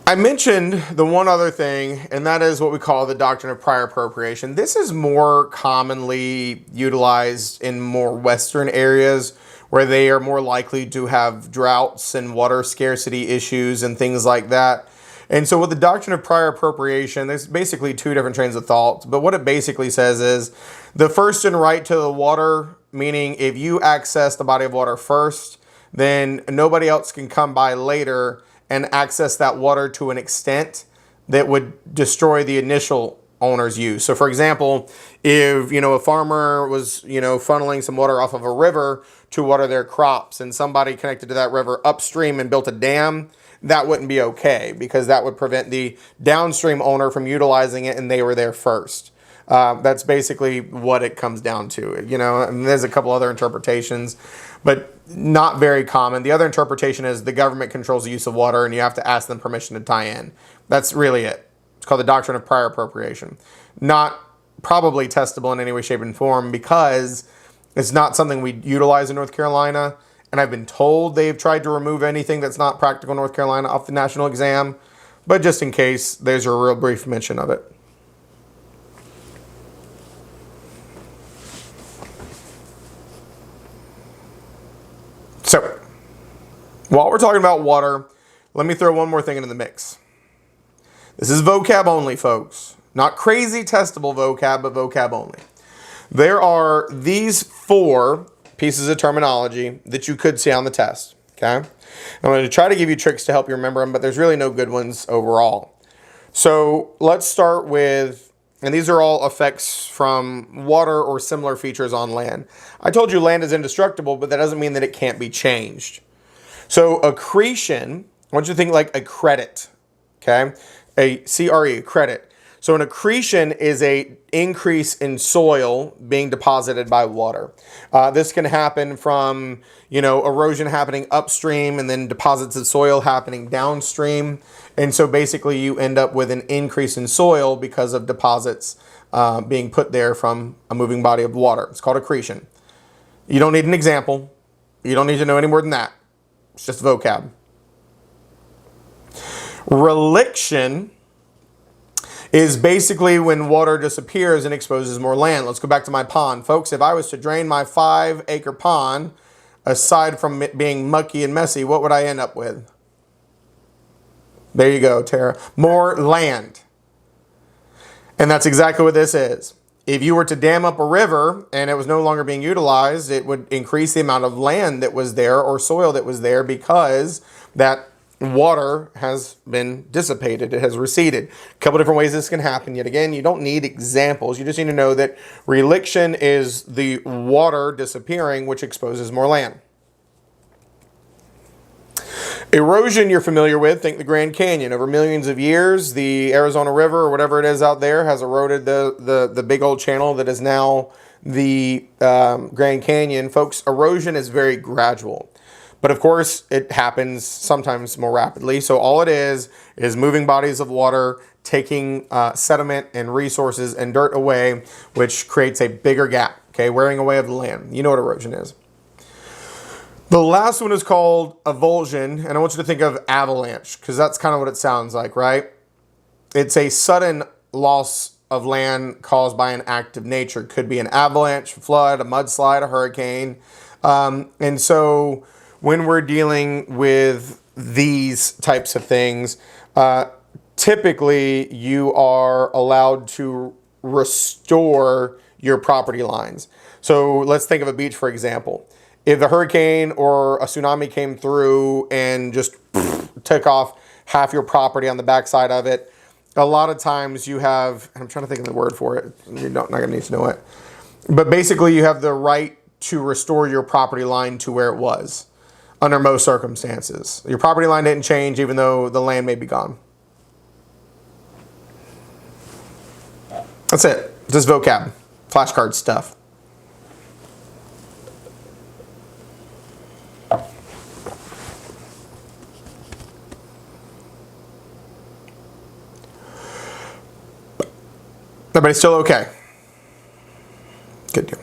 I mentioned the one other thing, and that is what we call the doctrine of prior appropriation. This is more commonly utilized in more Western areas where they are more likely to have droughts and water scarcity issues and things like that. And so with the doctrine of prior appropriation, there's basically two different trains of thought. But what it basically says is the first in right to the water, meaning if you access the body of water first, then nobody else can come by later and access that water to an extent that would destroy the initial owner's use. So for example, if, a farmer was, funneling some water off of a river to water their crops and somebody connected to that river upstream and built a dam, that wouldn't be okay because that would prevent the downstream owner from utilizing it and they were there first. That's basically what it comes down to. And there's a couple other interpretations, but not very common. The other interpretation is the government controls the use of water and you have to ask them permission to tie in. That's really it. It's called the doctrine of prior appropriation. Not probably testable in any way, shape, and form because it's not something we utilize in North Carolina. And I've been told they've tried to remove anything that's not practical in North Carolina off the national exam. But just in case, there's a real brief mention of it. So, while we're talking about water, let me throw one more thing into the mix. This is vocab only, folks. Not crazy testable vocab, but vocab only. There are these 4 pieces of terminology that you could see on the test, okay? I'm going to try to give you tricks to help you remember them, but there's really no good ones overall. So let's start with, and these are all effects from water or similar features on land. I told you land is indestructible, but that doesn't mean that it can't be changed. So accretion, I want you to think like a credit, okay? A CRE, credit. So an accretion is a increase in soil being deposited by water. This can happen from, erosion happening upstream and then deposits of soil happening downstream. And so basically you end up with an increase in soil because of deposits being put there from a moving body of water. It's called accretion. You don't need an example. You don't need to know any more than that. It's just vocab. Reliction is basically when water disappears and exposes more land. Let's go back to my pond. Folks, if I was to drain my 5-acre pond, aside from it being mucky and messy, what would I end up with? There you go, Tara. More land. And that's exactly what this is. If you were to dam up a river and it was no longer being utilized, it would increase the amount of land that was there or soil that was there because that water has been dissipated. It has receded. A couple different ways this can happen. Yet again, you don't need examples. You just need to know that reliction is the water disappearing, which exposes more land. Erosion you're familiar with. Think the Grand Canyon. Over millions of years, the Arizona River or whatever it is out there has eroded the big old channel that is now the Grand Canyon. Folks, erosion is very gradual. But of course, it happens sometimes more rapidly. So all it is moving bodies of water, taking sediment and resources and dirt away, which creates a bigger gap, okay? Wearing away of the land. You know what erosion is. The last one is called avulsion, and I want you to think of avalanche, because that's kind of what it sounds like, right? It's a sudden loss of land caused by an act of nature. It could be an avalanche, flood, a mudslide, a hurricane. And so when we're dealing with these types of things, typically you are allowed to restore your property lines. So let's think of a beach, for example. If a hurricane or a tsunami came through and just took off half your property on the backside of it, a lot of times you have, and I'm trying to think of the word for it, you're not going to need to know it, but basically you have the right to restore your property line to where it was under most circumstances. Your property line didn't change even though the land may be gone. That's it. Just vocab. Flashcard stuff. Everybody still okay? Good deal.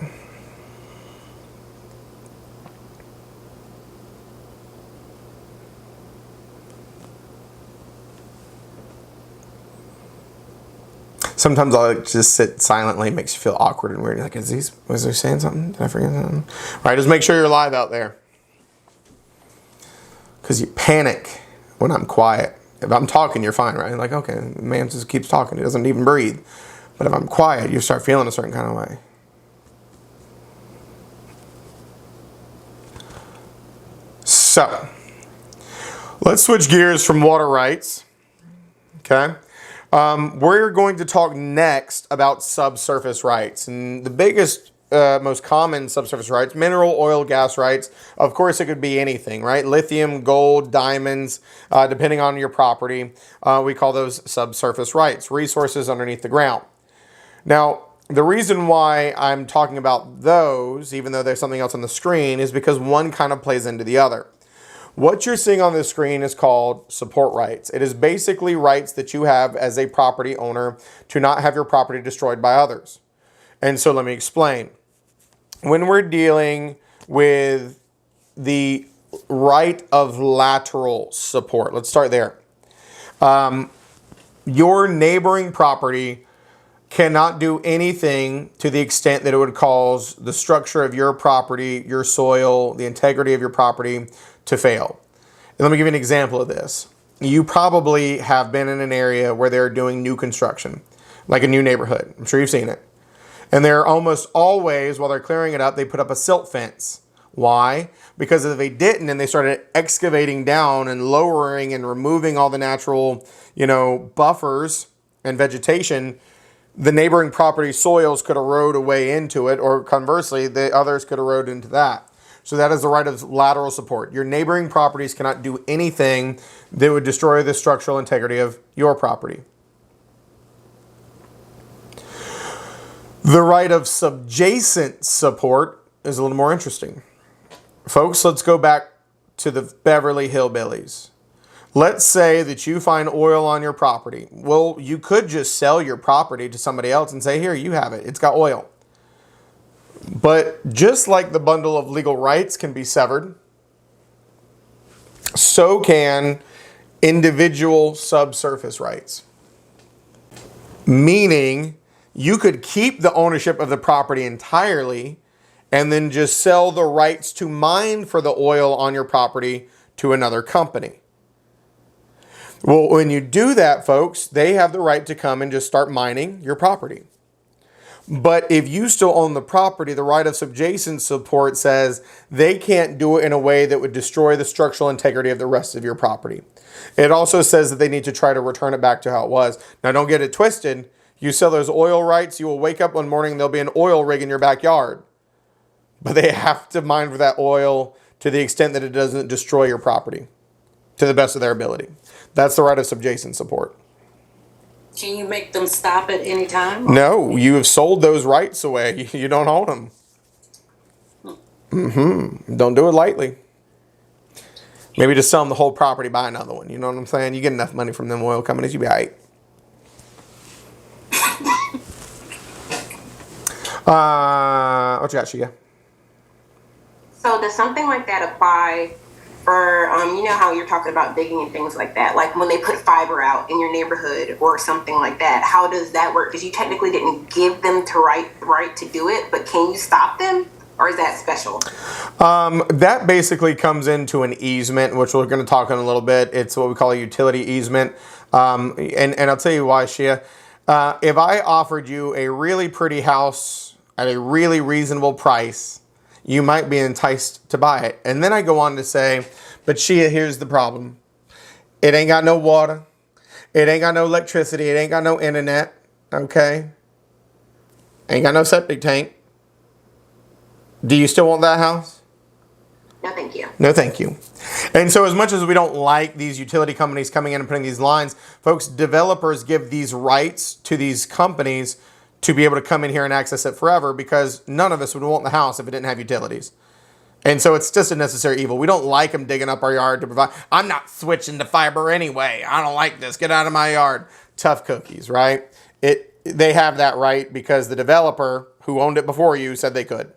Sometimes I'll just sit silently. It makes you feel awkward and weird. You're like, was there saying something? Did I forget something? All right, just make sure you're live out there. Because you panic when I'm quiet. If I'm talking, you're fine, right? Like, okay, the man just keeps talking. He doesn't even breathe. But if I'm quiet, you start feeling a certain kind of way. So, Let's switch gears from water rights. Okay. We're going to talk next about subsurface rights. And the biggest, most common subsurface rights, mineral, oil, gas rights. Of course, it could be anything, right? Lithium, gold, diamonds, depending on your property. We call those subsurface rights, resources underneath the ground. Now, the reason why I'm talking about those, even though there's something else on the screen, is because one kind of plays into the other. What you're seeing on the screen is called support rights. It is basically rights that you have as a property owner to not have your property destroyed by others. And so let me explain. When we're dealing with the right of lateral support, let's start there. Your neighboring property cannot do anything to the extent that it would cause the structure of your property, your soil, the integrity of your property to fail. And let me give you an example of this. You probably have been in an area where they're doing new construction, like a new neighborhood. I'm sure you've seen it. And they're almost always, while they're clearing it up, they put up a silt fence. Why? Because if they didn't and they started excavating down and lowering and removing all the natural, buffers and vegetation, the neighboring property soils could erode away into it, or conversely, the others could erode into that. So that is the right of lateral support. Your neighboring properties cannot do anything that would destroy the structural integrity of your property. The right of subjacent support is a little more interesting. Folks, let's go back to the Beverly Hillbillies. Let's say that you find oil on your property. Well, you could just sell your property to somebody else and say, here, you have it. It's got oil. But just like the bundle of legal rights can be severed, so can individual subsurface rights. Meaning, you could keep the ownership of the property entirely and then just sell the rights to mine for the oil on your property to another company. Well, when you do that, folks, they have the right to come and just start mining your property. But if you still own the property, the right of subjacent support says they can't do it in a way that would destroy the structural integrity of the rest of your property. It also says that they need to try to return it back to how it was. Now, don't get it twisted. You sell those oil rights, you will wake up one morning, there'll be an oil rig in your backyard. But they have to mine for that oil to the extent that it doesn't destroy your property to the best of their ability. That's the right of subjacent support. Can you make them stop at any time? No, you have sold those rights away. You don't own them. Don't do it lightly. Maybe just sell them the whole property, buy another one. You know what I'm saying? You get enough money from them oil companies, you'll be all right. What you got, Shia? So does something like that apply for, how you're talking about digging and things like that? Like when they put fiber out in your neighborhood or something like that, how does that work? Because you technically didn't give them the right to do it, but can you stop them? Or is that special? That basically comes into an easement, which we're going to talk on a little bit. It's what we call a utility easement. And I'll tell you why, Shia. If I offered you a really pretty house at a really reasonable price, you might be enticed to buy it. And then I go on to say, but Shia, here's the problem. It ain't got no water. It ain't got no electricity. It ain't got no internet. Okay? Ain't got no septic tank. Do you still want that house? No, thank you. No, thank you. And so as much as we don't like these utility companies coming in and putting these lines, folks, developers give these rights to these companies to be able to come in here and access it forever, because none of us would want the house if it didn't have utilities. And so it's just a necessary evil. We don't like them digging up our yard to provide. I'm not switching to fiber anyway. I don't like this. Get out of my yard. Tough cookies, right? They have that right because the developer who owned it before you said they could.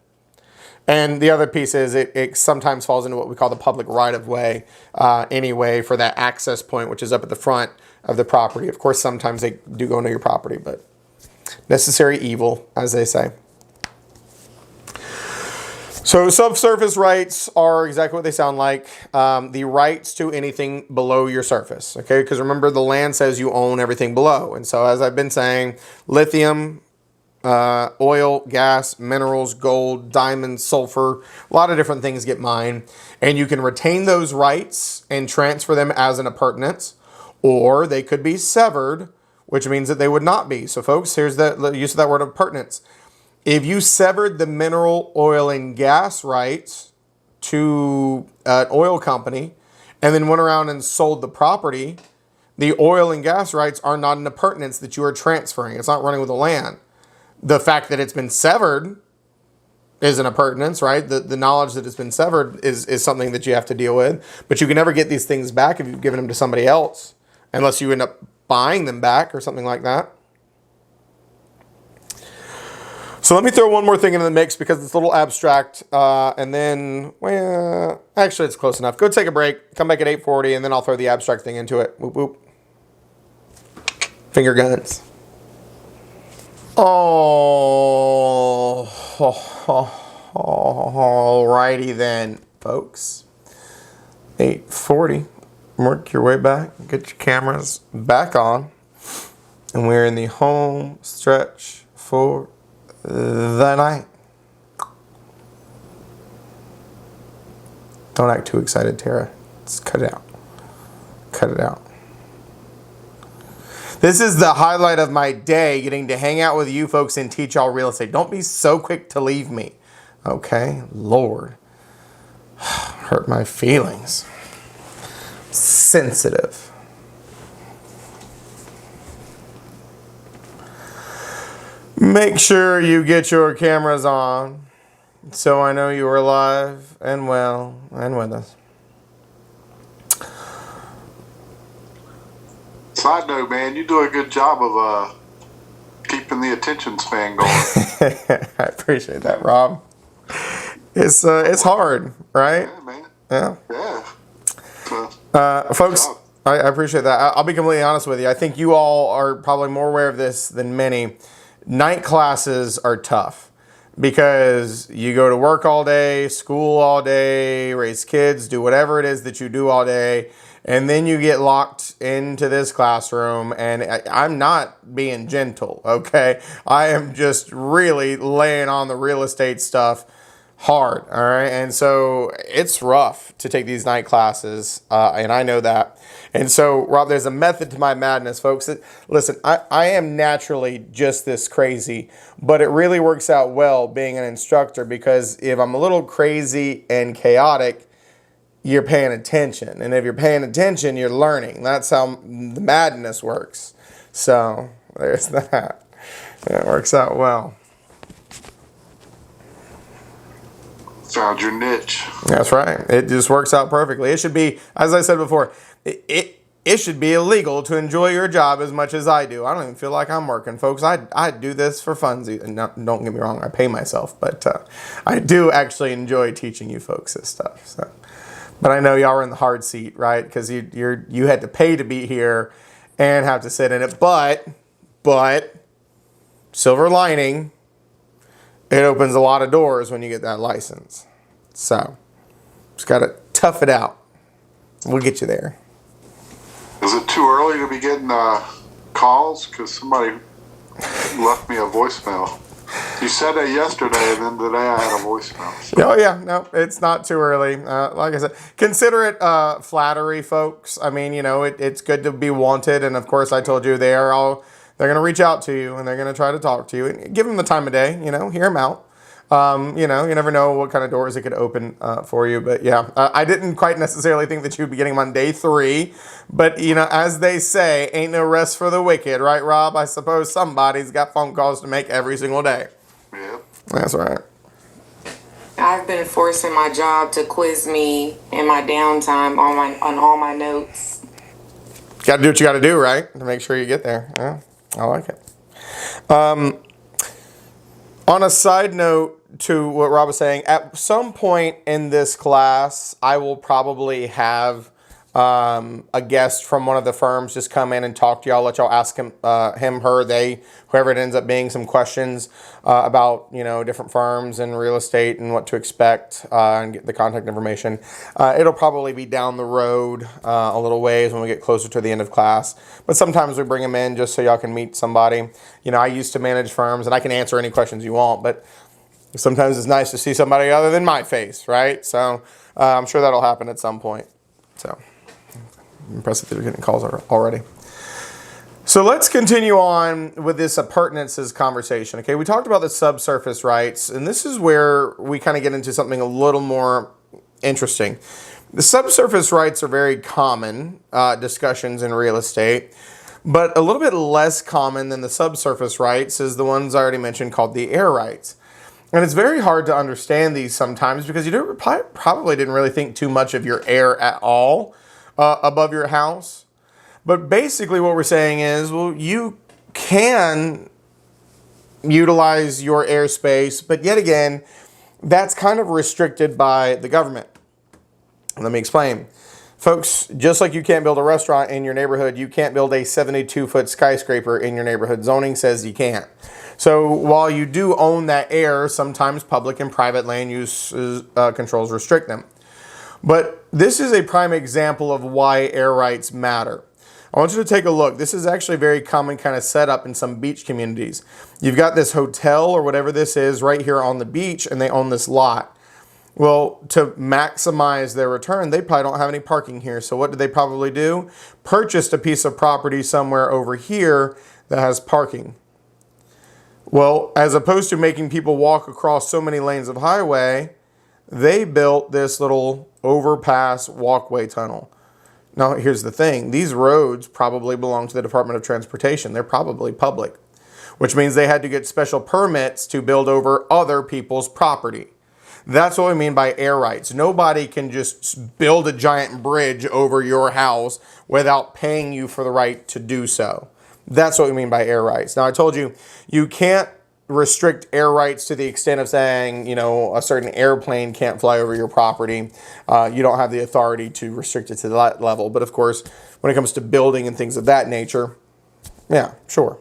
And the other piece is it sometimes falls into what we call the public right-of-way anyway for that access point, which is up at the front of the property. Of course, sometimes they do go into your property, but necessary evil, as they say. So subsurface rights are exactly what they sound like. The rights to anything below your surface, okay? Because remember, the land says you own everything below. And so as I've been saying, lithium, oil, gas, minerals, gold, diamonds, sulfur, a lot of different things get mined. And you can retain those rights and transfer them as an appurtenance, or they could be severed, which means that they would not be. So folks, here's the use of that word appurtenance. If you severed the mineral, oil, and gas rights to an oil company and then went around and sold the property, the oil and gas rights are not an appurtenance that you are transferring. It's not running with the land. The fact that it's been severed is an appurtenance, right? The knowledge that it's been severed is something that you have to deal with. But you can never get these things back if you've given them to somebody else, unless you end up buying them back or something like that. So let me throw one more thing into the mix because it's a little abstract. And then, well, actually it's close enough. Go take a break. Come back at 8:40 and then I'll throw the abstract thing into it. Whoop, whoop. Finger guns. Alrighty then, folks. 8:40. Work your way back. Get your cameras back on. And we're in the home stretch for the night. Don't act too excited, Tara. Just cut it out. Cut it out. This is the highlight of my day, getting to hang out with you folks and teach y'all real estate. Don't be so quick to leave me. Okay? Lord. Hurt my feelings. Sensitive. Make sure you get your cameras on so I know you are alive and well and with us. Side note, man, you do a good job of keeping the attention span going. I appreciate that, Rob. It's hard, right? Yeah, man. Yeah. Yeah. Folks, I appreciate that. I'll be completely honest with you. I think you all are probably more aware of this than many. Night classes are tough because you go to work all day, school all day, raise kids, do whatever it is that you do all day, and then you get locked into this classroom, and I'm not being gentle, okay? I am just really laying on the real estate stuff hard, all right? And so it's rough to take these night classes, and I know that. And so, Rob, there's a method to my madness, folks. Listen, I am naturally just this crazy, but it really works out well being an instructor because if I'm a little crazy and chaotic, you're paying attention. And if you're paying attention, you're learning. That's how the madness works. So, there's that. It works out well. Found your niche. That's right. It just works out perfectly. It should be, as I said before, it should be illegal to enjoy your job as much as I do. I don't even feel like I'm working, folks. I do this for funsies. No, don't get me wrong, I pay myself, but I do actually enjoy teaching you folks this stuff. So, but I know y'all are in the hard seat, right? Because you had to pay to be here and have to sit in it. But silver lining, it opens a lot of doors when you get that license. So just gotta tough it out. We'll get you there. Is it too early to be getting calls? Because somebody left me a voicemail. You said that yesterday, and then today I had a voicemail. So. Oh, yeah. No, it's not too early. Like I said, consider it flattery, folks. I mean, you know, it's good to be wanted. And, of course, I told you they're going to reach out to you, and they're going to try to talk to you. And give them the time of day, you know, hear them out. You know, you never know what kind of doors it could open for you. But yeah, I didn't quite necessarily think that you'd be getting them on day 3. But, you know, as they say, ain't no rest for the wicked, right, Rob? I suppose somebody's got phone calls to make every single day. Yeah. That's right. I've been forcing my job to quiz me in my downtime on all my notes. Got to do what you got to do, right? To make sure you get there. Yeah, I like it. On a side note to what Rob was saying, at some point in this class, I will probably have a guest from one of the firms just come in and talk to y'all, let y'all ask him, her, they, whoever it ends up being, some questions about, different firms and real estate and what to expect, and get the contact information. It'll probably be down the road a little ways when we get closer to the end of class. But sometimes we bring them in just so y'all can meet somebody. I used to manage firms, and I can answer any questions you want, but sometimes it's nice to see somebody other than my face, right? So I'm sure that'll happen at some point. So impressive that you're getting calls already. So let's continue on with this appurtenances conversation. Okay, we talked about the subsurface rights, and this is where we kind of get into something a little more interesting. The subsurface rights are very common discussions in real estate, but a little bit less common than the subsurface rights is the ones I already mentioned called the air rights. And it's very hard to understand these sometimes because you probably didn't really think too much of your air at all above your house. But basically what we're saying is, well, you can utilize your airspace, but yet again, that's kind of restricted by the government. Let me explain. Folks, just like you can't build a restaurant in your neighborhood, you can't build a 72-foot skyscraper in your neighborhood. Zoning says you can't. So while you do own that air, sometimes public and private land use controls restrict them. But this is a prime example of why air rights matter. I want you to take a look. This is actually a very common kind of setup in some beach communities. You've got this hotel or whatever this is right here on the beach, and they own this lot. Well, to maximize their return, they probably don't have any parking here. So what did they probably do? Purchased a piece of property somewhere over here that has parking. Well, as opposed to making people walk across so many lanes of highway, they built this little overpass walkway tunnel. Now, here's the thing. These roads probably belong to the Department of Transportation. They're probably public, which means they had to get special permits to build over other people's property. That's what we mean by air rights. Nobody can just build a giant bridge over your house without paying you for the right to do so. That's what we mean by air rights. Now, I told you, you can't restrict air rights to the extent of saying, a certain airplane can't fly over your property. You don't have the authority to restrict it to that level. But of course, when it comes to building and things of that nature, yeah, sure.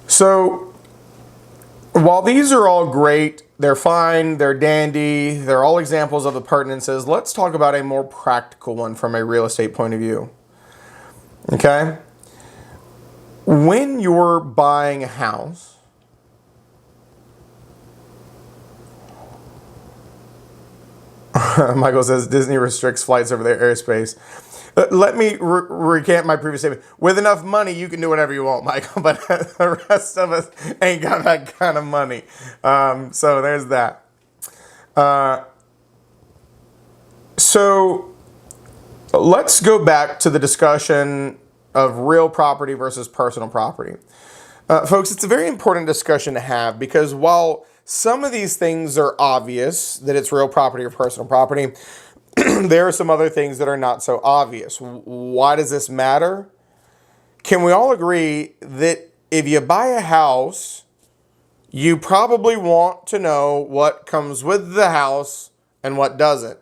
So while these are all great, they're fine, they're dandy, they're all examples of appurtenances, let's talk about a more practical one from a real estate point of view. Okay? When you're buying a house, Michael says Disney restricts flights over their airspace. Let me recant my previous statement. With enough money, you can do whatever you want, Michael, but the rest of us ain't got that kind of money. So there's that. So let's go back to the discussion of real property versus personal property. Folks, it's a very important discussion to have because while some of these things are obvious that it's real property or personal property, there are some other things that are not so obvious. Why does this matter? Can we all agree that if you buy a house, you probably want to know what comes with the house and what doesn't?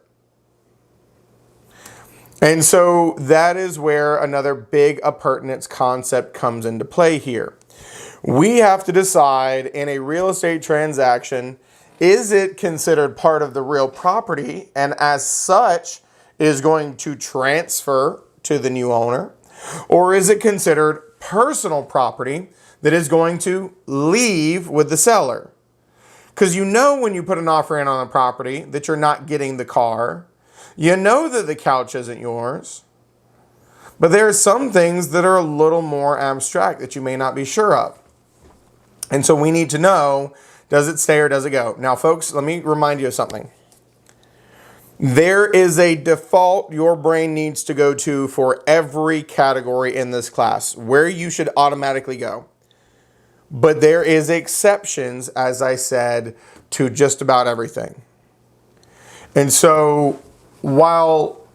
And so that is where another big appurtenance concept comes into play here. We have to decide in a real estate transaction, is it considered part of the real property and as such is going to transfer to the new owner? Or is it considered personal property that is going to leave with the seller? Because when you put an offer in on a property that you're not getting the car. You know that the couch isn't yours, but there are some things that are a little more abstract that you may not be sure of. And so we need to know, does it stay or does it go? Now, folks, let me remind you of something. There is a default your brain needs to go to for every category in this class, where you should automatically go. But there is exceptions, as I said, to just about everything. And so while,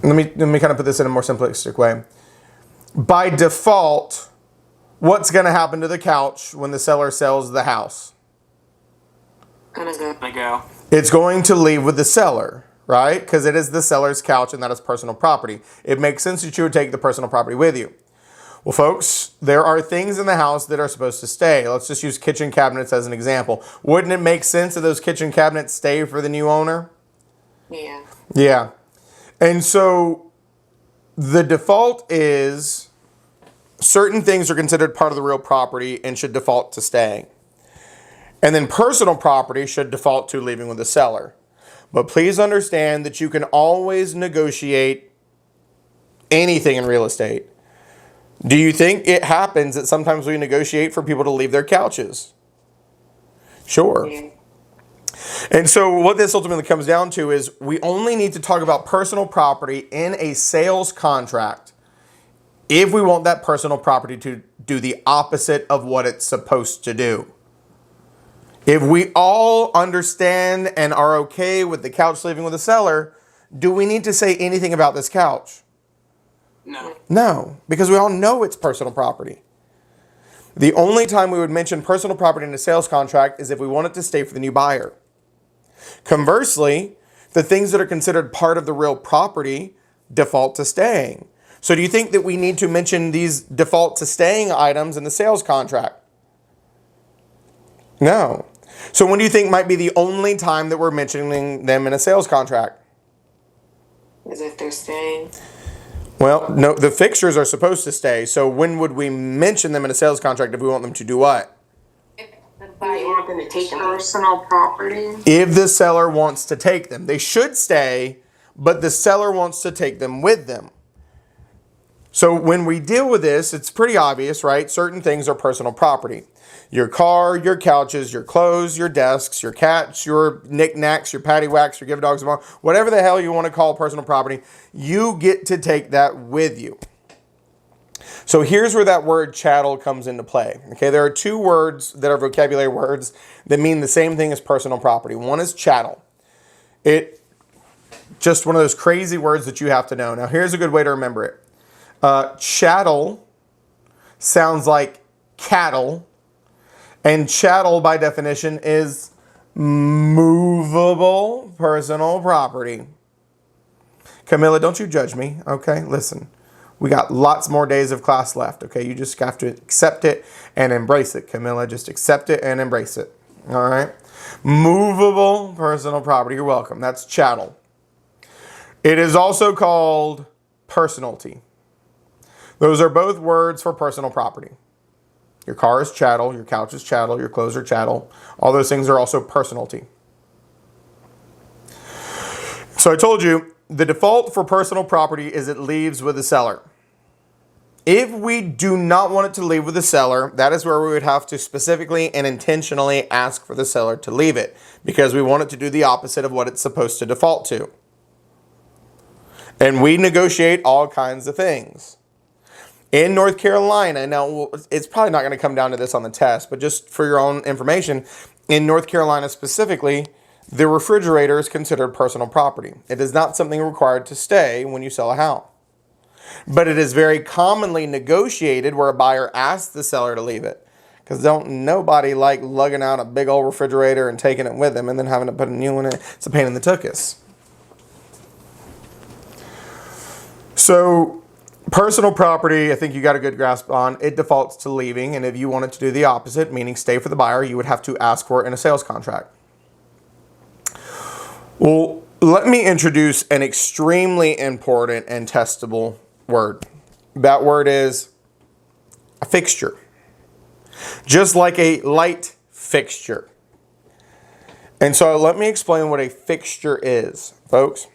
let me kind of put this in a more simplistic way. By default, what's going to happen to the couch when the seller sells the house? Gonna go. It's going to leave with the seller, right? Because it is the seller's couch and that is personal property. It makes sense that you would take the personal property with you. Well, folks, there are things in the house that are supposed to stay. Let's just use kitchen cabinets as an example. Wouldn't it make sense that those kitchen cabinets stay for the new owner? Yeah. Yeah. And so the default is certain things are considered part of the real property and should default to staying. And then personal property should default to leaving with the seller. But please understand that you can always negotiate anything in real estate. Do you think it happens that sometimes we negotiate for people to leave their couches? Sure. Yeah. And so what this ultimately comes down to is we only need to talk about personal property in a sales contract if we want that personal property to do the opposite of what it's supposed to do. If we all understand and are okay with the couch leaving with the seller, do we need to say anything about this couch? No. No, because we all know it's personal property. The only time we would mention personal property in a sales contract is if we want it to stay for the new buyer. Conversely, the things that are considered part of the real property default to staying. So do you think that we need to mention these default to staying items in the sales contract? No. So when do you think might be the only time that we're mentioning them in a sales contract? As if they're staying. Well, no, the fixtures are supposed to stay. So when would we mention them in a sales contract if we want them to do what? You want them to take them. Personal property. If the seller wants to take them. They should stay, but the seller wants to take them with them. So when we deal with this, it's pretty obvious, right? Certain things are personal property. Your car, your couches, your clothes, your desks, your cats, your knickknacks, your paddywhacks, your give dogs a bone, whatever the hell you want to call personal property, you get to take that with you. So here's where that word chattel comes into play. Okay, there are two words that are vocabulary words that mean the same thing as personal property. One is chattel. It just one of those crazy words that you have to know. Now here's a good way to remember it. Chattel sounds like cattle, and chattel by definition is movable personal property. Camilla, don't you judge me, okay? Listen, we got lots more days of class left, okay? You just have to accept it and embrace it, Camilla. Just accept it and embrace it, all right? Movable personal property, you're welcome. That's chattel. It is also called personalty. Those are both words for personal property. Your car is chattel, your couch is chattel, your clothes are chattel. All those things are also personalty. So I told you, the default for personal property is it leaves with the seller. If we do not want it to leave with the seller, that is where we would have to specifically and intentionally ask for the seller to leave it, because we want it to do the opposite of what it's supposed to default to. And we negotiate all kinds of things. In North Carolina, now it's probably not going to come down to this on the test, but just for your own information, in North Carolina specifically, the refrigerator is considered personal property. It is not something required to stay when you sell a house. But it is very commonly negotiated where a buyer asks the seller to leave it. Because don't nobody like lugging out a big old refrigerator and taking it with them and then having to put a new one in. It's a pain in the tuchus. So personal property, I think you got a good grasp on. It defaults to leaving, and if you wanted to do the opposite, meaning stay for the buyer, you would have to ask for it in a sales contract. Well, let me introduce an extremely important and testable word. That word is a fixture. Just like a light fixture. And so let me explain what a fixture is, folks.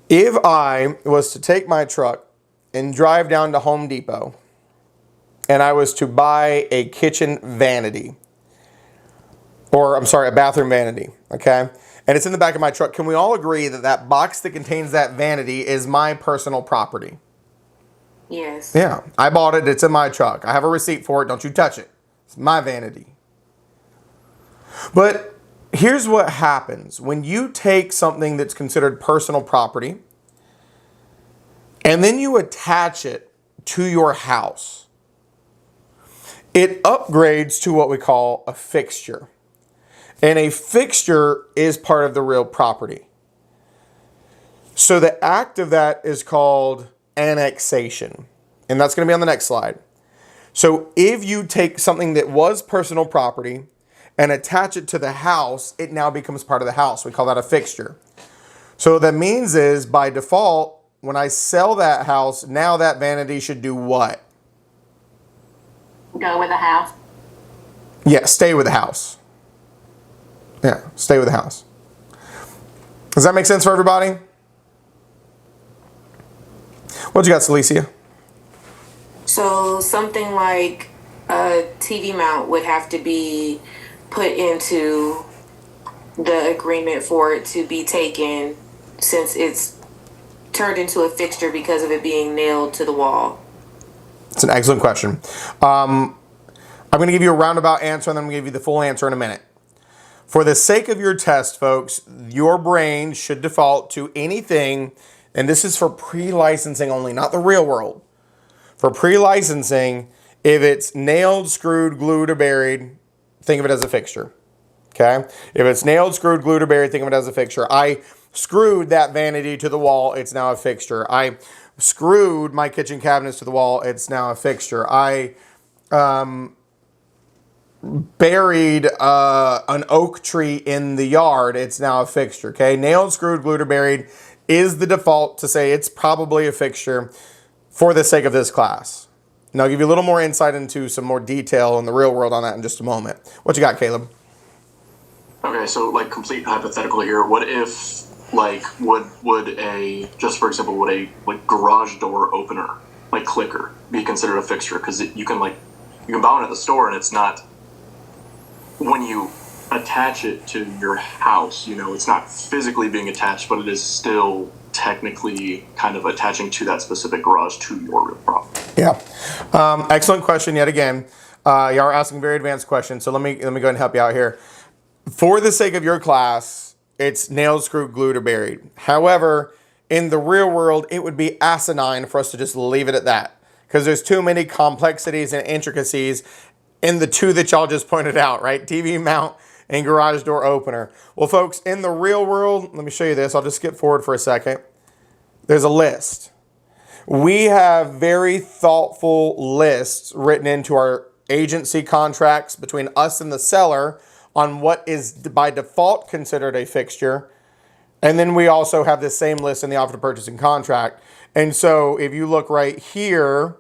If I was to take my truck and drive down to Home Depot and I was to buy a kitchen vanity, or I'm sorry, a bathroom vanity, okay? And it's in the back of my truck. Can we all agree that that box that contains that vanity is my personal property? Yes. Yeah, I bought it. It's in my truck. I have a receipt for it. Don't you touch it. It's my vanity. But here's what happens. When you take something that's considered personal property and then you attach it to your house, it upgrades to what we call a fixture. And a fixture is part of the real property. So the act of that is called annexation. And that's going to be on the next slide. So if you take something that was personal property and attach it to the house, it now becomes part of the house. We call that a fixture. So what that means is, by default, when I sell that house, now that vanity should do what? Go with the house. Yeah, stay with the house. Yeah, stay with the house. Does that make sense for everybody? What you got, Celicia? So something like a TV mount would have to be put into the agreement for it to be taken, since it's turned into a fixture because of it being nailed to the wall. It's an excellent question. I'm going to give you a roundabout answer, and then I'm going to give you the full answer in a minute. For the sake of your test, folks, your brain should default to anything, and this is for pre-licensing only, not the real world. For pre-licensing, if it's nailed, screwed, glued, or buried, think of it as a fixture. Okay? If it's nailed, screwed, glued, or buried, think of it as a fixture. I screwed that vanity to the wall, it's now a fixture. I screwed my kitchen cabinets to the wall, it's now a fixture. I buried an oak tree in the yard, it's now a fixture. Okay? Nailed, screwed, glued, or buried is the default to say it's probably a fixture for the sake of this class. And I'll give you a little more insight into some more detail in the real world on that in just a moment. What you got, Caleb? Okay, so like complete hypothetical here. What if would a, just for example, would a garage door opener, like clicker, be considered a fixture? Because you can buy one at the store, and it's not, when you attach it to your house, it's not physically being attached, but it is still technically kind of attaching to that specific garage to your real property. Yeah. Excellent question yet again. You are asking very advanced questions, so let me go ahead and help you out here. For the sake of your class, it's nailed, screwed, glued, or buried. However, in the real world, it would be asinine for us to just leave it at that, because there's too many complexities and intricacies in the two that y'all just pointed out, right? TV mount and garage door opener. Well, folks, in the real world, let me show you this. I'll just skip forward for a second. There's a list. We have very thoughtful lists written into our agency contracts between us and the seller on what is by default considered a fixture. And then we also have the same list in the offer to purchase and contract. And so if you look right here,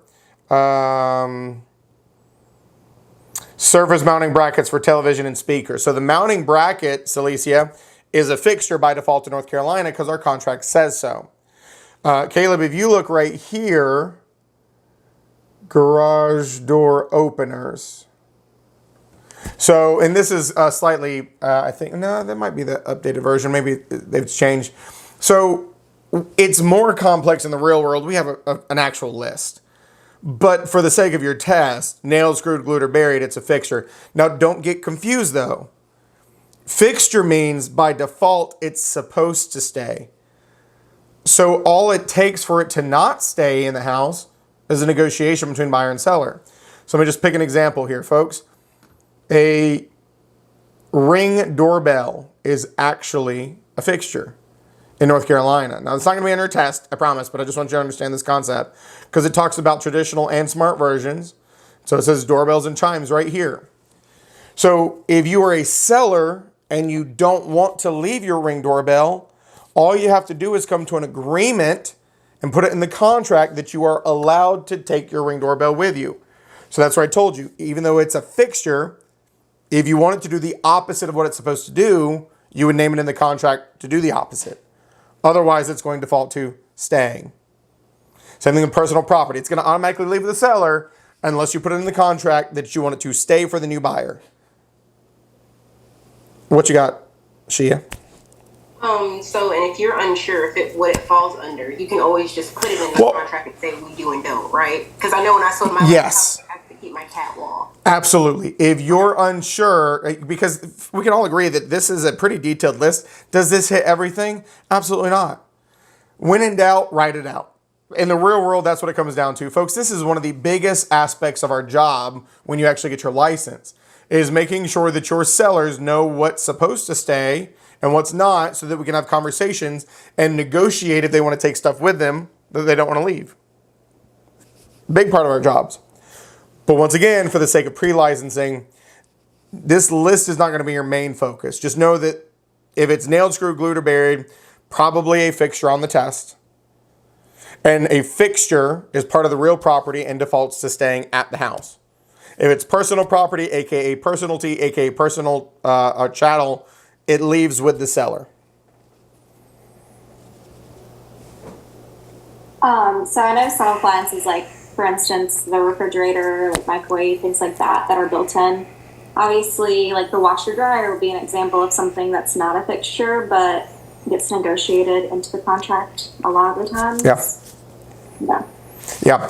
surface mounting brackets for television and speakers. So the mounting bracket, Celicia, is a fixture by default in North Carolina because our contract says so. Caleb, if you look right here, garage door openers. So, and this is slightly, I think, no, that might be the updated version. Maybe they've changed. So it's more complex in the real world. We have an actual list. But for the sake of your test, nailed, screwed, glued, or buried, it's a fixture. Now, don't get confused, though. Fixture means, by default, it's supposed to stay. So all it takes for it to not stay in the house is a negotiation between buyer and seller. So let me just pick an example here, folks. A Ring doorbell is actually a fixture in North Carolina. Now, it's not going to be in our test, I promise, but I just want you to understand this concept because it talks about traditional and smart versions. So it says doorbells and chimes right here. So if you are a seller and you don't want to leave your Ring doorbell, all you have to do is come to an agreement and put it in the contract that you are allowed to take your Ring doorbell with you. So that's what I told you. Even though it's a fixture, if you want it to do the opposite of what it's supposed to do, you would name it in the contract to do the opposite. Otherwise, it's going to default to staying. Same thing with personal property. It's going to automatically leave the seller unless you put it in the contract that you want it to stay for the new buyer. What you got, Shia? So, and if you're unsure what it falls under, you can always just put it in the contract and say we do and don't, right? Because I know when I sold my house, I have to keep my cat wall. Absolutely. If you're unsure, because we can all agree that this is a pretty detailed list. Does this hit everything? Absolutely not. When in doubt, write it out. In the real world, that's what it comes down to. Folks, this is one of the biggest aspects of our job when you actually get your license. is making sure that your sellers know what's supposed to stay and what's not, so that we can have conversations and negotiate if they want to take stuff with them that they don't want to leave. Big part of our jobs. But once again, for the sake of pre-licensing, this list is not going to be your main focus. Just know that if it's nailed, screwed, glued, or buried, probably a fixture on the test. And a fixture is part of the real property and defaults to staying at the house. If it's personal property, aka personalty, aka personal chattel, it leaves with the seller. So I know some appliances, like for instance, the refrigerator, like microwave, things like that are built in. Obviously, like the washer dryer would be an example of something that's not a fixture, but gets negotiated into the contract a lot of the time. Yeah.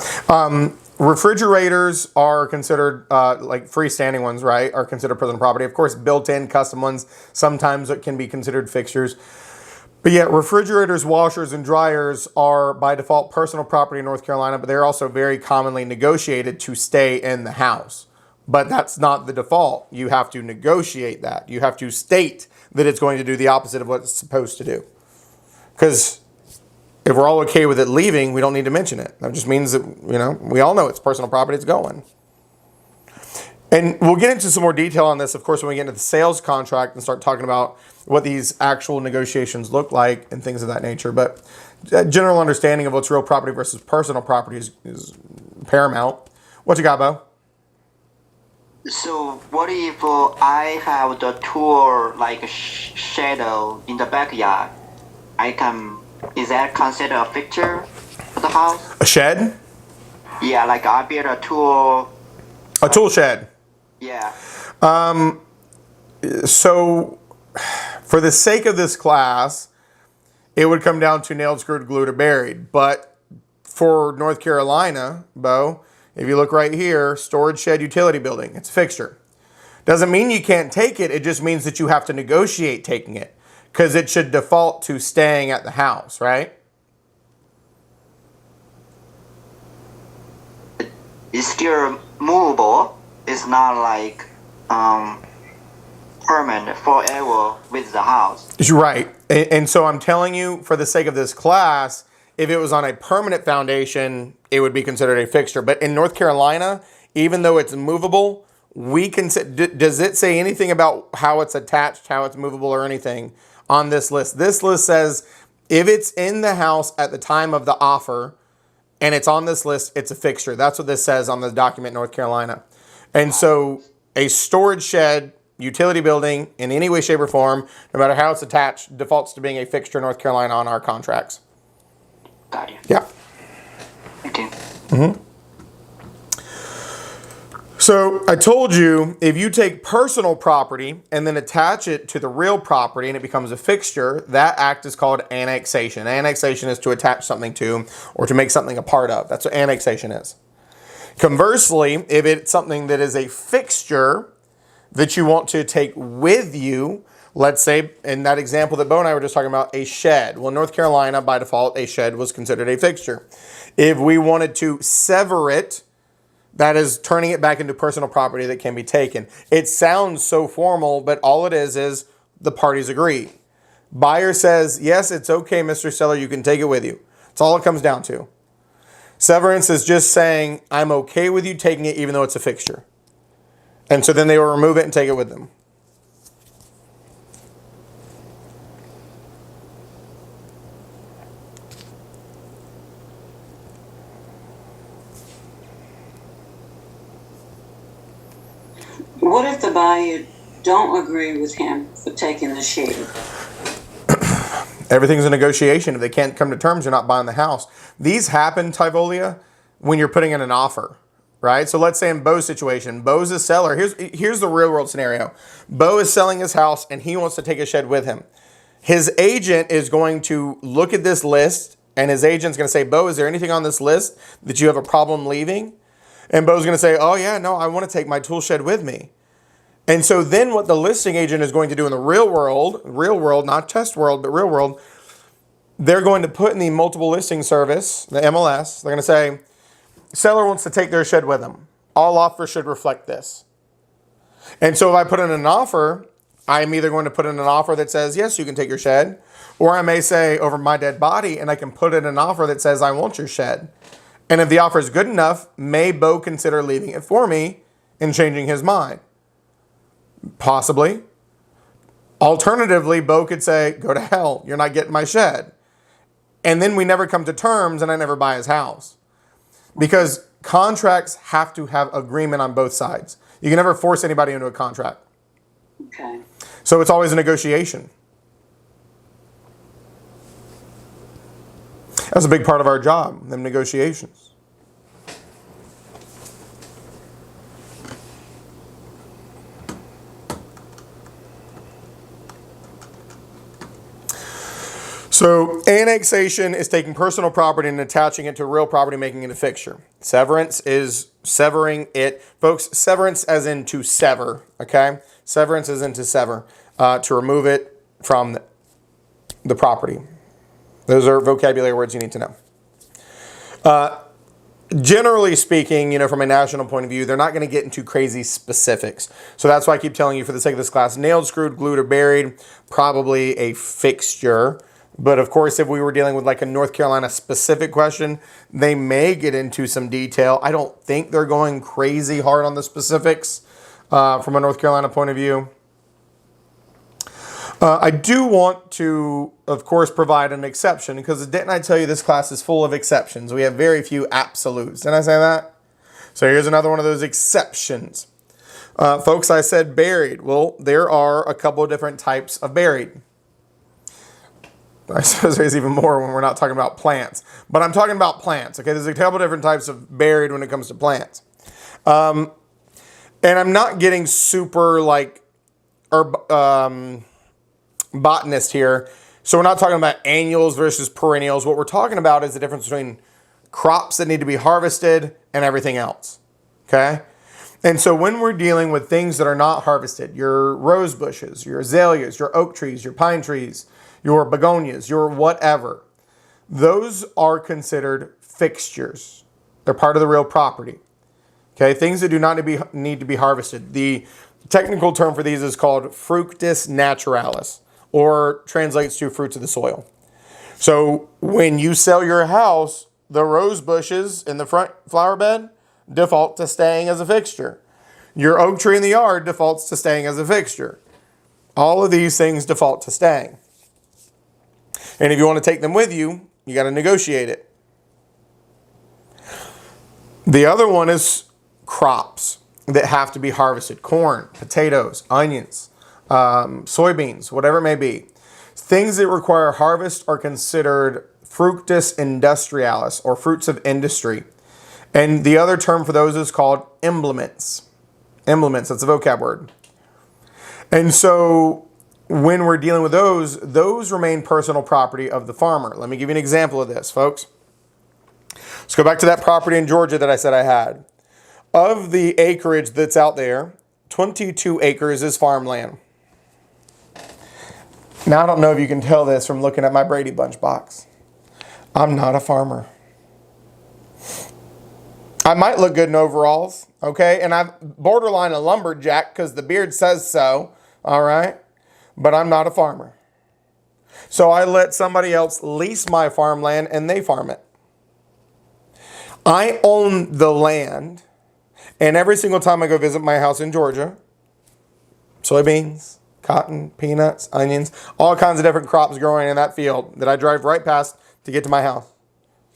Refrigerators are considered, like freestanding ones, right, are considered personal property. Of course, built-in custom ones, sometimes it can be considered fixtures. But yet, refrigerators, washers, and dryers are by default personal property in North Carolina, but they're also very commonly negotiated to stay in the house. But that's not the default. You have to negotiate that. You have to state that it's going to do the opposite of what it's supposed to do. Because if we're all okay with it leaving, we don't need to mention it. That just means that, we all know it's personal property, it's going. And we'll get into some more detail on this, of course, when we get into the sales contract and start talking about what these actual negotiations look like and things of that nature. But a general understanding of what's real property versus personal property is paramount. What you got, Bo? So what if I have the tool like shadow in the backyard? Is that considered a fixture for the house? A shed? Yeah, like I built a tool. A tool shed. Yeah. So for the sake of this class, it would come down to nailed, screwed, glued, or buried. But for North Carolina, Bo, if you look right here, storage shed utility building, it's a fixture. Doesn't mean you can't take it. It just means that you have to negotiate taking it, because it should default to staying at the house, right? It's still movable. It's not like permanent forever with the house. You're right. And so I'm telling you, for the sake of this class, if it was on a permanent foundation, it would be considered a fixture. But in North Carolina, even though it's movable, we consider. Does it say anything about how it's attached, how it's movable, or anything on this list? This list says if it's in the house at the time of the offer and it's on this list, it's a fixture. That's what this says on the document in North Carolina. And so a storage shed, utility building, in any way, shape, or form, no matter how it's attached, defaults to being a fixture in North Carolina on our contracts. Got you. Yeah. Okay. Mm-hmm. So I told you, if you take personal property and then attach it to the real property and it becomes a fixture, that act is called annexation. Annexation is to attach something to or to make something a part of. That's what annexation is. Conversely, if it's something that is a fixture that you want to take with you, let's say in that example that Bo and I were just talking about, a shed. Well, in North Carolina, by default, a shed was considered a fixture. If we wanted to sever it, that is turning it back into personal property that can be taken. It sounds so formal, but all it is the parties agree. Buyer says, yes, it's okay, Mr. Seller, you can take it with you. That's all it comes down to. Severance is just saying, I'm okay with you taking it even though it's a fixture. And so then they will remove it and take it with them. What if the buyer don't agree with him for taking the shed? Everything's a negotiation. If they can't come to terms, you're not buying the house. These happen, Tyvolia, when you're putting in an offer, right? So let's say in Bo's situation, Bo's a seller. Here's the real world scenario. Bo is selling his house and he wants to take a shed with him. His agent is going to look at this list and his agent's going to say, Bo, is there anything on this list that you have a problem leaving? And Bo's going to say, oh yeah, no, I want to take my tool shed with me. And so then what the listing agent is going to do in the real world, not test world, but real world, they're going to put in the multiple listing service, the MLS, they're going to say, seller wants to take their shed with them. All offers should reflect this. And so if I put in an offer, I'm either going to put in an offer that says, yes, you can take your shed, or I may say over my dead body, and I can put in an offer that says, I want your shed. And if the offer is good enough, may Bo consider leaving it for me and changing his mind? Possibly. Alternatively, Bo could say, go to hell, you're not getting my shed. And then we never come to terms and I never buy his house. Because contracts have to have agreement on both sides. You can never force anybody into a contract. Okay. So it's always a negotiation. That's a big part of our job, them negotiations. So annexation is taking personal property and attaching it to real property, making it a fixture. Severance is severing it. Folks, severance as in to sever, okay? Severance is in to sever, to remove it from the property. Those are vocabulary words you need to know. Generally speaking, from a national point of view, they're not going to get into crazy specifics. So that's why I keep telling you for the sake of this class, nailed, screwed, glued, or buried, probably a fixture. But of course, if we were dealing with like a North Carolina specific question, they may get into some detail. I don't think they're going crazy hard on the specifics from a North Carolina point of view. I do want to, of course, provide an exception because didn't I tell you this class is full of exceptions? We have very few absolutes. Didn't I say that? So here's another one of those exceptions. Folks, I said buried. Well, there are a couple of different types of buried. I suppose there's even more when we're not talking about plants. But I'm talking about plants, okay? There's a couple of different types of buried when it comes to plants. And I'm not getting super like botanist here. So we're not talking about annuals versus perennials. What we're talking about is the difference between crops that need to be harvested and everything else, okay? And so when we're dealing with things that are not harvested, your rose bushes, your azaleas, your oak trees, your pine trees, your begonias, your whatever, those are considered fixtures. They're part of the real property. Okay, things that do not need to be harvested. The technical term for these is called fructus naturalis, or translates to fruits of the soil. So when you sell your house, the rose bushes in the front flower bed default to staying as a fixture. Your oak tree in the yard defaults to staying as a fixture. All of these things default to staying. And if you want to take them with you, you got to negotiate it. The other one is crops that have to be harvested. Corn, potatoes, onions, soybeans, whatever it may be. Things that require harvest are considered fructus industrialis, or fruits of industry. And the other term for those is called implements. Implements, that's a vocab word. And so when we're dealing with those remain personal property of the farmer. Let me give you an example of this, folks. Let's go back to that property in Georgia that I said I had. Of the acreage that's out there, 22 acres is farmland. Now, I don't know if you can tell this from looking at my Brady Bunch box. I'm not a farmer. I might look good in overalls, okay? And I'm borderline a lumberjack because the beard says so, all right? But I'm not a farmer. So I let somebody else lease my farmland and they farm it. I own the land, and every single time I go visit my house in Georgia, soybeans, cotton, peanuts, onions, all kinds of different crops growing in that field that I drive right past to get to my house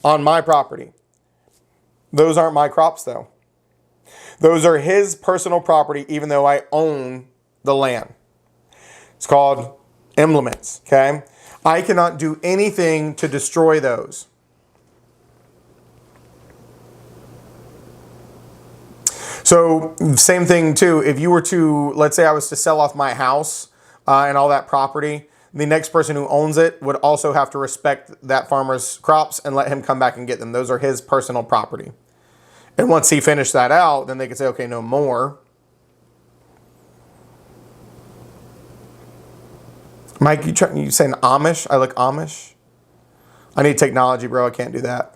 on my property. Those aren't my crops though. Those are his personal property even though I own the land. It's called implements, okay? I cannot do anything to destroy those. So same thing too, if you were to, let's say I was to sell off my house and all that property, the next person who owns it would also have to respect that farmer's crops and let him come back and get them. Those are his personal property. And once he finished that out, then they could say, okay, no more. Mike, you saying Amish? I look Amish? I need technology, bro. I can't do that.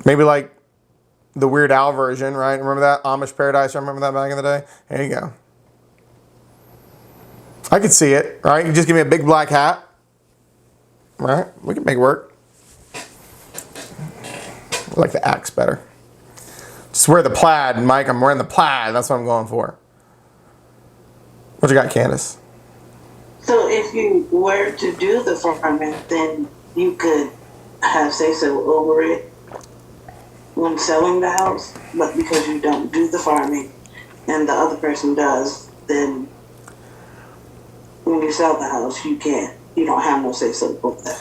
Maybe like the Weird Al version, right? Remember that? Amish Paradise, I remember that back in the day? There you go. I could see it, right? You just give me a big black hat, right? We can make it work. I like the axe better. Just wear the plaid, Mike. I'm wearing the plaid. That's what I'm going for. What you got, Candace? So if you were to do the farming, then you could have say-so over it when selling the house, but because you don't do the farming and the other person does, then when you sell the house, you don't have no say-so over that.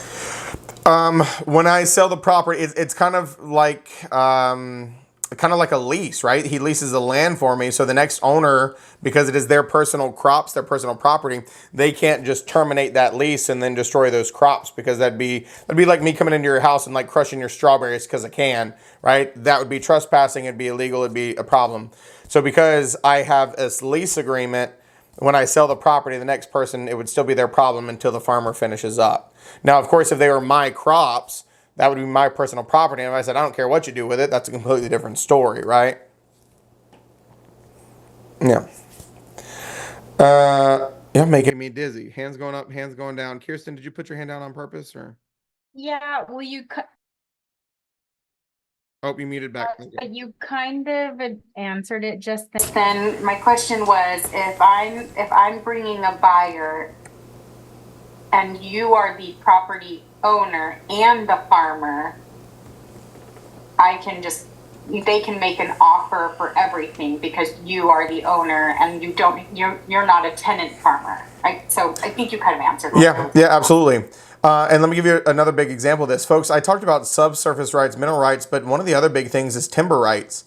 When I sell the property, it's kind of like a lease, right? He leases the land for me, so the next owner, because it is their personal crops, their personal property, they can't just terminate that lease and then destroy those crops, because that'd be like me coming into your house and like crushing your strawberries because I can, right? That would be trespassing. It'd be illegal. It'd be a problem. So because I have this lease agreement, when I sell the property, the next person, it would still be their problem until the farmer finishes up. Now, of course, if they were my crops, that would be my personal property. And if I said, I don't care what you do with it, that's a completely different story, right? Yeah. You're making me dizzy. Hands going up, hands going down. Kirsten, did you put your hand down on purpose, or? Yeah, well, Oh, you muted back. you kind of answered it just then. My question was, if I'm bringing a buyer and you are the property owner and the farmer, they can make an offer for everything because you are the owner and you're not a tenant farmer. So I think you kind of answered. Yeah, absolutely. And let me give you another big example of this. Folks, I talked about subsurface rights, mineral rights, but one of the other big things is timber rights.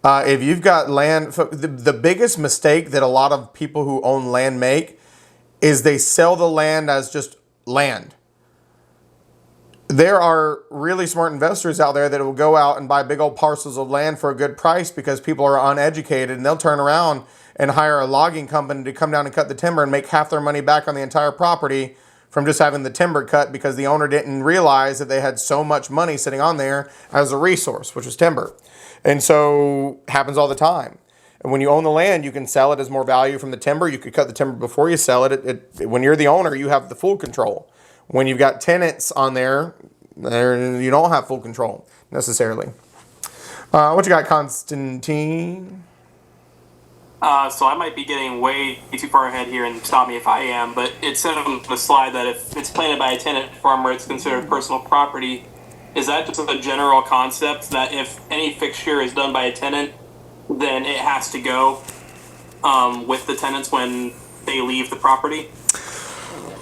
If you've got land, the biggest mistake that a lot of people who own land make is they sell the land as just land. There are really smart investors out there that will go out and buy big old parcels of land for a good price because people are uneducated, and they'll turn around and hire a logging company to come down and cut the timber and make half their money back on the entire property from just having the timber cut because the owner didn't realize that they had so much money sitting on there as a resource, which was timber. And so happens all the time. And when you own the land, you can sell it as more value from the timber. You could cut the timber before you sell it. When you're the owner, you have the full control. When you've got tenants on there, you don't have full control necessarily. What you got, Constantine? So I might be getting way too far ahead here, and stop me if I am, but it said on the slide that if it's planted by a tenant farmer, it's considered personal property. Is that just a general concept that if any fixture is done by a tenant, then it has to go with the tenants when they leave the property?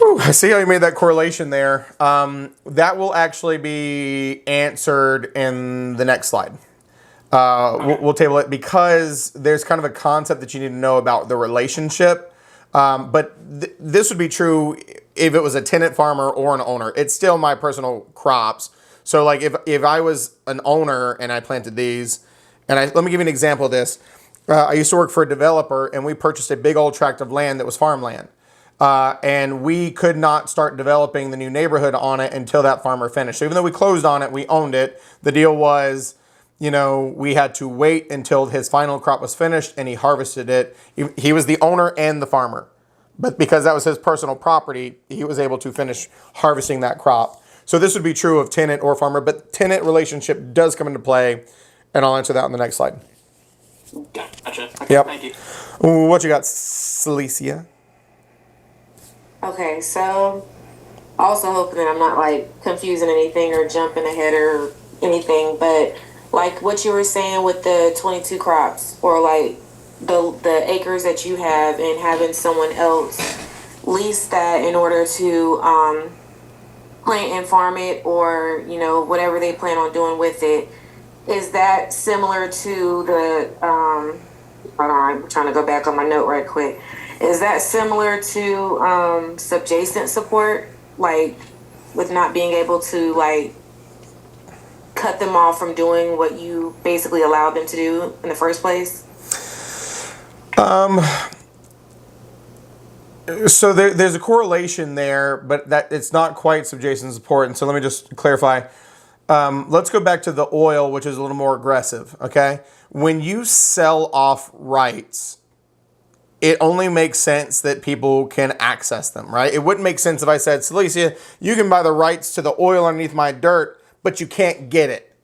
Ooh, I see how you made that correlation there. That will actually be answered in the next slide. We'll table it because there's kind of a concept that you need to know about the relationship. But this would be true if it was a tenant farmer or an owner. It's still my personal crops. So like if I was an owner and I planted these, and let me give you an example of this. I used to work for a developer, and we purchased a big old tract of land that was farmland. And we could not start developing the new neighborhood on it until that farmer finished. So even though we closed on it, we owned it. The deal was, we had to wait until his final crop was finished and he harvested it. He was the owner and the farmer. But because that was his personal property, he was able to finish harvesting that crop. So this would be true of tenant or farmer, but tenant relationship does come into play, and I'll answer that on the next slide. Gotcha. Okay, yep. Thank you. What you got, Celicia? Okay, so also hoping that I'm not like confusing anything or jumping ahead or anything, but like what you were saying with the 22 crops or like the acres that you have and having someone else lease that in order to plant and farm it or whatever they plan on doing with it. Is that similar to the hold on, I'm trying to go back on my note right quick. Is that similar to subjacent support, like with not being able to like cut them off from doing what you basically allowed them to do in the first place? So there's a correlation there, but that it's not quite subjacent support. And so let me just clarify. Let's go back to the oil, which is a little more aggressive, okay? When you sell off rights, it only makes sense that people can access them, right? It wouldn't make sense if I said, Celicia, you can buy the rights to the oil underneath my dirt, but you can't get it.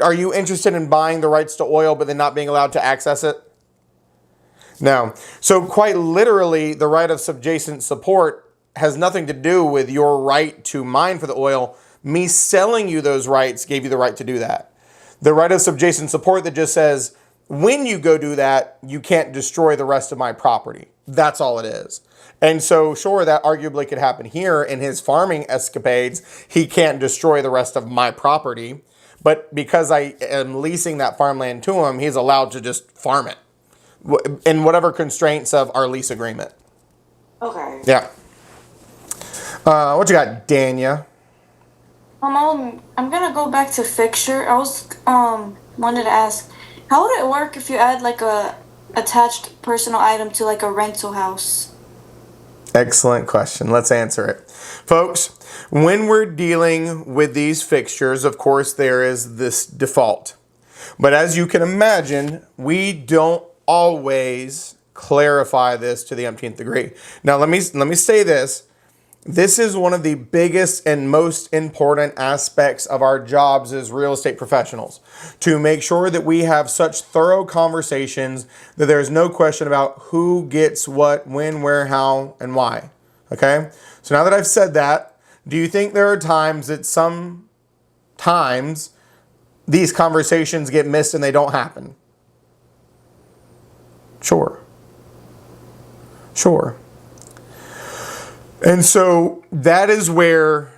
Are you interested in buying the rights to oil, but then not being allowed to access it? No. So quite literally, the right of subjacent support has nothing to do with your right to mine for the oil. Me selling you those rights gave you the right to do that. The right of subjacent support that just says, when you go do that, you can't destroy the rest of my property. That's all it is. And so, sure, that arguably could happen here in his farming escapades. He can't destroy the rest of my property. But because I am leasing that farmland to him, he's allowed to just farm it in whatever constraints of our lease agreement. Okay. Yeah. What you got, Dania? I'm gonna go back to fixture. I was wanted to ask, how would it work if you add like a attached personal item to like a rental house? Excellent question. Let's answer it. Folks, when we're dealing with these fixtures, of course, there is this default. But as you can imagine, we don't always clarify this to the umpteenth degree. Now, let me say this. This is one of the biggest and most important aspects of our jobs as real estate professionals, to make sure that we have such thorough conversations that there's no question about who gets what, when, where, how, and why. Okay? So now that I've said that, do you think there are times that sometimes these conversations get missed and they don't happen? Sure. Sure. And so that is where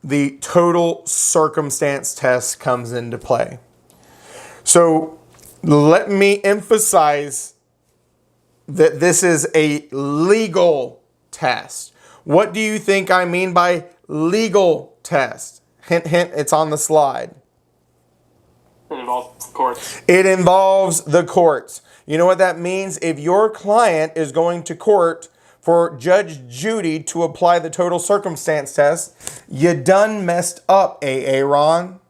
the total circumstance test comes into play. So let me emphasize that this is a legal test. What do you think I mean by legal test? Hint, hint, it's on the slide. It involves courts. It involves the courts. You know what that means? If your client is going to court for Judge Judy to apply the total circumstance test, you done messed up, Aaron.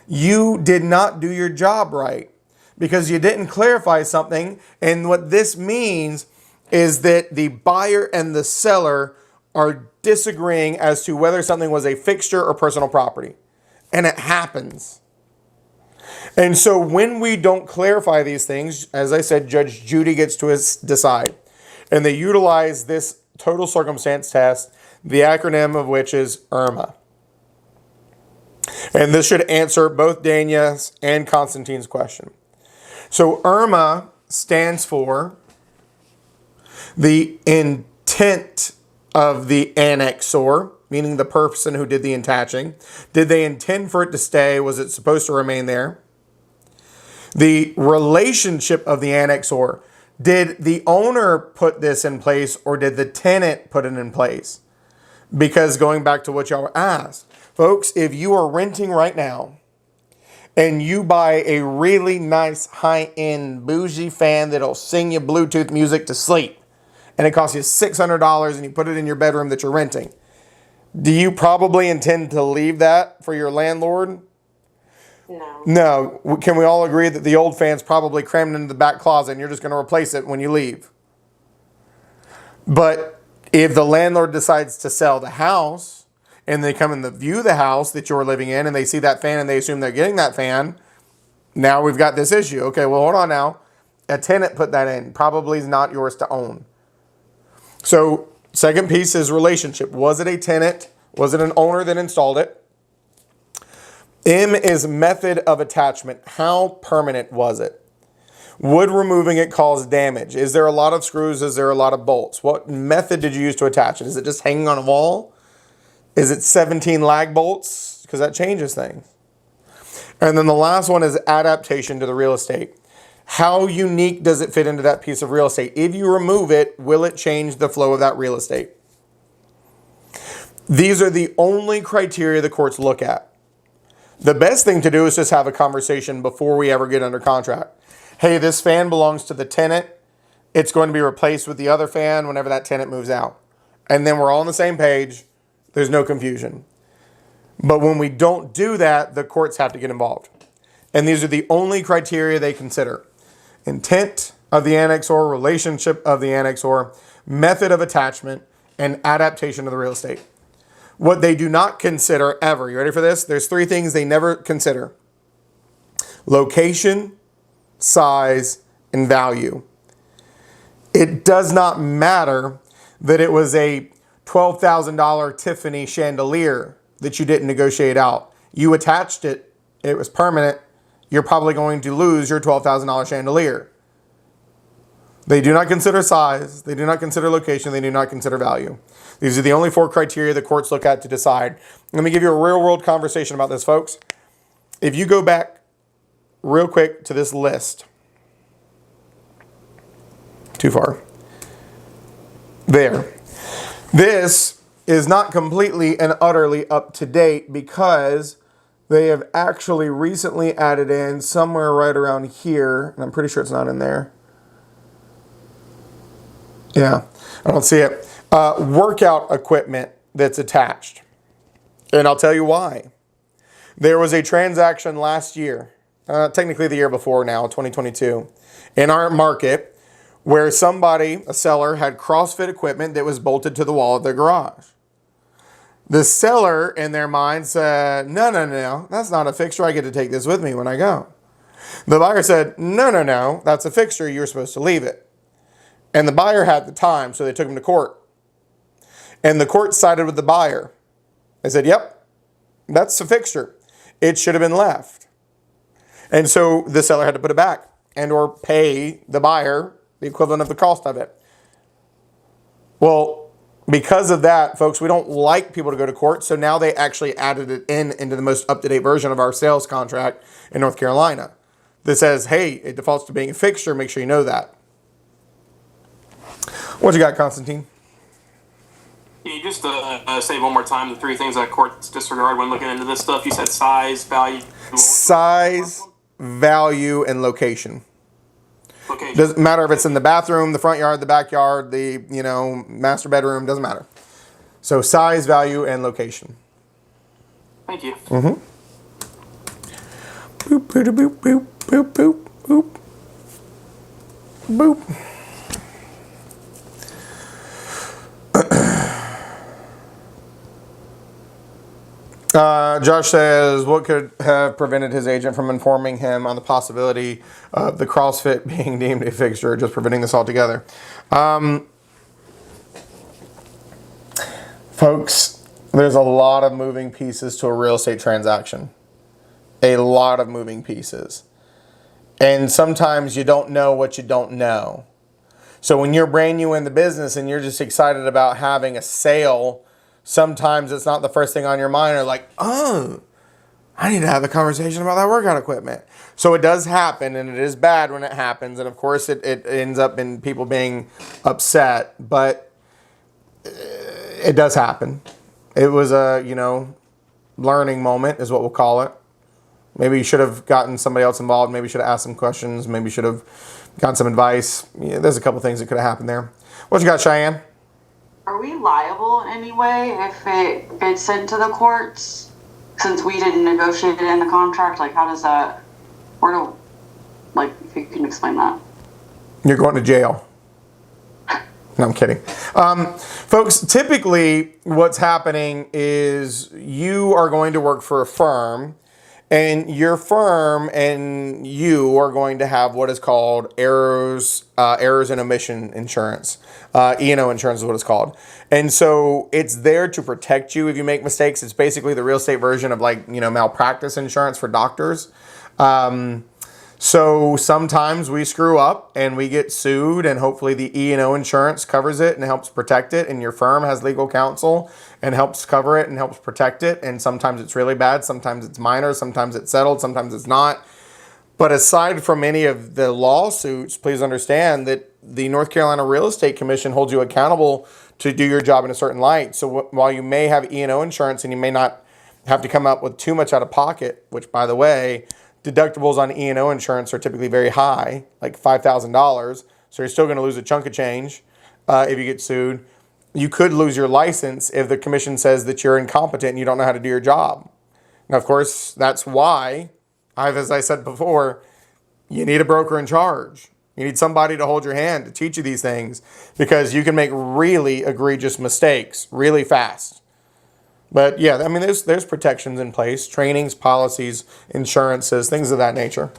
You did not do your job right because you didn't clarify something. And what this means is that the buyer and the seller are disagreeing as to whether something was a fixture or personal property. And it happens. And so when we don't clarify these things, as I said, Judge Judy gets to decide. And they utilize this total circumstance test, the acronym of which is IRMA. And this should answer both Dania's and Constantine's question. So IRMA stands for the intent of the annexor, meaning the person who did the attaching. Did they intend for it to stay? Was it supposed to remain there? The relationship of the annexor. Did the owner put this in place or did the tenant put it in place? Because going back to what y'all asked, folks, if you are renting right now and you buy a really nice high-end bougie fan that'll sing you Bluetooth music to sleep and it costs you $600 and you put it in your bedroom that you're renting, do you probably intend to leave that for your landlord? No. Can we all agree that the old fan's probably crammed into the back closet and you're just going to replace it when you leave? But if the landlord decides to sell the house and they come and view the house that you're living in and they see that fan and they assume they're getting that fan, now we've got this issue. Okay, well, hold on now. A tenant put that in. Probably is not yours to own. So second piece is relationship. Was it a tenant? Was it an owner that installed it? M is method of attachment. How permanent was it? Would removing it cause damage? Is there a lot of screws? Is there a lot of bolts? What method did you use to attach it? Is it just hanging on a wall? Is it 17 lag bolts? Because that changes things. And then the last one is adaptation to the real estate. How unique does it fit into that piece of real estate? If you remove it, will it change the flow of that real estate? These are the only criteria the courts look at. The best thing to do is just have a conversation before we ever get under contract. Hey, this fan belongs to the tenant. It's going to be replaced with the other fan whenever that tenant moves out. And then we're all on the same page. There's no confusion. But when we don't do that, the courts have to get involved. And these are the only criteria they consider: intent of the annexor, relationship of the annexor, method of attachment, and adaptation of the real estate. What they do not consider ever, you ready for this? There's 3 things they never consider: location, size, and value. It does not matter that it was a $12,000 Tiffany chandelier that you didn't negotiate out. You attached it, it was permanent, you're probably going to lose your $12,000 chandelier. They do not consider size, they do not consider location, they do not consider value. These are the only 4 criteria the courts look at to decide. Let me give you a real world conversation about this, folks. If you go back real quick to this list, too far. There. This is not completely and utterly up to date because they have actually recently added in somewhere right around here, and I'm pretty sure it's not in there. Yeah, I don't see it. Workout equipment that's attached. And I'll tell you why. There was a transaction last year, technically the year before now, 2022, in our market where somebody, a seller, had CrossFit equipment that was bolted to the wall of their garage. The seller, in their mind, said, no, that's not a fixture. I get to take this with me when I go. The buyer said, no, that's a fixture. You're supposed to leave it. And the buyer had the time, so they took him to court. And the court sided with the buyer. They said, yep, that's a fixture. It should have been left. And so the seller had to put it back and or pay the buyer the equivalent of the cost of it. Well, because of that, folks, we don't like people to go to court, so now they actually added it into the most up-to-date version of our sales contract in North Carolina that says, hey, it defaults to being a fixture. Make sure you know that. What you got, Constantine? Can you just say one more time the 3 things that courts disregard when looking into this stuff? You said size, value. Size, value, and location. Location. Doesn't matter if it's in the bathroom, the front yard, the backyard, the master bedroom. Doesn't matter. So size, value, and location. Thank you. Mm-hmm. Boop, boop, boop, boop, boop, boop, boop, boop. Josh says, what could have prevented his agent from informing him on the possibility of the CrossFit being deemed a fixture, just preventing this altogether? Folks, there's a lot of moving pieces to a real estate transaction. A lot of moving pieces. And sometimes you don't know what you don't know. So when you're brand new in the business and you're just excited about having a sale, sometimes it's not the first thing on your mind, or like, oh, I need to have a conversation about that workout equipment. So it does happen, and it is bad when it happens. And of course, it ends up in people being upset, but it does happen. It was a, learning moment is what we'll call it. Maybe you should have gotten somebody else involved. Maybe you should have asked some questions. Maybe you should have gotten some advice. Yeah, there's a couple things that could have happened there. What you got, Cheyenne? Are we liable anyway if it gets into the courts? Since we didn't negotiate it in the contract, like how does that, if you can explain that. You're going to jail. No, I'm kidding. Folks, typically what's happening is you are going to work for a firm, and your firm and you are going to have what is called errors and omission insurance. E&O insurance is what it's called. And so it's there to protect you if you make mistakes. It's basically the real estate version of malpractice insurance for doctors. So sometimes we screw up and we get sued, and hopefully the E&O insurance covers it and helps protect it, and your firm has legal counsel and helps cover it and helps protect it. And sometimes it's really bad, sometimes it's minor, sometimes it's settled, sometimes it's not. But aside from any of the lawsuits, please understand that the North Carolina Real Estate Commission holds you accountable to do your job in a certain light. So while you may have E&O insurance and you may not have to come up with too much out of pocket, which, by the way, deductibles on E&O insurance are typically very high, like $5,000. So you're still going to lose a chunk of change if you get sued. you could lose your license if the commission says that you're incompetent and you don't know how to do your job. Now, of course, that's why, as I said before, you need a broker in charge. You need somebody to hold your hand to teach you these things, because you can make really egregious mistakes really fast. But yeah, I mean, there's protections in place, trainings, policies, insurances, things of that nature.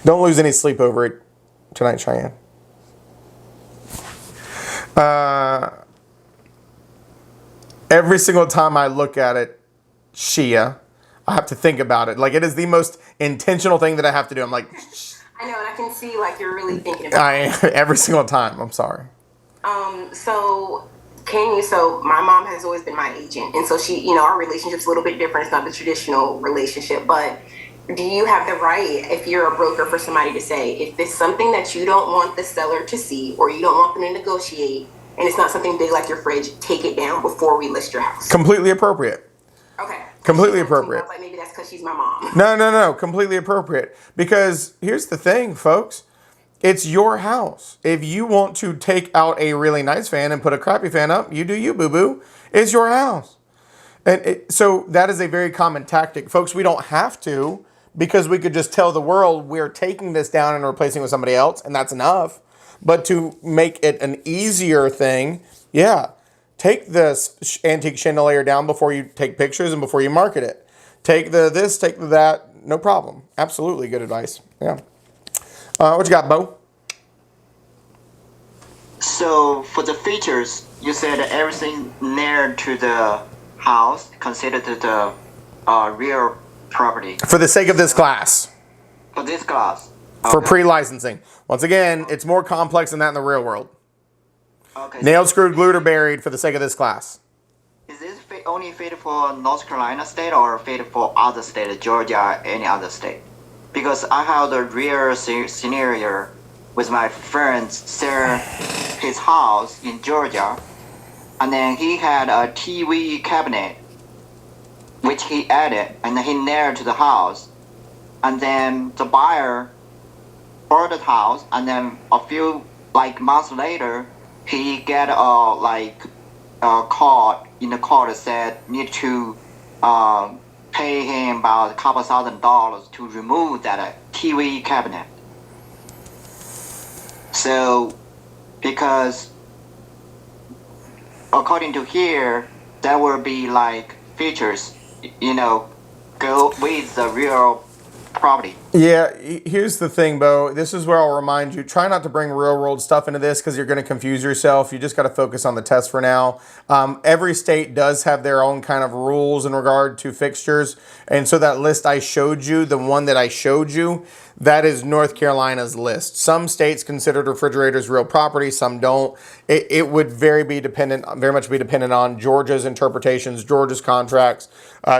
Don't lose any sleep over it tonight, Cheyenne. Every single time I look at it, Shia, I have to think about it. Like, it is the most intentional thing that I have to do. I'm like, I know, and I can see like you're really thinking about it. every single time. I'm sorry. So my mom has always been my agent, and so she, our relationship's a little bit different. It's not the traditional relationship, but do you have the right, if you're a broker, for somebody to say, if it's something that you don't want the seller to see, or you don't want them to negotiate, and it's not something big like your fridge, take it down before we list your house? Completely appropriate. Okay. Completely appropriate. Like maybe that's because she's my mom. No. Completely appropriate. Because here's the thing, folks. It's your house. If you want to take out a really nice fan and put a crappy fan up, you do you, boo-boo. It's your house. And so that is a very common tactic. Folks, we don't have to, because we could just tell the world we're taking this down and replacing it with somebody else, and that's enough. But to make it an easier thing, yeah, take this antique chandelier down before you take pictures and before you market it. Take this, take that, no problem. Absolutely good advice. Yeah. What you got, Bo? So for the features, you said everything near to the house considered the real property. For the sake of this class. For this class. For pre-licensing. Once again, it's more complex than that in the real world. Okay. Nailed, screwed, glued, or buried for the sake of this class. Is this only fit for North Carolina state or fit for other state, Georgia, any other state? Because I have the real scenario with my friend sell his house in Georgia, and then he had a TV cabinet which he added and he nailed to the house, and then the buyer bought the house, and then a few months later he get a call in the court that said need to pay him about a couple $1,000s to remove that TV cabinet. So because according to here, that will be features, go with the real property. Yeah, here's the thing, Bo. This is where I'll remind you, try not to bring real world stuff into this, because you're going to confuse yourself. You just got to focus on the test for now. Every state does have their own kind of rules in regard to fixtures. And so that list I showed you, the one that I showed you, that is North Carolina's list. Some states consider refrigerators real property, some don't. It would very much be dependent on Georgia's interpretations, Georgia's contracts,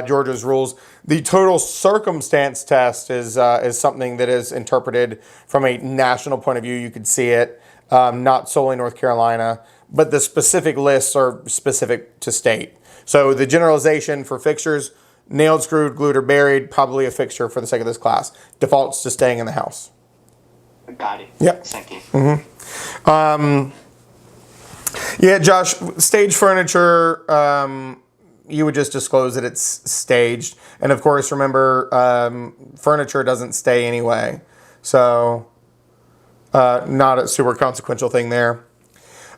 Georgia's rules. The total circumstance test is something that is interpreted from a national point of view. You could see it, not solely North Carolina, but the specific lists are specific to state. So the generalization for fixtures, nailed, screwed, glued, or buried, probably a fixture for the sake of this class. Defaults to staying in the house. Got it. Yep. Thank you. Mm-hmm. Yeah, Josh, stage furniture, you would just disclose that it's staged. And of course, remember, furniture doesn't stay anyway. So, not a super consequential thing there.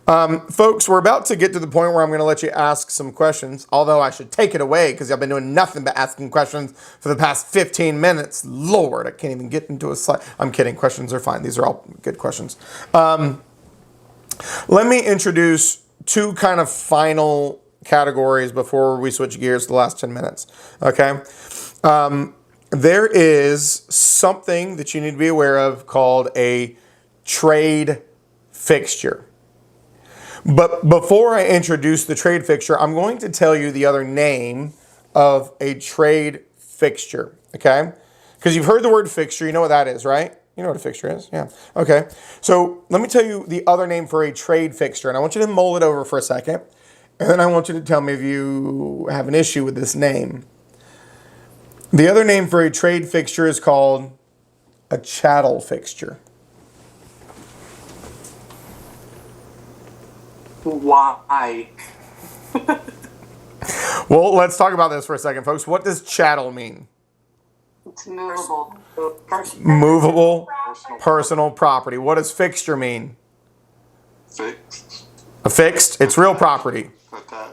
Folks, we're about to get to the point where I'm going to let you ask some questions, although I should take it away because I've been doing nothing but asking questions for the past 15 minutes. Lord, I can't even get into a slide. I'm kidding. Questions are fine. These are all good questions. Let me introduce two kind of final categories before we switch gears to the last 10 minutes. Okay. There is something that you need to be aware of called a trade fixture. But before I introduce the trade fixture, I'm going to tell you the other name of a trade fixture, okay? Because you've heard the word fixture, you know what that is, right? You know what a fixture is, yeah. Okay, so let me tell you the other name for a trade fixture, and I want you to mull it over for a second, and then I want you to tell me if you have an issue with this name. The other name for a trade fixture is called a chattel fixture. Why? Well, let's talk about this for a second, folks. What does chattel mean? It's movable. Movable personal property. What does fixture mean? Fixed. A fixed? It's real property.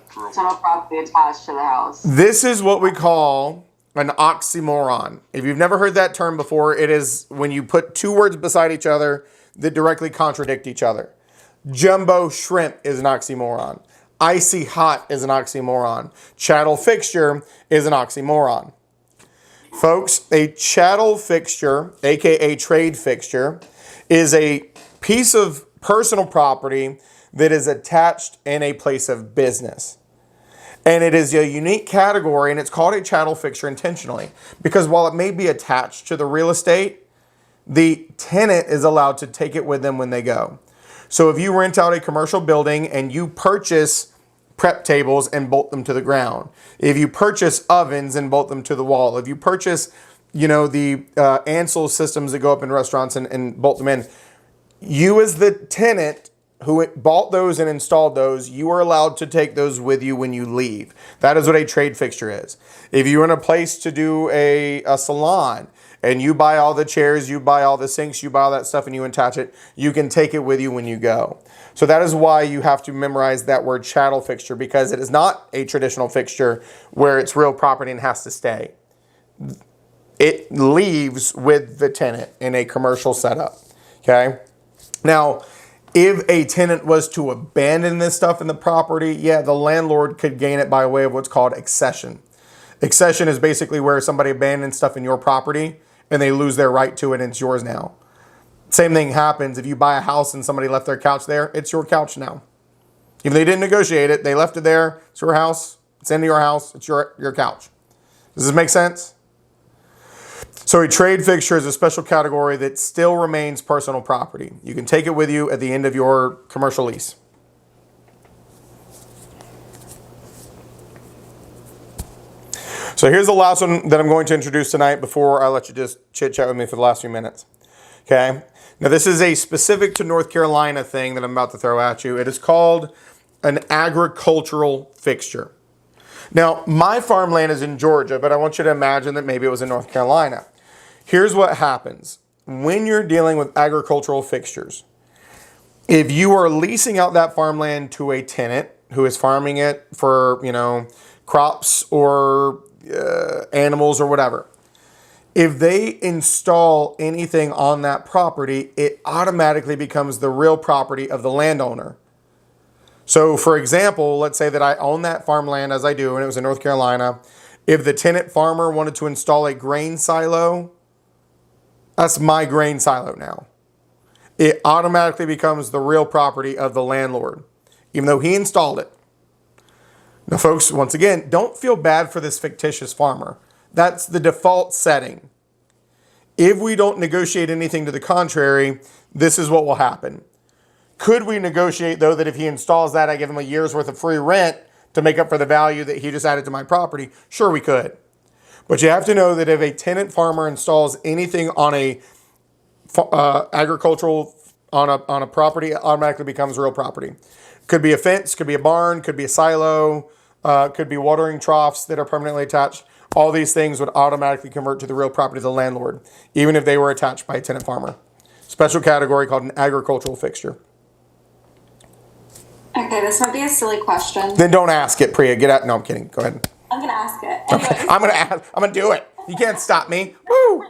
Personal property attached to the house. This is what we call an oxymoron. If you've never heard that term before, it is when you put two words beside each other that directly contradict each other. Jumbo shrimp is an oxymoron. Icy hot is an oxymoron. Chattel fixture is an oxymoron. Folks, a chattel fixture, aka trade fixture, is a piece of personal property that is attached in a place of business. And it is a unique category, and it's called a chattel fixture intentionally. Because while it may be attached to the real estate, the tenant is allowed to take it with them when they go. So if you rent out a commercial building and you purchase prep tables and bolt them to the ground, if you purchase ovens and bolt them to the wall, if you purchase, the Ansel systems that go up in restaurants and bolt them in, you as the tenant who bought those and installed those, you are allowed to take those with you when you leave. That is what a trade fixture is. If you're in a place to do a salon and you buy all the chairs, you buy all the sinks, you buy all that stuff and you attach it, you can take it with you when you go. So that is why you have to memorize that word chattel fixture, because it is not a traditional fixture where it's real property and has to stay. It leaves with the tenant in a commercial setup. Okay? Now, if a tenant was to abandon this stuff in the property, the landlord could gain it by way of what's called accession. Accession is basically where somebody abandons stuff in your property and they lose their right to it and it's yours now. Same thing happens if you buy a house and somebody left their couch there, it's your couch now. If they didn't negotiate it, they left it there, it's your house, it's into your house, it's your couch. Does this make sense? So a trade fixture is a special category that still remains personal property. You can take it with you at the end of your commercial lease. So here's the last one that I'm going to introduce tonight before I let you just chit-chat with me for the last few minutes. Okay? Now this is a specific to North Carolina thing that I'm about to throw at you. It is called an agricultural fixture. Now, my farmland is in Georgia, but I want you to imagine that maybe it was in North Carolina. Here's what happens when you're dealing with agricultural fixtures. If you are leasing out that farmland to a tenant who is farming it for, crops or animals or whatever, if they install anything on that property, it automatically becomes the real property of the landowner. So, for example, let's say that I own that farmland as I do, and it was in North Carolina. If the tenant farmer wanted to install a grain silo, that's my grain silo now. It automatically becomes the real property of the landlord, even though he installed it. Now, folks, once again, don't feel bad for this fictitious farmer. That's the default setting. If we don't negotiate anything to the contrary, this is what will happen. Could we negotiate, though, that if he installs that, I give him a year's worth of free rent to make up for the value that he just added to my property? Sure, we could. But you have to know that if a tenant farmer installs anything on a agricultural, on a property, it automatically becomes real property. Could be a fence, could be a barn, could be a silo, could be watering troughs that are permanently attached. All these things would automatically convert to the real property of the landlord, even if they were attached by a tenant farmer. Special category called an agricultural fixture. Okay, this might be a silly question. Then don't ask it, Priya. Get out. No, I'm kidding. Go ahead. I'm gonna ask it. Okay. I'm gonna do it. You can't stop me. Woo!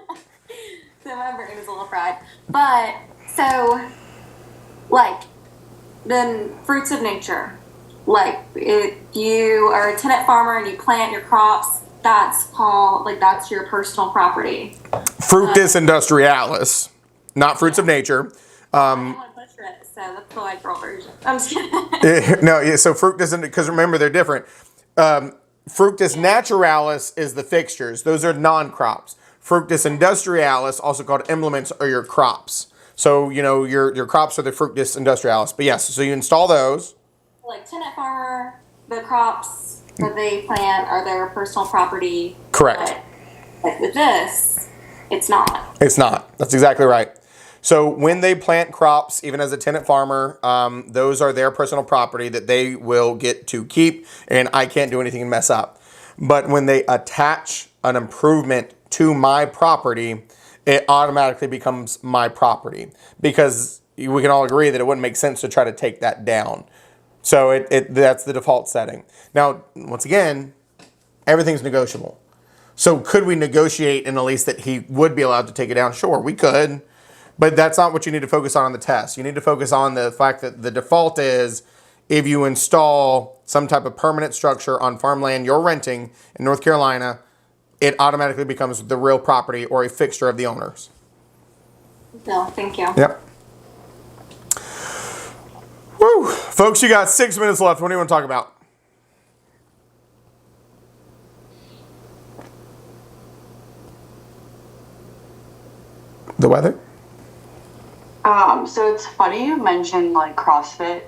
So my brain is a little fried. But so, then fruits of nature. If you are a tenant farmer and you plant your crops, that's called that's your personal property. Fructus industrialis, not fruits of nature. I don't want to butcher it, so that's the white girl version. I'm just kidding. No, so fructus, because remember they're different. Fructus naturalis is the fixtures; those are non-crops. Fructus industrialis, also called implements, are your crops. So your crops are the fructus industrialis. But yes, so you install those. Tenant farmer, the crops that they plant are their personal property. Correct. But with this, it's not. It's not. That's exactly right. So when they plant crops, even as a tenant farmer, those are their personal property that they will get to keep, and I can't do anything to mess up. But when they attach an improvement to my property, it automatically becomes my property, because we can all agree that it wouldn't make sense to try to take that down. So that's the default setting. Now, once again, everything's negotiable. So could we negotiate in a lease that he would be allowed to take it down? Sure, we could. But that's not what you need to focus on the test. You need to focus on the fact that the default is if you install some type of permanent structure on farmland you're renting in North Carolina, it automatically becomes the real property or a fixture of the owners. No, thank you. Yep. Woo! Folks, you got 6 minutes left. What do you want to talk about? The weather? So it's funny you mentioned like CrossFit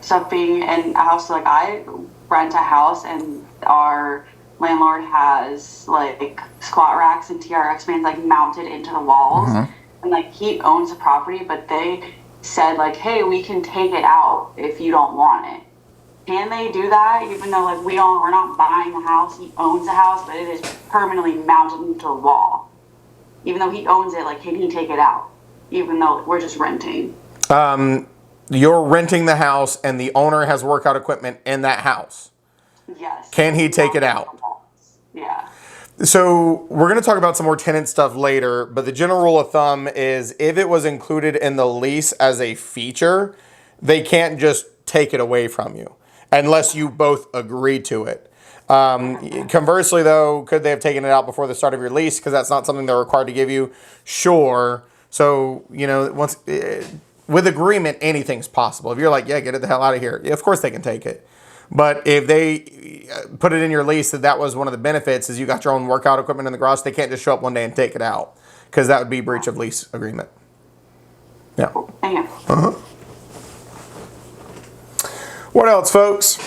stuff being in a house. Like I rent a house and our landlord has like squat racks and TRX bands like mounted into the walls. And like he owns the property, but they said like, hey, we can take it out if you don't want it. Can they do that? Even though like we're not buying the house, he owns the house, but it is permanently mounted into the wall. Even though he owns it, like can he take it out? Even though we're just renting. You're renting the house and the owner has workout equipment in that house. Yes. Can he take it out? Yeah. So we're going to talk about some more tenant stuff later, but the general rule of thumb is if it was included in the lease as a feature, they can't just take it away from you unless you both agree to it. Conversely, though, could they have taken it out before the start of your lease because that's not something they're required to give you? Sure. So, you know, once with agreement, anything's possible. If you're like, yeah, get it the hell out of here, of course they can take it. But if they put it in your lease that was one of the benefits is you got your own workout equipment in the garage, they can't just show up one day and take it out because that would be breach of lease agreement. Yeah. What else, folks?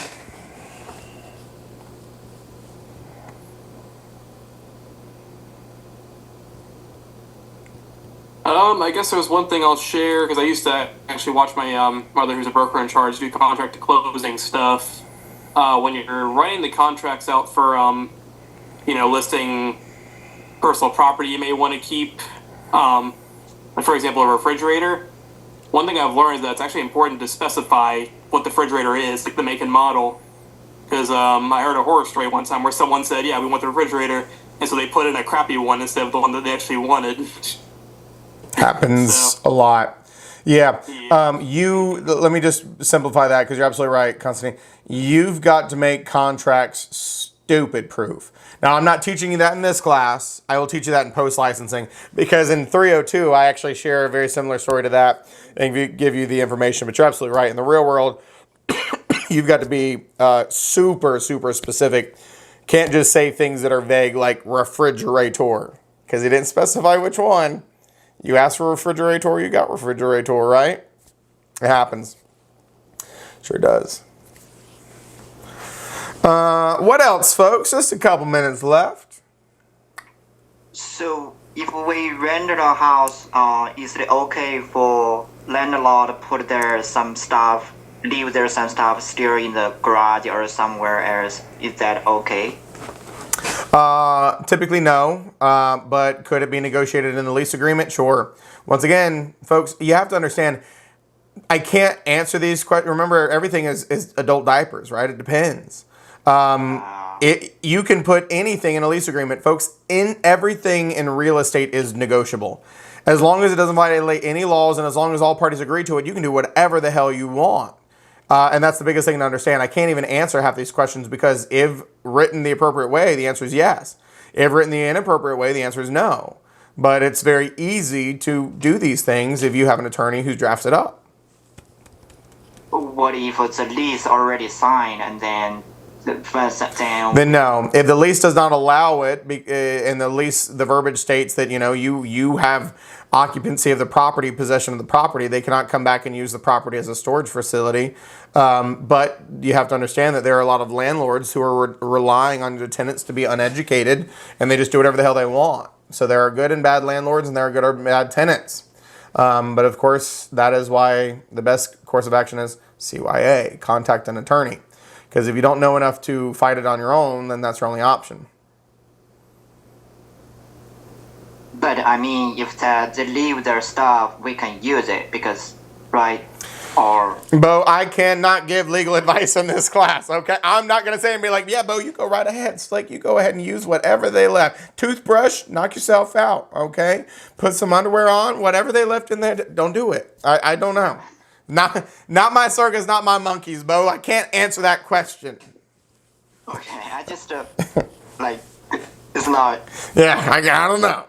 I guess there was one thing I'll share because I used to actually watch my mother, who's a broker in charge, do contract to closing stuff. When you're writing the contracts out for, listing personal property you may want to keep, for example, a refrigerator. One thing I've learned is that it's actually important to specify what the refrigerator is, like the make and model. Because I heard a horror story one time where someone said, yeah, we want the refrigerator, and so they put in a crappy one instead of the one that they actually wanted. Happens a lot. Yeah. Let me just simplify that because you're absolutely right, Constantine. You've got to make contracts stupid proof. Now, I'm not teaching you that in this class. I will teach you that in post-licensing because in 302, I actually share a very similar story to that and give you the information. But you're absolutely right. In the real world, you've got to be super, super specific. Can't just say things that are vague like refrigerator because he didn't specify which one. You asked for refrigerator, you got refrigerator, right? It happens. Sure does. What else, folks? Just a couple minutes left. So, if we rented a house, is it okay for landlord to put there some stuff, leave there some stuff still in the garage or somewhere else? Is that okay? Typically no, but could it be negotiated in the lease agreement? Sure. Once again, folks, you have to understand, I can't answer these questions. Remember, everything is adult diapers, right? It depends. You can put anything in a lease agreement, folks. Everything in real estate is negotiable. As long as it doesn't violate any laws and as long as all parties agree to it, you can do whatever the hell you want. And that's the biggest thing to understand. I can't even answer half these questions because if written the appropriate way, the answer is yes. If written the inappropriate way, the answer is no. But it's very easy to do these things if you have an attorney who drafts it up. What if it's a lease already signed and then Then no. If the lease does not allow it, and the verbiage states that you have occupancy of the property, possession of the property, they cannot come back and use the property as a storage facility. But you have to understand that there are a lot of landlords who are relying on their tenants to be uneducated, and they just do whatever the hell they want. So there are good and bad landlords, and there are good or bad tenants. But of course, that is why the best course of action is CYA, contact an attorney. Because if you don't know enough to fight it on your own, then that's your only option. But I mean, if they leave their stuff, we can use it because, right? Or Bo, I cannot give legal advice in this class, okay? I'm not going to say and be like, yeah, Bo, you go right ahead. It's like, you go ahead and use whatever they left. Toothbrush, knock yourself out, okay? Put some underwear on, whatever they left in there, don't do it. I don't know. Not my circus, not my monkeys, Bo. I can't answer that question. okay, I just like it's not. Yeah, I don't know.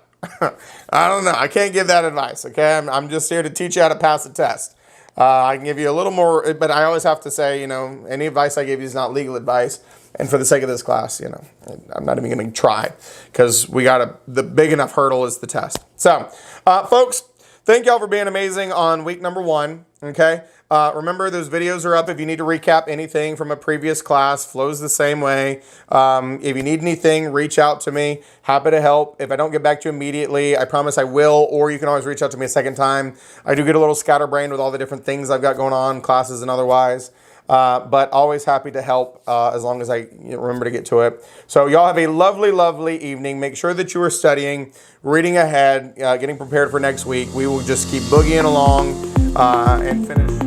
I don't know. I can't give that advice, okay? I'm just here to teach you how to pass the test. I can give you a little more, but I always have to say, any advice I give you is not legal advice. And for the sake of this class, I'm not even going to try because the big enough hurdle is the test. So, folks, thank y'all for being amazing on week number 1, okay? Remember, those videos are up if you need to recap anything from a previous class. Flows the same way. If you need anything, reach out to me. Happy to help. If I don't get back to you immediately, I promise I will, or you can always reach out to me a second time. I do get a little scatterbrained with all the different things I've got going on, classes and otherwise. But always happy to help as long as I remember to get to it. So y'all have a lovely, lovely evening. Make sure that you are studying, reading ahead, getting prepared for next week. We will just keep boogieing along and finish.